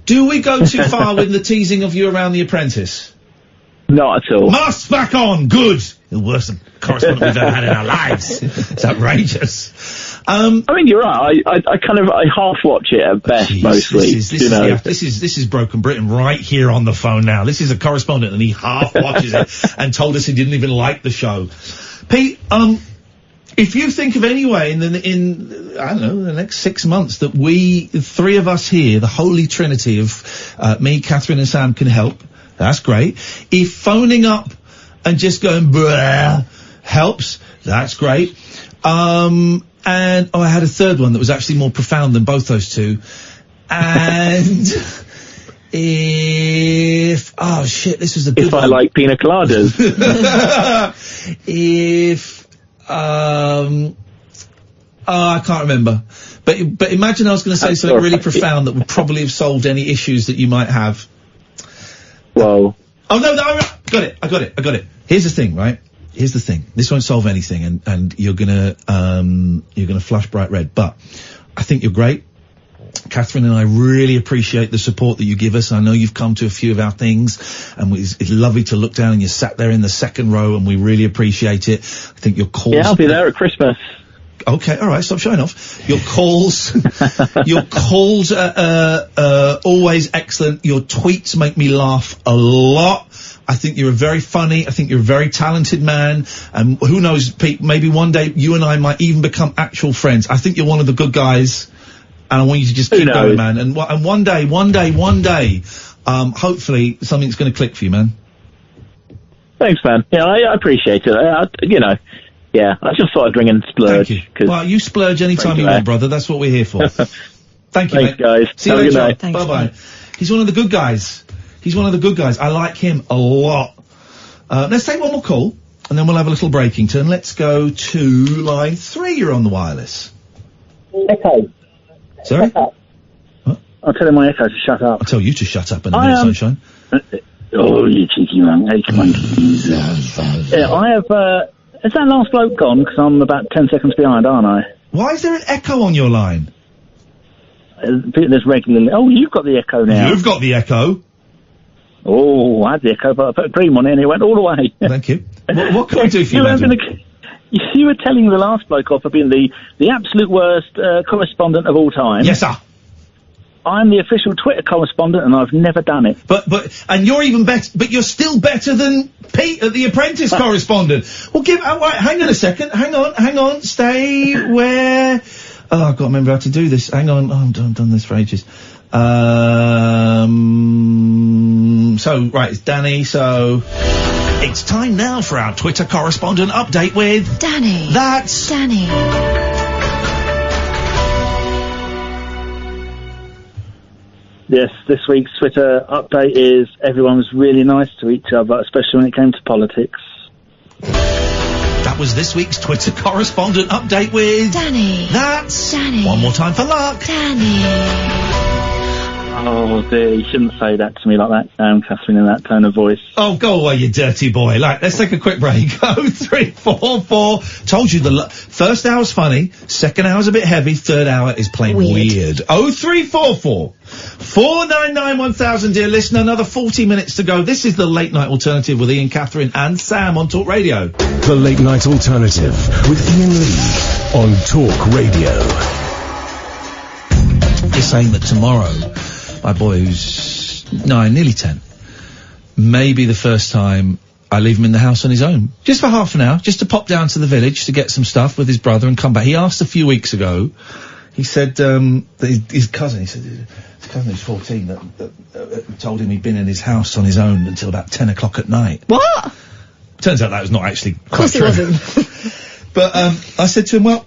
B: Do we go too far with the teasing of you around The Apprentice?
M: Not at all.
B: Masks back on. Good. The worst correspondent we've ever had in our lives. It's outrageous.
M: I mean, you're right. I half watch it at best, mostly.
B: This is Broken Britain right here on the phone now. This is a correspondent, and he half watches it and told us he didn't even like the show. Pete, if you think of any way in I don't know, the next 6 months that we, the three of us here, the holy trinity of me, Katherine and Sam, can help, that's great. If phoning up and just going bruh helps, that's great. And I had a third one that was actually more profound than both those two. And this was a good one.
M: I like pina coladas.
B: I can't remember. But imagine I was going to say something really profound that would probably have solved any issues that you might have.
M: Well.
B: Oh, no, I got it. Here's the thing, right? Here's the thing. This won't solve anything, and you're gonna flush bright red. But I think you're great. Katherine and I really appreciate the support that you give us. I know you've come to a few of our things, and it's lovely to look down and you sat there in the second row, and we really appreciate it. I think your calls...
M: Yeah, I'll be there at Christmas.
B: Okay, all right, stop showing off. Your calls, are always excellent. Your tweets make me laugh a lot. I think you're very funny. I think you're a very talented man. And who knows, Pete, maybe one day you and I might even become actual friends. I think you're one of the good guys. And I want you to just keep going, man. And one day, hopefully something's going to click for you, man.
M: Thanks, man. Yeah, I appreciate it. Yeah, I just thought I'd ring and splurge.
B: Thank you. Well, you splurge anytime you want, brother. That's what we're here for. Thank you,
M: Thanks, guys.
B: See you later. Bye-bye. He's one of the good guys. I like him a lot. Let's take one more call, and then we'll have a little breaking turn. Let's go to line 3. You're on the wireless.
G: Echo.
B: Sorry?
G: What? I'll tell my Echo to shut up.
B: I'll tell you to shut up in a minute, Sunshine.
G: Oh, you cheeky monkey. Yeah, I have, is that last bloke gone? Because I'm about 10 seconds behind, aren't I?
B: Why is there an echo on your line?
G: There's regularly... Oh, you've got the Echo now.
B: You've got the Echo.
G: Oh, I had the Echo, but I put a cream on it and it went all the way.
B: Thank you. What can I do for you, madam?
G: You were telling the last bloke off for being the absolute worst correspondent of all time.
B: Yes, sir.
G: I'm the official Twitter correspondent, and I've never done it.
B: And you're even better. But you're still better than Pete at the Apprentice correspondent. Well, right, hang on a second. Hang on. Stay where. Oh, I've got to remember how to do this. Hang on. Oh, I've done this for ages. Right, it's Danny. So it's time now for our Twitter correspondent update with
F: Danny.
B: That's
F: Danny.
G: Yes, this week's Twitter update is everyone was really nice to each other, especially when it came to politics.
B: That was this week's Twitter correspondent update with
F: Danny.
B: That's
F: Danny.
B: One more time for luck.
F: Danny.
G: Oh dear, you shouldn't say that to me like that, Katherine, in that tone of voice.
B: Oh, go away, you dirty boy. Let's take a quick break. 0344. Told you the first hour's funny, second hour's a bit heavy, third hour is plain weird. 0344 499 1000, dear listener. Another 40 minutes to go. This is the Late Night Alternative with Iain, Katherine and Sam on Talk Radio.
V: The Late Night Alternative with Iain Lee on Talk Radio.
B: You're saying that tomorrow, my boy who's 9, nearly 10, may be the first time I leave him in the house on his own. Just for half an hour, just to pop down to the village to get some stuff with his brother and come back. He asked a few weeks ago, he said, that his cousin who's 14, that told him he'd been in his house on his own until about 10 o'clock at night.
F: What?
B: Turns out that was not actually
F: Of course it wasn't.
B: But, I said to him, well,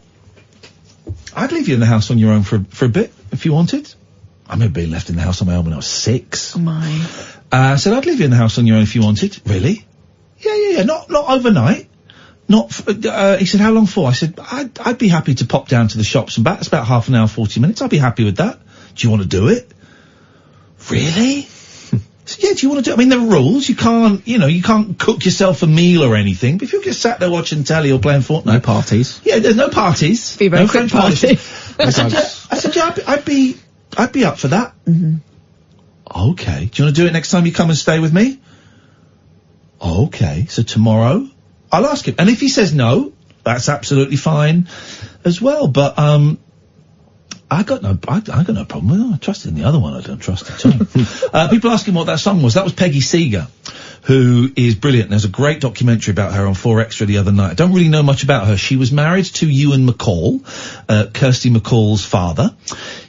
B: I'd leave you in the house on your own for a bit, if you wanted. I remember being left in the house on my own when I was 6.
F: Oh my.
B: I said, I'd leave you in the house on your own if you wanted. Really? Yeah. Not overnight. He said, how long for? I said, I'd be happy to pop down to the shops and back. It's about half an hour, 40 minutes. I'd be happy with that. Do you want to do it? Really? So, yeah, do you want to do? I mean, there are rules. You can't cook yourself a meal or anything. But if you're just sat there watching telly or playing Fortnite,
J: no parties.
B: Yeah, there's no parties.
F: Be a very quick party.
B: I said, yeah, I'd be up for that.
F: Mm-hmm.
B: Okay. Do you want to do it next time you come and stay with me? Okay. So tomorrow, I'll ask him, and if he says no, that's absolutely fine as well. But I got no problem with it. I trusted in the other one. I don't trust at all. People asking what that song was. That was Peggy Seeger, who is brilliant. There's a great documentary about her on 4Extra the other night. I don't really know much about her. She was married to Ewan McCall, Kirsty McCall's father.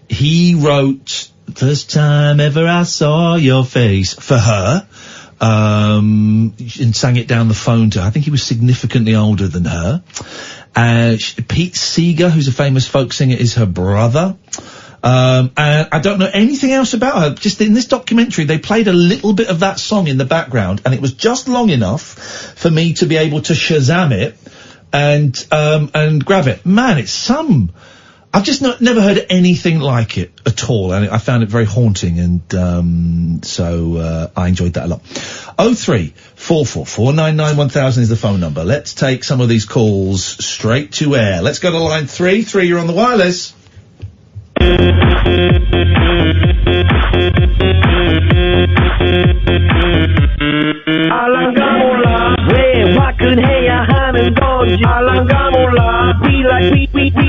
B: He wrote First Time Ever I Saw Your Face for her, and sang it down the phone to her. I think he was significantly older than her. Pete Seeger, who's a famous folk singer, is her brother. And I don't know anything else about her. Just in this documentary, they played a little bit of that song in the background, and it was just long enough for me to be able to Shazam it and grab it. Man, it's I've just never heard anything like it at all, and I found it very haunting, and so I enjoyed that a lot. 03444991000 is the phone number. Let's take some of these calls straight to air. Let's go to line 3. 3, you're on the wireless.
H: 알랑가 몰라 왜 화끈해야 하는 건지 알랑가 몰라 we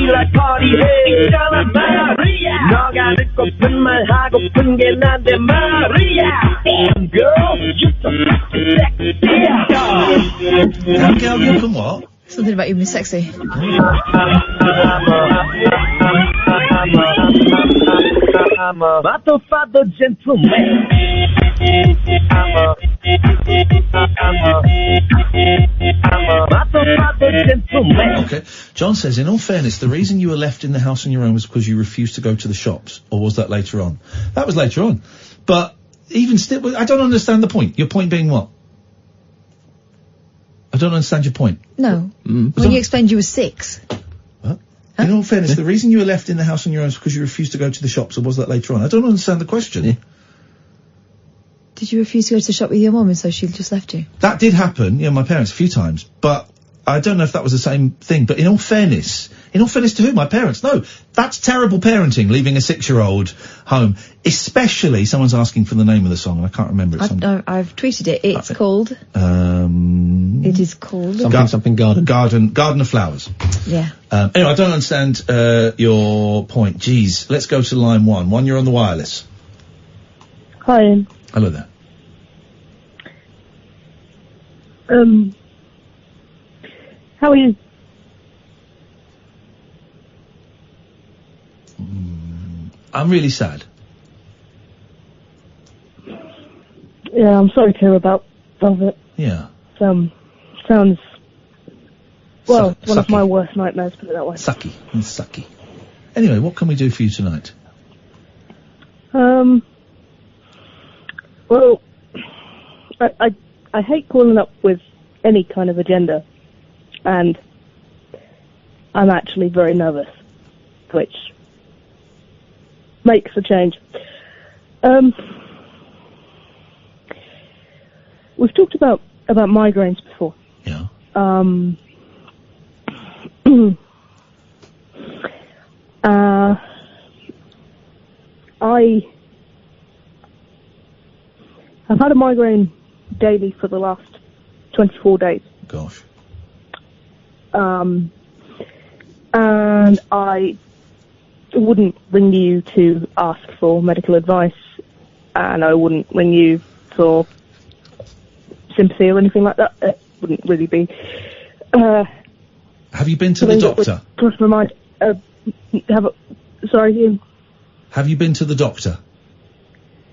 H: like party hey 있잖아 마리아 너가 듣고픈 말 하고픈 게 난데 마리아 damn girl you so sexy
B: Damn girl, you can what?
F: Something about you being sexy.
H: I'm a father gentleman. I'm a father gentleman.
B: Okay. John says, in all fairness, the reason you were left in the house on your own was because you refused to go to the shops, or was that later on? That was later on. But even still, I don't understand the point. Your point being what? I don't understand your point.
F: No. When you explained you were 6.
B: What? In all fairness, the reason you were left in the house on your own is because you refused to go to the shops, or was that later on? I don't understand the question.
J: Yeah.
F: Did you refuse to go to the shop with your mum and so she just left you?
B: That did happen, yeah, my parents, a few times. But I don't know if that was the same thing. But in all fairness to who? My parents? No. That's terrible parenting, leaving a 6-year-old home. Especially, someone's asking for the name of the song, and I can't remember it.
F: I've tweeted it. It's called... It is called...
J: Something Garden.
B: Garden of Flowers.
F: Yeah.
B: Anyway, I don't understand your point. Jeez, let's go to line 1. 1, you're on the wireless.
N: Hi, Ian.
B: Hello there.
N: How are you?
B: I'm really sad.
N: Yeah, I'm sorry to hear about Velvet.
B: Yeah.
N: Sounds one of my worst nightmares, put it that way.
B: Sucky. Anyway, what can we do for you tonight?
N: Well, I hate calling up with any kind of agenda, and I'm actually very nervous, which makes a change. We've talked about migraines before.
B: Yeah.
N: I've had a migraine daily for the last 24 days.
B: Gosh.
N: And I wouldn't ring you to ask for medical advice, and I wouldn't ring you for sympathy or anything like that. It wouldn't really be.
B: Have you been to the doctor?
N: Cross my mind. Sorry, Ian.
B: Have you been to the doctor?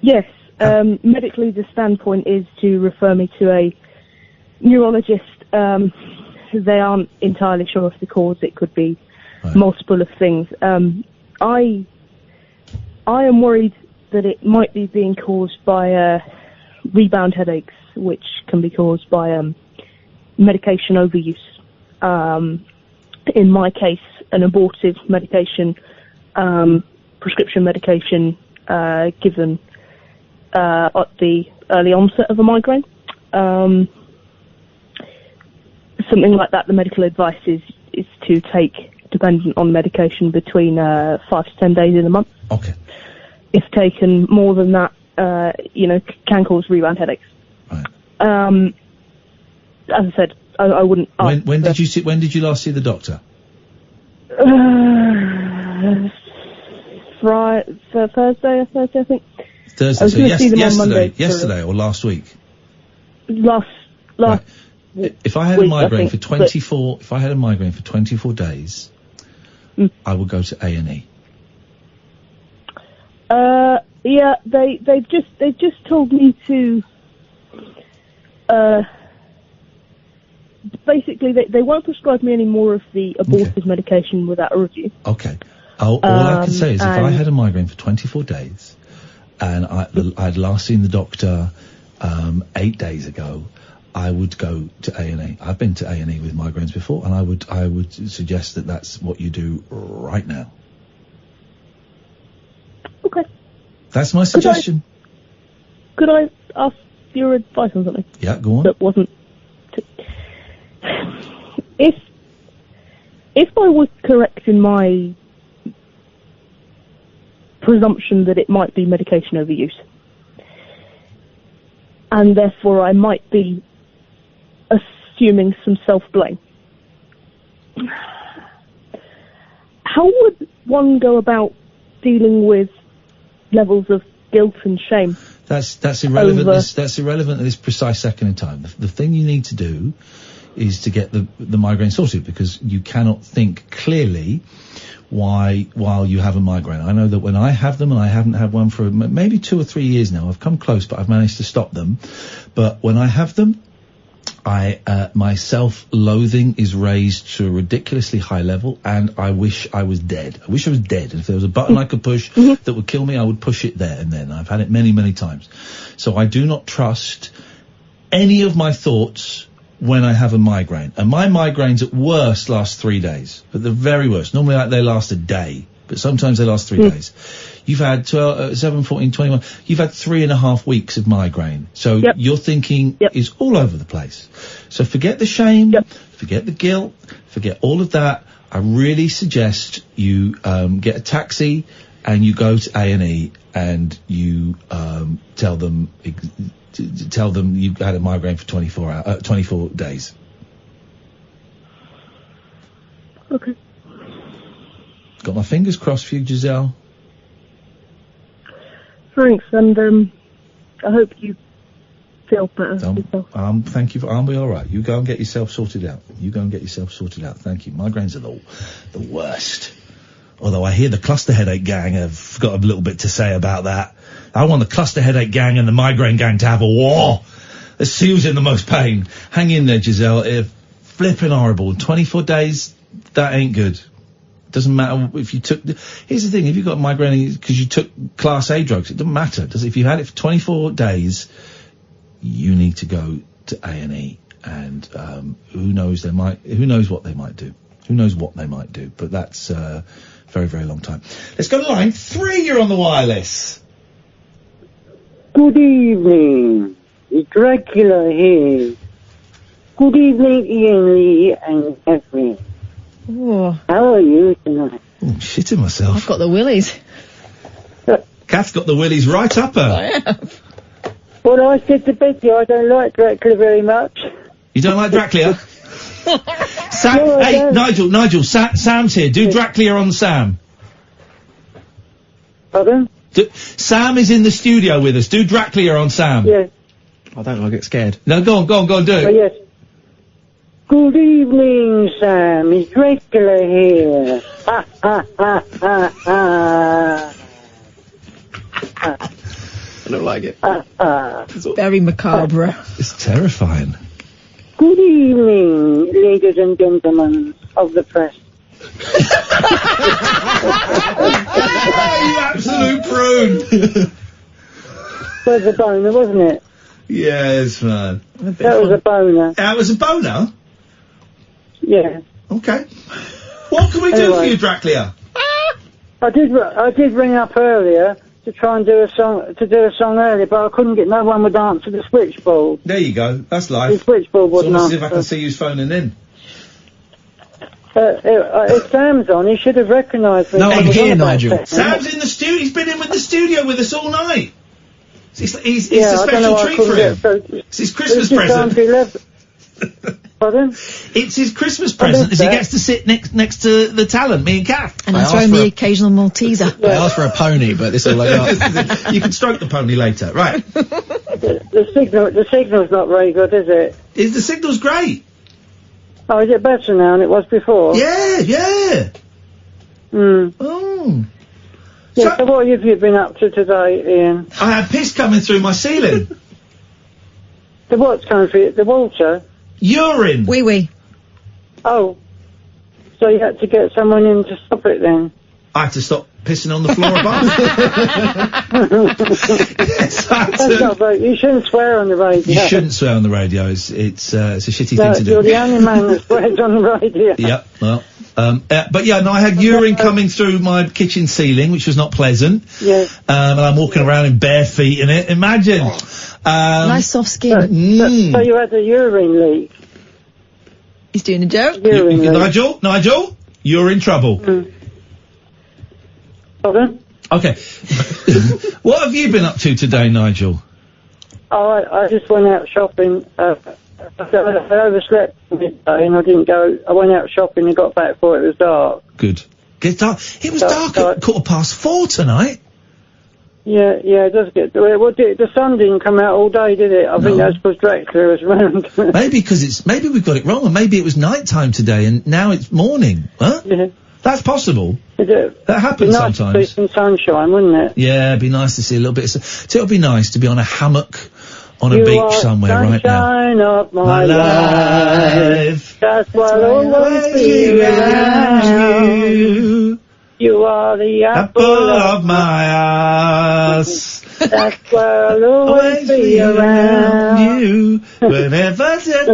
N: Yes. Medically, the standpoint is to refer me to a neurologist. They aren't entirely sure of the cause. It could be multiple of things. I am worried that it might be being caused by rebound headaches, which can be caused by medication overuse. In my case, an abortive medication, prescription medication given at the early onset of a migraine. Something like that, the medical advice is to take, dependent on medication, between 5 to 10 days in a month.
B: Okay.
N: If taken more than that, can cause rebound headaches.
B: Right.
N: As I said, I wouldn't.
B: When did you last see the doctor?
N: Thursday, I think.
B: Thursday. So yesterday or last week?
N: Last.
B: Right. If I had a migraine for 24,
N: but...
B: if I had a migraine for 24 days, I would go to A&E.
N: Yeah, they've just told me to. Basically, they won't prescribe me any more of the abortive medication without a review.
B: Okay. All I can say is if I had a migraine for 24 days, and I'd last seen the doctor 8 days ago, I would go to A&E. I've been to A&E with migraines before, and I would suggest that that's what you do right now.
N: Okay.
B: That's my suggestion.
N: Could I ask your advice on something?
B: Yeah, go on.
N: That wasn't. If I was correct in my presumption that it might be medication overuse, and therefore I might be assuming some self-blame, how would one go about dealing with levels of guilt and shame?
B: That's irrelevant. That's irrelevant at this precise second in time. The thing you need to do is to get the migraine sorted, because you cannot think clearly while you have a migraine. I know that when I have them, and I haven't had one for maybe 2 or 3 years now, I've come close, but I've managed to stop them. But when I have them, my self-loathing is raised to a ridiculously high level, and I wish I was dead. I wish I was dead. And if there was a button I could push that would kill me, I would push it there and then. I've had it many, many times. So I do not trust any of my thoughts when I have a migraine. And my migraines at worst last 3 days. At the very worst. Normally they last a day, but sometimes they last 3 days. You've had 12, 7, 14, 21. You've had 3.5 weeks of migraine. So your thinking is all over the place. So forget the shame, forget the guilt, forget all of that. I really suggest you get a taxi and you go to A&E and you tell them you've had a migraine for 24 days.
N: Okay.
B: Got my fingers crossed for you, Giselle.
N: Thanks, and I hope you feel better.
B: Thank you. I'll be all right. You go and get yourself sorted out. Thank you. Migraines are the worst. Although I hear the cluster headache gang have got a little bit to say about that. I want the cluster headache gang and the migraine gang to have a war. Let's see who's in the most pain. Hang in there, Giselle. Flipping horrible. 24 days, that ain't good. Doesn't matter if you took. Here's the thing: if you've got migraine because you took Class A drugs, it doesn't matter. If you had it for 24 days, you need to go to A&E, and who knows what they might do. But that's very, very long time. Let's go to line 3. You're on the wireless.
O: Good evening. It's Dracula here. Good evening, Iain Lee and Katherine.
F: Oh.
O: How are you tonight?
B: Oh, shitting myself.
F: I've got the willies.
B: Kath's got the willies right up her.
F: I have.
O: Well, I said to Betty I don't like Dracula very much.
B: You don't like Dracula? Nigel, Sam's here. Do Dracula on Sam.
O: Pardon?
B: Sam is in the studio with us. Do Dracula on Sam.
O: Yes.
J: I don't get scared.
B: No, go on, do it.
O: Oh, yes. Good evening, Sam. It's Dracula here. Ha, ha, ha, ha, ha.
J: I don't like it.
F: It's very macabre.
B: It's terrifying.
O: Good evening, ladies and gentlemen of the press.
B: You absolute prune.
O: That was a boner, wasn't it?
B: Yes, man.
O: That was a boner.
B: That was a boner?
O: Yeah.
B: Okay. What can we do for you, Dracula?
O: I did ring up earlier to try and do a song earlier, but I couldn't get. No one would answer the switchboard.
B: There you go. That's life.
O: The switchboard wouldn't
B: Let's see
O: answer.
B: if I can see who's phoning in.
O: If Sam's on, he should have recognised me.
J: No, I'm here, Nigel.
B: Sam's in the studio. He's been in with the studio with us all night. It's a
O: I don't
B: special
O: know why I
B: treat for
O: couldn't
B: him.
O: get through.
B: It's his Christmas
O: It's just
B: present.
O: time to 11. Pardon?
B: It's his Christmas present as he gets to sit next to the talent, me and Kath.
F: And I throw him the occasional Malteser.
J: I asked for a pony, but this all I got.
B: You can stroke the pony later, right?
O: The signal's not very good, is it?
B: The signal's great.
O: Oh, is it better now than it was before?
B: Yeah.
O: Oh. Yeah, so what have you been up to today, Ian?
B: I had piss coming through my ceiling.
O: The what's coming through? The water?
B: Urine.
F: Wee.
O: Oh. So you had to get someone in to stop it then?
B: I had to stop pissing on the floor above. Yes,
O: That's not very, you shouldn't swear on the radio.
B: You shouldn't swear on the radio. It's a shitty
O: No,
B: thing to do.
O: you're the only man that swears on the radio.
B: Yeah, well, but yeah, no, I had urine coming through my kitchen ceiling, which was not pleasant.
O: Yes.
B: And I'm walking around in bare feet in it. Imagine.
F: Nice soft skin.
O: So you had a urine leak?
F: He's doing a joke.
B: Nigel, you're in trouble.
O: Pardon?
B: Okay. What have you been up to today, Nigel?
O: Oh, I just went out shopping. I overslept midday and I didn't go. I went out shopping and got back before it was dark.
B: Good. Get dark. It was dark at 4:15 tonight.
O: Yeah, it does get. Well, the sun didn't come out all day, did it? I think that's because Dracula was around.
B: Maybe we've got it wrong, and maybe it was night time today, and now it's morning. Huh?
O: Yeah.
B: That's possible.
O: That
B: happens
O: nice
B: sometimes.
O: To see some sunshine, wouldn't it?
B: Yeah, it'd be nice to see a little bit. So it'll be nice to be on a hammock on a beach somewhere right now.
O: Sunshine of my life. That's what I'll always be around you. You are the apple
B: of my ass.
O: That's where I'll always be around
B: you. Whenever I don't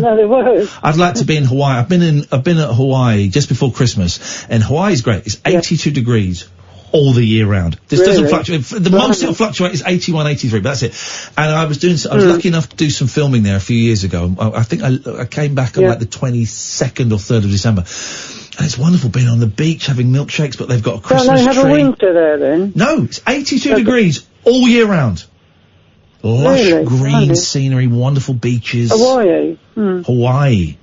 O: know the words.
B: I'd like to be in Hawaii. I've been at Hawaii just before Christmas, and Hawaii's great. It's 82 degrees all the year round. This doesn't fluctuate. The most it'll fluctuate is 81, 83, but that's it. And I was lucky enough to do some filming there a few years ago. I think I came back on like the 22nd or 3rd of December. And it's wonderful being on the beach, having milkshakes, but they've got a Christmas tree.
O: Don't they have a winter there then?
B: No, it's 82 degrees all year round. Lush green scenery, wonderful beaches.
O: Hawaii?
B: Hawaii.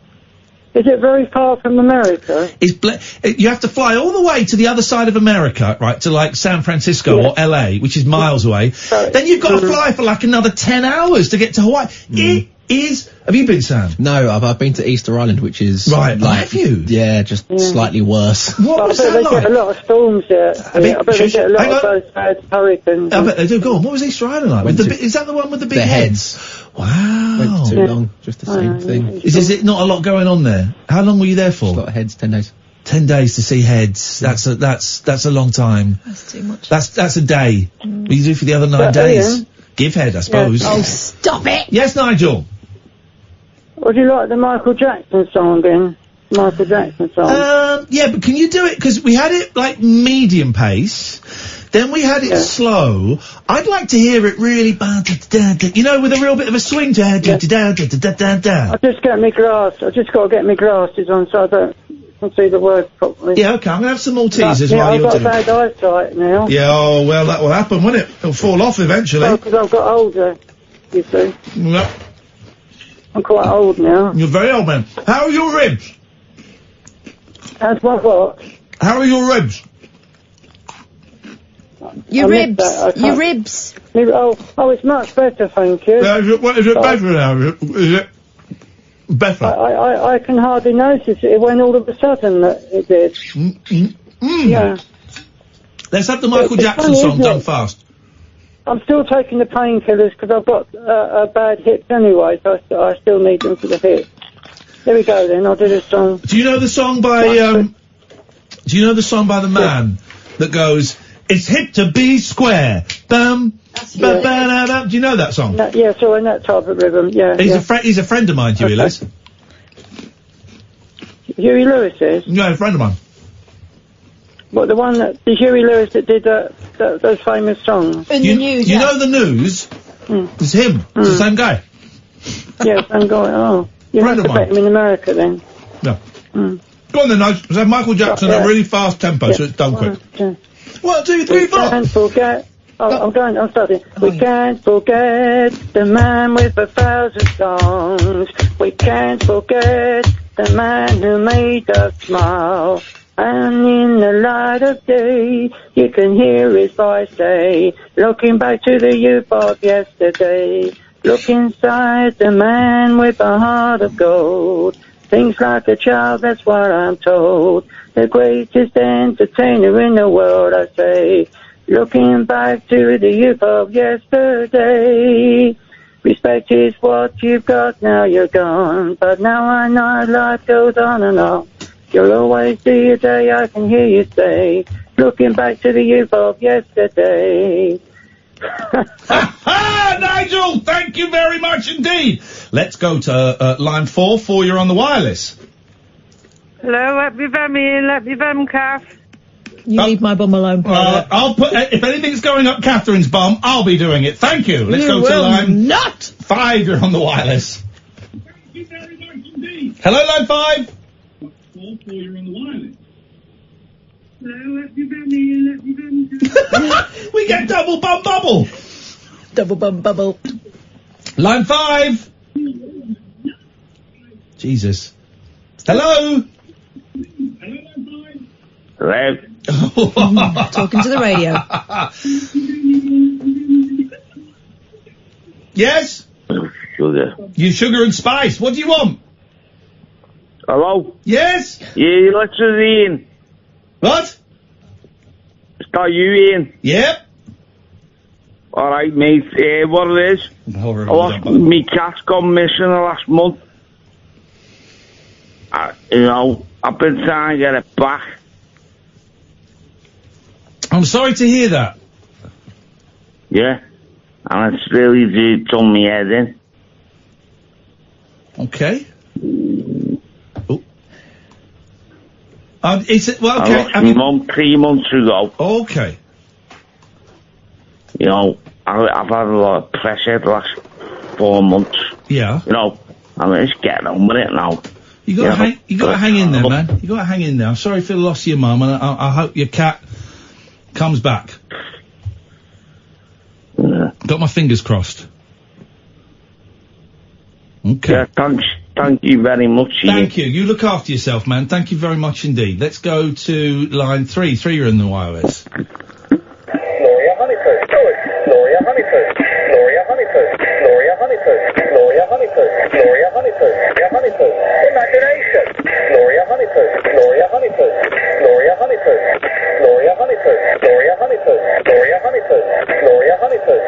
O: Is it very far from America?
B: You have to fly all the way to the other side of America, right, to like San Francisco or LA, which is miles away. Then you've got to fly for like another 10 hours to get to Hawaii. It is... Have you been, Sam?
J: No, I've been to Easter Island, which is...
B: Right,
J: like,
B: have you?
J: Yeah, just slightly worse.
B: What was that
O: They
B: like?
O: get a lot of storms there. I bet they get a lot of those bad hurricanes.
B: I bet they do. Go on, what was Easter Island like? Is that the one with the big heads? Wow.
J: Went too long, just the same thing.
B: Is it not a lot going on there? How long were you there for?
J: Just a lot of heads, 10 days.
B: 10 days to see heads. That's a long time.
F: That's too much.
B: That's a day. What do you do for the other 9 days? Give head, I suppose.
F: Oh, stop it!
B: Yes, Nigel.
O: Would you like the Michael Jackson song then? Michael Jackson song?
B: Yeah, but can you do it? Because we had it like medium pace, then we had it slow. I'd like to hear it really, you know, with a real bit of a swing to
O: I just get my glass. I just got to get my glasses on so I don't can see the words properly.
B: Yeah, okay, I'm going to have some Maltesers while you're doing it.
O: I've got bad eyesight now.
B: Yeah, oh, well, that will happen, won't it? It'll fall off eventually.
O: Oh, because I've got older, you see.
B: Yep.
O: I'm quite old now.
B: You're very old, man. How are your ribs?
O: How's my what?
B: How are your ribs?
F: Your ribs. Your ribs.
O: Oh, it's much better, thank you.
B: Is it better now? Is it better?
O: I can hardly notice it when all of a sudden it did. Yeah.
B: Let's have the Michael Jackson song done fast.
O: I'm still taking the painkillers because I've got a bad hips anyway, so I still need them for the hips. There we go then, I'll do this song.
B: Do you know the song by, the man that goes, it's hip to be square, bum, ba-ba-da-da. Do you know that song?
O: Yeah, so in that type of rhythm, yeah.
B: He's a friend of mine, Huey Lewis.
O: Huey Lewis is?
B: No, a friend of mine.
O: What, the Huey Lewis that did those famous songs.
B: You know the News? It's him. It's the same guy.
O: Yes, I'm going. Oh, you have to bet him in America then.
B: No. Go on then, Nigel. Let's have Michael Jackson at a really fast tempo, so it's done quick. 1, 2, 3, 4.
O: Can't forget. I'm starting. We can't forget the man with 1,000 songs. We can't forget the man who made us smile. And in the light of day, you can hear his voice say, looking back to the youth of yesterday. Look inside the man with a heart of gold. Thinks like a child, that's what I'm told. The greatest entertainer in the world, I say. Looking back to the youth of yesterday. Respect is what you've got, now you're gone. But now I know life goes on and on. You'll always be a day, I can hear you say. Looking back to the youth of yesterday.
B: Nigel, thank you very much indeed. Let's go to line 4. You're on the wireless.
P: Hello, let me them in, let me them, Kath.
F: You leave my bum alone,
B: I'll put, if anything's going up Catherine's bum, I'll be doing it. Thank you. Let's go to line...
F: Not
B: 5, you're on the wireless. Thank you very much indeed. Hello, line 5. 4, you're on the wireless. Hello, let me them in, let me them. We get double bum bubble.
F: Double bum bubble.
B: Line 5. Jesus. Hello.
L: Hello.
F: Talking to the radio.
B: Yes?
L: Sugar.
B: You sugar and spice. What do you want?
L: Hello?
B: Yes?
L: Yeah, let's Ian.
B: What?
L: Is that you, Ian?
B: Yep.
L: Alright, mate. What it is? Me cat's gone missing the last month. I've been trying to get it back.
B: I'm sorry to hear that.
L: Yeah. And it's really done me head in.
B: Okay. Is it, well, okay.
L: I lost my mum 3 months ago.
B: Okay.
L: You know, I've had a lot of pressure the last 4 months.
B: Yeah.
L: You know, I'm just getting on with it now.
B: You gotta hang in there, man. You gotta hang in there. I'm sorry for the loss of your mum, and I hope your cat comes back.
L: Yeah.
B: Got my fingers crossed. Okay.
L: Yeah, thanks. Thank you very much.
B: Thank you. You look after yourself, man. Thank you very much indeed. Let's go to line 3. 3, you're in the wireless.
H: Gloria Honeyfoot. Gloria Honeyfoot. Gloria Honeyfoot. Gloria Honeyfoot. Gloria Honeyfoot. Gloria Honeyfoot. Gloria Honeyfoot. Imagination. Gloria Honeyfoot. Gloria Honeyfoot. Gloria Honeyfoot. Gloria Honeyfoot. Gloria Honeyfoot. Gloria Honeyfoot. Gloria Honeyfoot.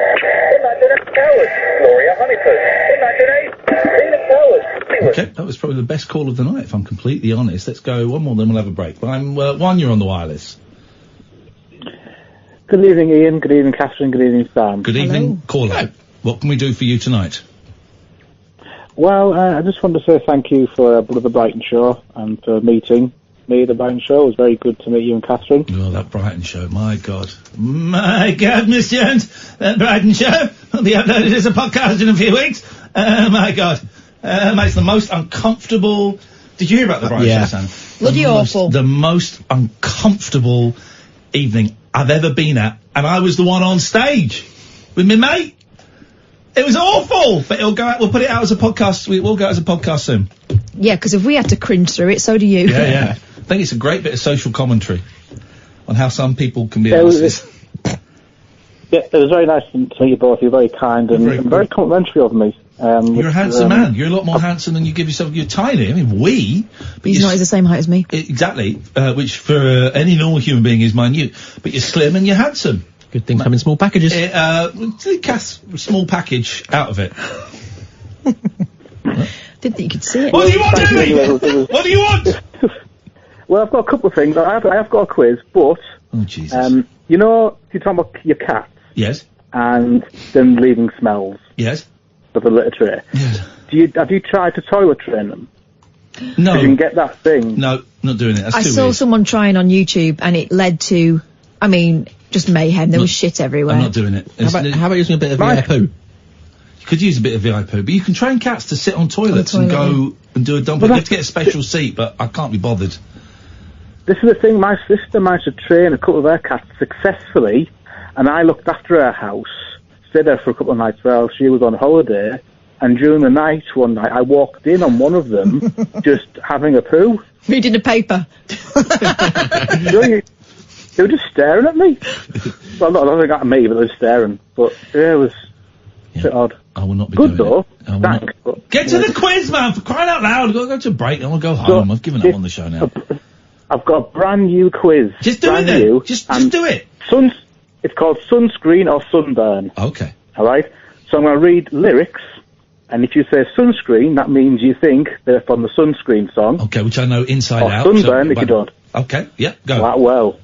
H: Imagination. Cowards. Gloria Honeyfoot. Imagination. Felix Cowards.
B: Okay, that was probably the best call of the night, if I'm completely honest. Let's go one more, then we'll have a break. Line 1, you're on the wireless.
Q: Good evening, Ian. Good evening, Catherine. Good evening, Sam.
B: Good evening. Caller. What can we do for you tonight?
Q: Well, I just wanted to say thank you for the Brighton show and for meeting me at the Brighton show. It was very good to meet you and Catherine.
B: Oh, that Brighton show. My God. My God, Miss Jones. That Brighton show will be uploaded as a podcast in a few weeks. My God. It's the most uncomfortable... Did you hear about the Brighton show, Sam?
F: Bloody awful.
B: The most uncomfortable evening I've ever been at, and I was the one on stage with my mate. It was awful, but it'll go out. We'll put it out as a podcast. We will go out as a podcast soon.
F: Yeah, because if we had to cringe through it, so do you.
B: Yeah. I think it's a great bit of social commentary on how some people can be asses.
Q: Yeah, it was very nice to meet you both. You're very kind and very complimentary of me.
B: You're a handsome man. You're a lot more handsome than you give yourself. You're tiny. I mean, but
F: he's not the same height as me.
B: Exactly, which for any normal human being is minute. But you're slim and you're handsome.
J: Good things come in small packages.
B: Cass, small package out of it.
F: Didn't think you could see it.
B: What do you want, Jimmy? What do you want?
Q: Well, I've got a couple of things. I have got a quiz, but...
B: Oh, Jesus.
Q: You know, you're talking about your cats.
B: Yes.
Q: And them leaving smells.
B: Yes.
Q: Of the litter tray.
B: Yes.
Q: Have you tried to toilet train them?
B: No.
Q: You can get that thing.
B: No, not doing it. That's
F: I
B: too
F: saw
B: weird.
F: someone trying on YouTube, and it led to I mean, just mayhem. There was shit everywhere.
B: I'm not doing it.
J: How about using a bit of VI poo?
B: You could use a bit of VI poo, but you can train cats to sit on toilets and go and do a dump. You have to get a special seat, but I can't be bothered.
Q: This is the thing, my sister managed to train a couple of her cats successfully, and I looked after her house, stayed there for a couple of nights while she was on holiday, and during the night, one night, I walked in on one of them, just having a poo.
F: Reading a paper.
Q: They were just staring at me. Well, not at me, but they were staring. But, yeah, it was a bit odd.
B: I will not be
Q: good,
B: doing
Q: though.
B: it.
Q: Thanks.
B: Get to the quiz, man, for crying out loud. I've got to go to a break, and I'll go home. I've given up on the show now.
Q: I've got a brand new quiz.
B: Just do it then. Just do it.
Q: It's called Sunscreen or Sunburn.
B: Okay.
Q: All right? So I'm going to read lyrics, and if you say sunscreen, that means you think they're from the Sunscreen song.
B: Okay, which I know inside out.
Q: Or Sunburn if you don't.
B: Okay, yeah, go.
Q: Well.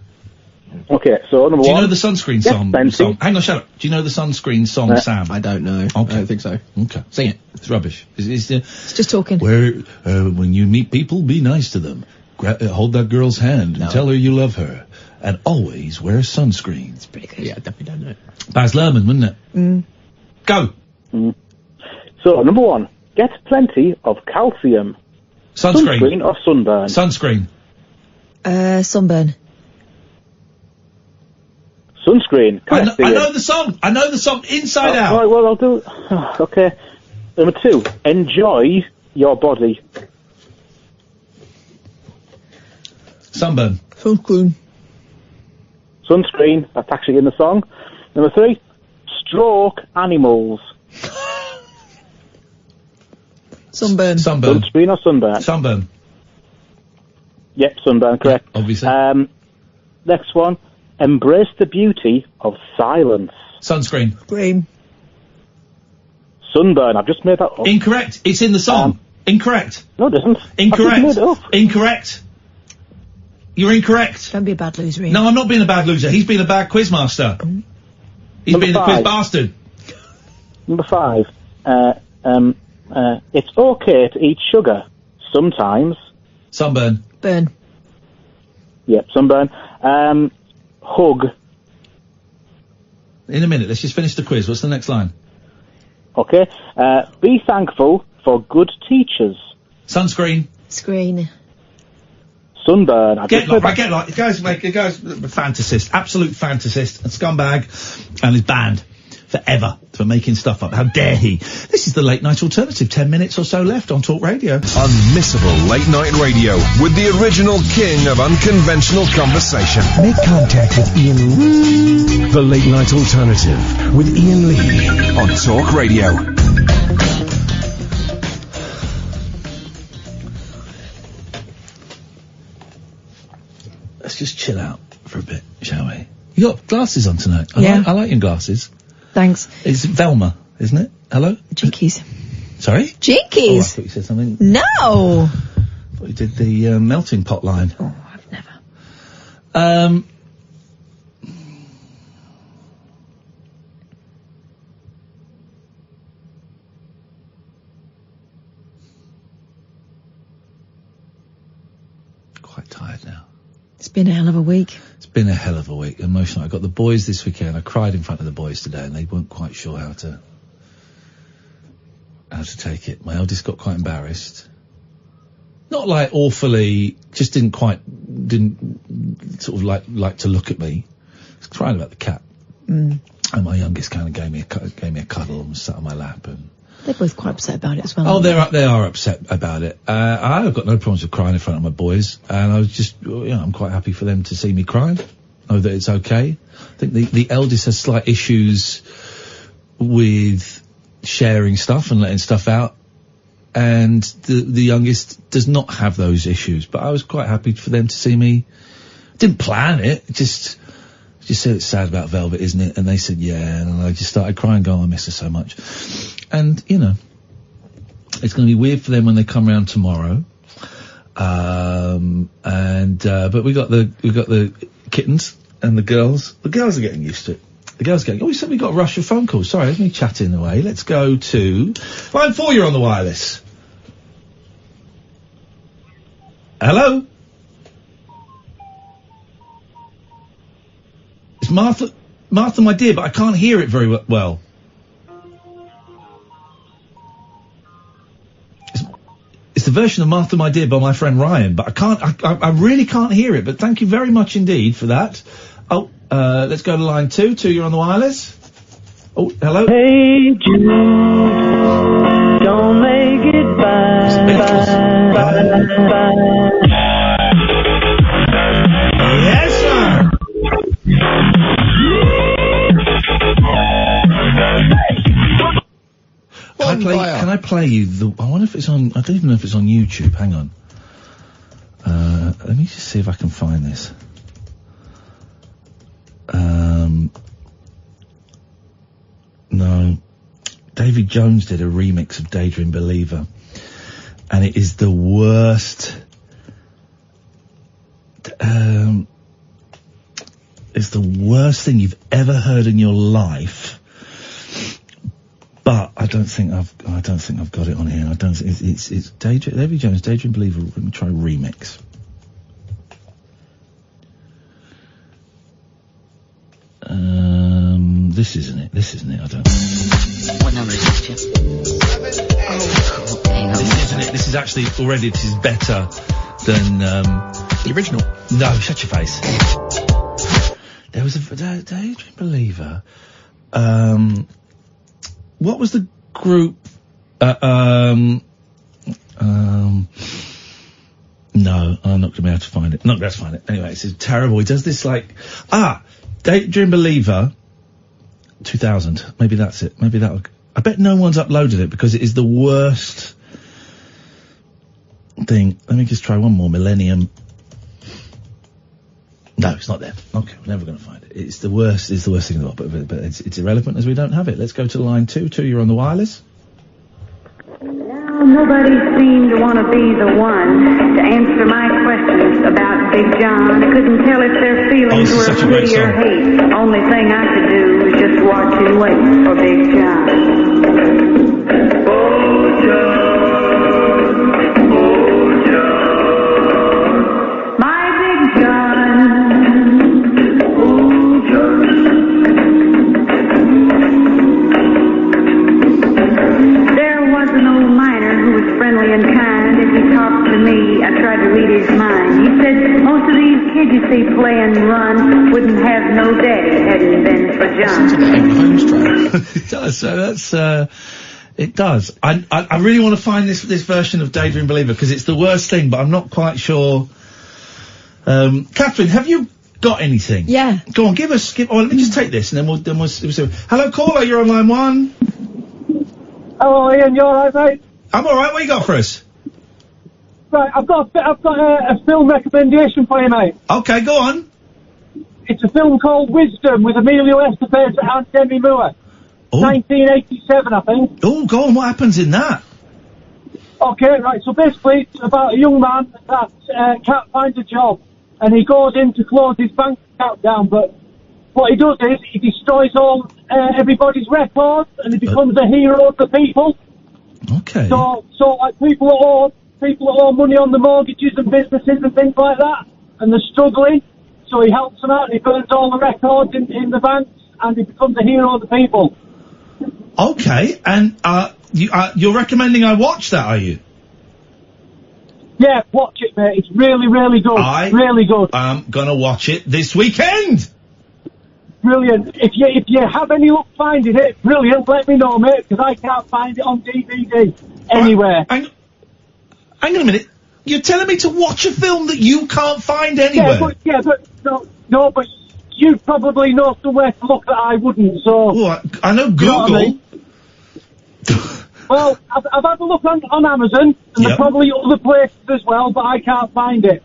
Q: Okay, so number one.
B: Do you know the Sunscreen song? Hang on, shut up. Do you know the Sunscreen song, Sam?
J: I don't know. Okay. I don't think so.
B: Okay.
J: Sing it.
B: It's rubbish.
F: It's just talking.
B: When you meet people, be nice to them. Hold that girl's hand and tell her you love her. And always wear sunscreen. It's
F: pretty good.
J: Yeah, definitely don't know.
B: Baz Luhrmann, wouldn't it? Go.
Q: So, number one, get plenty of calcium.
B: Sunscreen.
Q: Sunscreen or sunburn?
B: Sunscreen.
F: Sunburn.
Q: Sunscreen.
B: I know the song. I know the song inside out.
Q: Right, well, I'll do... okay. Number two, enjoy your body.
B: Sunburn.
F: Sunscreen.
Q: Sunscreen, that's actually in the song. Number three, stroke animals.
F: Sunburn.
Q: Sunscreen or sunburn?
B: Sunburn.
Q: Yep, sunburn, correct.
B: Obviously.
Q: Next one, embrace the beauty of silence.
B: Sunscreen.
F: Green.
Q: Sunburn, I've just made that up.
B: Incorrect. It's in the song. Incorrect.
Q: No, it isn't.
B: Incorrect.
Q: I've just made it up.
B: Incorrect. You're incorrect.
F: Don't be a bad loser, Ian.
B: No, I'm not being a bad loser. He's been a bad quizmaster. He's
Q: Number
B: being a quiz bastard.
Q: Number five, it's okay to eat sugar sometimes.
B: Sunburn.
F: Burn.
Q: Yep, sunburn. Hug.
B: In a minute, let's just finish the quiz. What's the next line?
Q: Okay. Be thankful for good teachers.
B: Sunscreen.
F: Screen.
Q: Sunburn.
B: The guy's a fantasist, absolute fantasist, a scumbag, and is banned forever for making stuff up. How dare he? This is the Late Night Alternative. 10 minutes or so left on Talk Radio.
A: Unmissable late night radio with the original king of unconventional conversation.
V: Make contact with Iain Lee. The Late Night Alternative with Iain Lee
A: on Talk Radio.
B: Let's just chill out for a bit, shall we? You got glasses on tonight. I like your glasses.
F: Thanks.
B: It's Velma, isn't it? Hello?
F: Jinkies.
B: Sorry?
F: Jinkies.
B: Oh, I thought you said something.
F: No.
B: I thought you did the melting pot line.
F: Oh, I've never.
B: Quite tired now.
F: It's been a hell of a week.
B: It's been a hell of a week. Emotional. I got the boys this weekend. I cried in front of the boys today, and they weren't quite sure how to take it. My eldest got quite embarrassed. Not like awfully, just didn't sort of like to look at me. I was crying about the cat. And my youngest kind of gave me a cuddle and sat on my lap, and
F: they're both quite upset about it as well.
B: Oh, they are upset about it. I've got no problems with crying in front of my boys, and I was just, I'm quite happy for them to see me cry. Know that it's okay. I think the eldest has slight issues with sharing stuff and letting stuff out, and the youngest does not have those issues. But I was quite happy for them to see me. Didn't plan it. Just said it's sad about Velvet, isn't it? And they said yeah, and I just started crying, going, I miss her so much. And it's going to be weird for them when they come round tomorrow. But we got the kittens and the girls. The girls are getting used to it. The girls going, we said we got a rush of phone calls. Sorry, there's me chatting away. Let's go to line 4. You're on the wireless. Hello. It's Martha, my dear, but I can't hear it very well. It's the version of Martha, my dear by my friend Ryan, but I really can't hear it, but thank you very much indeed for that. Oh, let's go to line 2. 2, you're on the wireless. Oh, hello.
H: Hey Jude, don't make it bye.
B: Yes, sir. Can I play you I wonder if it's on, I don't even know if it's on YouTube, hang on. Let me just see if I can find this. No. David Jones did a remix of Daydream Believer, and it is the worst. It's the worst thing you've ever heard in your life. But I don't think I've got it on here. I don't think it's David Jones, Daydream Believer. Let me try remix. This isn't it. I don't.
K: What number is this, Jim?
B: This isn't it. This is actually already. This is better than the original. No, shut your face. There was a Daydream Believer. What was the group? No, I'm not going to be able to find it. Not going to find it. Anyway, it's terrible. He does this Daydream Believer 2000. Maybe that's it. Maybe that'll. I bet no one's uploaded it because it is the worst thing. Let me just try one more. Millennium. No, it's not there. Okay, we're never going to find it. It's the worst. It's the worst thing in the world, but it's irrelevant as we don't have it. Let's go to line 2. 2, you're on the wireless.
R: Now nobody seemed to want to be the one to answer my questions about Big John. I couldn't tell if their feelings were pity or hate. The only thing I could do was just watch and wait for Big John. Oh, John. And kind, as he talked to me, I tried to read his mind. He said most of these kids you see play and run wouldn't have no daddy hadn't it been for John.
B: It does. So that's it does. I really want to find this version of Daydream Believer because it's the worst thing, but I'm not quite sure. Catherine, have you got anything?
F: Yeah.
B: Go on, let me just take this and then we'll see. Hello, caller, you're on line 1.
T: Hello, Ian, you alright, mate?
B: I'm alright, what you got for us?
T: Right, I've got a film recommendation for you, mate.
B: Okay, go on.
T: It's a film called Wisdom with Emilio Estevez and Demi Moore. 1987, I think.
B: Oh, go on, what happens in that?
T: Okay, right, so basically it's about a young man that can't find a job, and he goes in to close his bank account down, but what he does is he destroys all everybody's records, and he becomes a hero of the people.
B: Okay.
T: So like people that owe money on the mortgages and businesses and things like that, and they're struggling. So he helps them out, and he burns all the records in the banks, and he becomes a hero of the people.
B: Okay, and you're recommending I watch that, are you?
T: Yeah, watch it, mate. It's really, really good. Really good.
B: I'm gonna watch it this weekend.
T: Brilliant. If you have any luck finding it, brilliant, let me know, mate, because I can't find it on DVD anywhere.
B: Hang on a minute. You're telling me to watch a film that you can't find anywhere?
T: No, but you probably know somewhere to look that I wouldn't, so...
B: Oh, I know Google.
T: You know what I mean? Well, I've had a look on Amazon, and there are probably other places as well, but I can't find it.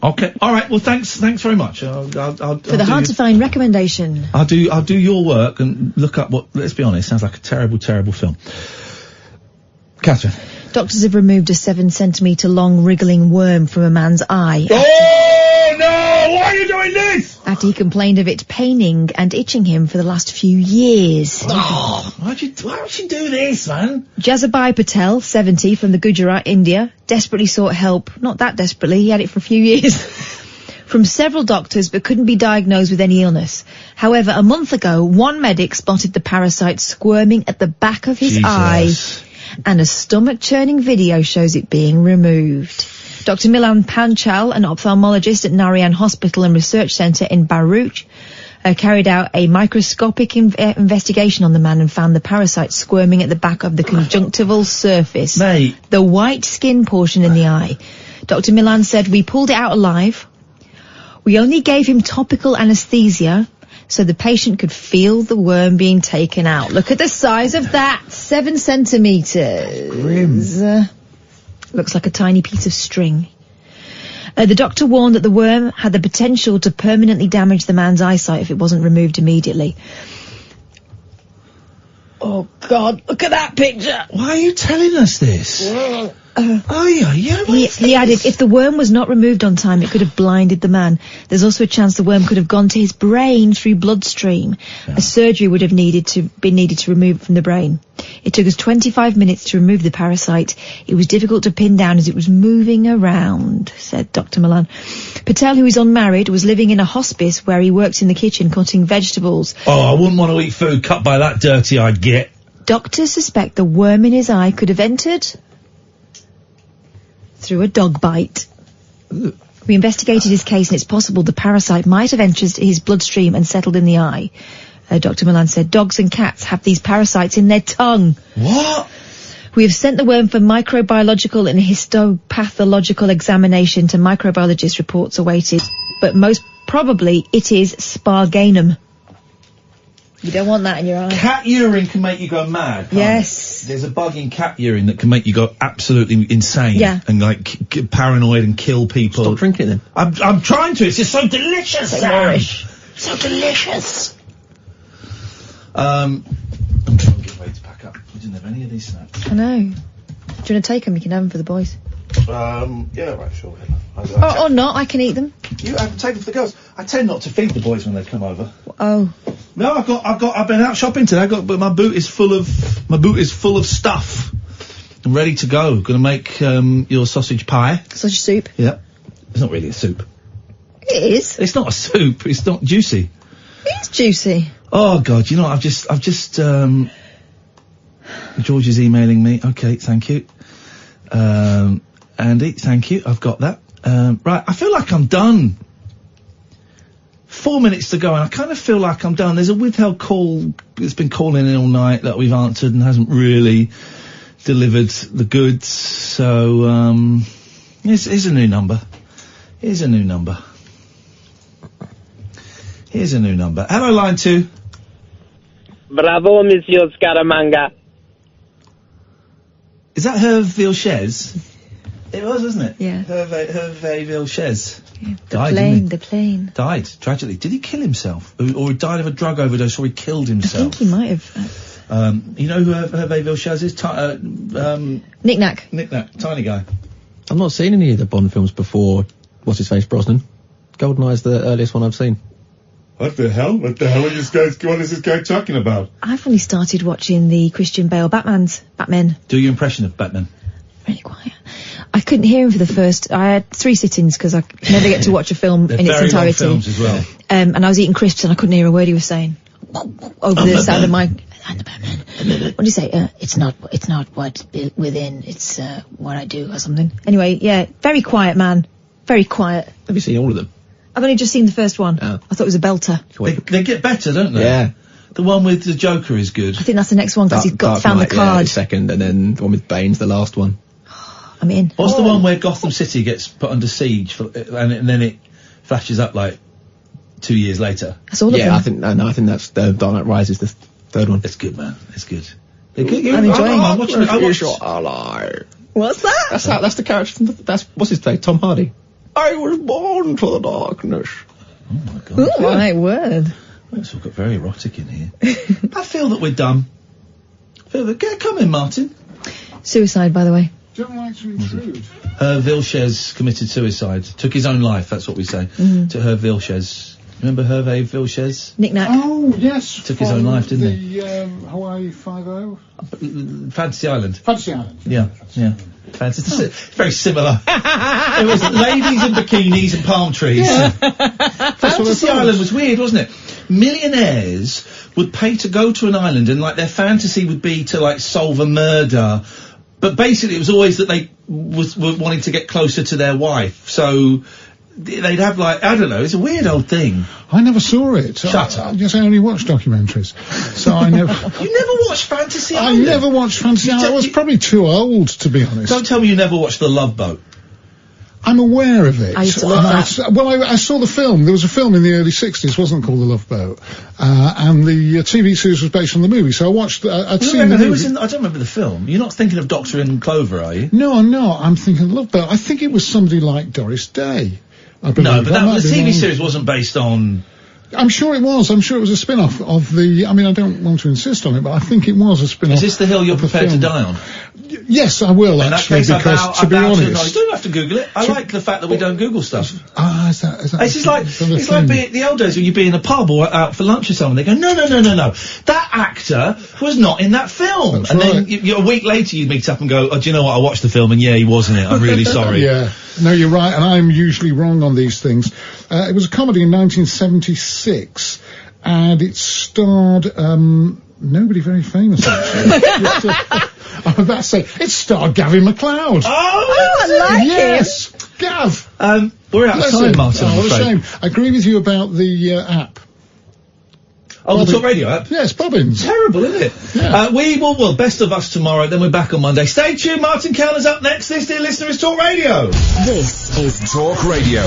B: Okay, all right. Well, thanks very much. I'll
F: for the hard to find recommendation.
B: I'll do your work and look up what. Let's be honest, sounds like a terrible, terrible film. Catherine.
F: Doctors have removed a 7-centimetre long wriggling worm from a man's eye.
B: Oh no! Why are you doing this?
F: After he complained of it paining and itching him for the last few years.
B: Oh, why would you do this, man?
F: Jazabai Patel, 70, from the Gujarat, India, desperately sought help. Not that desperately, he had it for a few years. from several doctors but couldn't be diagnosed with any illness. However, a month ago, one medic spotted the parasite squirming at the back of his eye, and a stomach-churning video shows it being removed. Dr. Milan Panchal, an ophthalmologist at Narayan Hospital and Research Centre in Bharuch, carried out a microscopic investigation on the man and found the parasite squirming at the back of the conjunctival surface, the white skin portion in the eye. Dr. Milan said, "We pulled it out alive. We only gave him topical anaesthesia so the patient could feel the worm being taken out." Look at the size of that, 7 centimetres. Grim. Looks like a tiny piece of string. The doctor warned that the worm had the potential to permanently damage the man's eyesight if it wasn't removed immediately. Oh, God, look at that picture.
B: Why are you telling us this?
F: He added, if the worm was not removed on time, it could have blinded the man. There's also a chance the worm could have gone to his brain through bloodstream. A surgery would have needed to remove it from the brain. It took us 25 minutes to remove the parasite. It was difficult to pin down as it was moving around, said Dr. Milan. Patel, who is unmarried, was living in a hospice where he works in the kitchen cutting vegetables.
B: Oh, I wouldn't want to eat food cut by that dirty I'd get.
F: Doctors suspect the worm in his eye could have entered through a dog bite. We investigated his case and it's possible the parasite might have entered his bloodstream and settled in the eye. Dr. Milan said dogs and cats have these parasites in their tongue.
B: What?
F: We have sent the worm for microbiological and histopathological examination to microbiologists. Reports awaited. But most probably it is Sparganum. You don't want that in your eye.
B: Cat urine can make you go mad.
F: Yes.
B: There's a bug in cat urine that can make you go absolutely insane.
F: Yeah.
B: And like paranoid and kill people.
J: Stop drinking it then.
B: I'm trying to. It's just so delicious.
F: So nourish.
B: So delicious. I'm trying to get ready to pack up. We didn't have any of these snacks.
F: I know. Do you want to take them? You can have them for the boys.
B: Yeah, right, sure.
F: Or not, I can eat them.
B: You have to take them for the girls. I tend not to feed the boys when they come over.
F: Oh.
B: No, I've been out shopping today. But my boot is full of stuff. I'm ready to go. Gonna make your sausage pie.
F: Sausage soup.
B: Yeah. It's not really a soup.
F: It is.
B: It's not a soup. It's not juicy.
F: It is juicy.
B: Oh God, you know, I've just George is emailing me. Okay, thank you. Andy, thank you. I've got that. Right, I feel like I'm done. 4 minutes to go, and I kind of feel like I'm done. There's a withheld call that's been calling in all night that we've answered and hasn't really delivered the goods. So, here's a new number. Here's a new number. Hello, line 2.
I: Bravo, Monsieur Scaramanga.
B: Is that Hervé Vilches? It was, wasn't it?
F: Yeah.
B: Hervé Vilches.
F: Yeah. The plane.
B: Died, tragically. Did he kill himself? Or he died of a drug overdose, or he killed himself?
F: I think he might have.
B: You know who Hervé Vilches is?
F: Knick-knack.
B: Knick-knack, tiny guy.
J: I've not seen any of the Bond films before, what's-his-face, Brosnan. GoldenEye's the earliest one I've seen.
B: What the hell? What is this guy talking about?
F: I've only started watching the Christian Bale Batmen.
B: Do your impression of Batman.
F: Really quiet. I couldn't hear him for the first. I had 3 sittings because I never get to watch a film in its entirety.
B: Long films as well.
F: And I was eating crisps and I couldn't hear a word he was saying over the sound of my. I'm the Batman. What do you say? It's not what's within. It's what I do or something. Anyway, yeah, very quiet man. Very quiet.
J: Have you seen all of them?
F: I've only just seen the first one. Oh. I thought it was a belter.
B: They get better, don't they?
J: Yeah.
B: The one with the Joker is good.
F: I think that's the next one because he's found the card.
J: Yeah, the second, and then the one with Bane's the last one.
F: I'm in.
B: What's the one where Gotham City gets put under siege and then it flashes up like 2 years later?
F: That's all of them.
J: Yeah, I think that's Dark Knight Rises, the third one.
B: It's good, man. It's good.
F: I'm enjoying it.
B: I'm watching it.
F: What's that?
J: That's the character from what's his name? Tom Hardy. I was born to the darkness.
B: Oh my God.
F: Ooh, my word.
B: It's all got very erotic in here. I feel that we're done. Come in, Martin.
F: Suicide, by the way.
S: Don't like to intrude.
B: Vilches committed suicide. Took his own life, that's what we say. To Hervé Vilches. Remember Hervé Vilches?
F: Knick-knack.
S: Oh, yes.
B: Took his own life, didn't he?
S: The Hawaii 5-0?
B: Fantasy Island.
S: Fantasy Island.
B: Yeah. Fantasy. Very similar. It was ladies in bikinis and palm trees.
E: Yeah.
B: Fantasy Island was weird, wasn't it? Millionaires would pay to go to an island, and like their fantasy would be to like solve a murder. But basically, it was always that they were wanting to get closer to their wife. So they'd have like, I don't know, it's a weird old thing.
E: I never saw it.
B: Shut up.
E: Yes, I only watch documentaries. So I never...
B: You never watched Fantasy
E: I
B: Island?
E: never watched Fantasy Island. I was probably too old, to be honest.
B: Don't tell me you never watched The Love Boat.
E: I'm aware of it.
F: I used to love that.
E: I saw the film. There was a film in the early 60s, wasn't called The Love Boat. And the TV series was based on the movie. So I watched, I'd seen the movie.
B: I don't remember the film. You're not thinking of Doctor and Clover, are you?
E: No, I'm not. I'm thinking Love Boat. I think it was somebody like Doris Day. I believe.
B: No, but the TV series wasn't based on...
E: I'm sure it was. I'm sure it was a spin-off of the... I mean, I don't want to insist on it, but I think it was a spin-off.
B: Is this the hill you're prepared to die on?
E: Yes, I will, actually, because, to be honest...
B: You don't have to Google it. I like the fact that we don't Google stuff.
E: Is that
B: It's just like, it's like the old days when you'd be in a pub or out for lunch or something, they go, no. That actor was not in that film.
E: That's
B: and
E: right.
B: then a week later you'd meet up and go, oh, do you know what, I watched the film and yeah, he was in it. I'm really sorry.
E: Yeah. No, you're right, and I'm usually wrong on these things. It was a comedy in 1976, and it starred, nobody very famous, actually. I'm about to say, it starred Gavin MacLeod.
B: Oh,
F: I like
E: yes, Gav.
B: We're out of time, Martin, I'm
E: what a
B: afraid.
E: shame. I agree with you about the app.
B: Oh, the Talk Radio app?
E: Yes, Bobbins.
B: Terrible, isn't it?
E: Yeah.
B: We will, well, best of us tomorrow, then we're back on Monday. Stay tuned, Martin Keller's up next. This, dear listener, is Talk Radio.
D: This is
A: Talk Radio.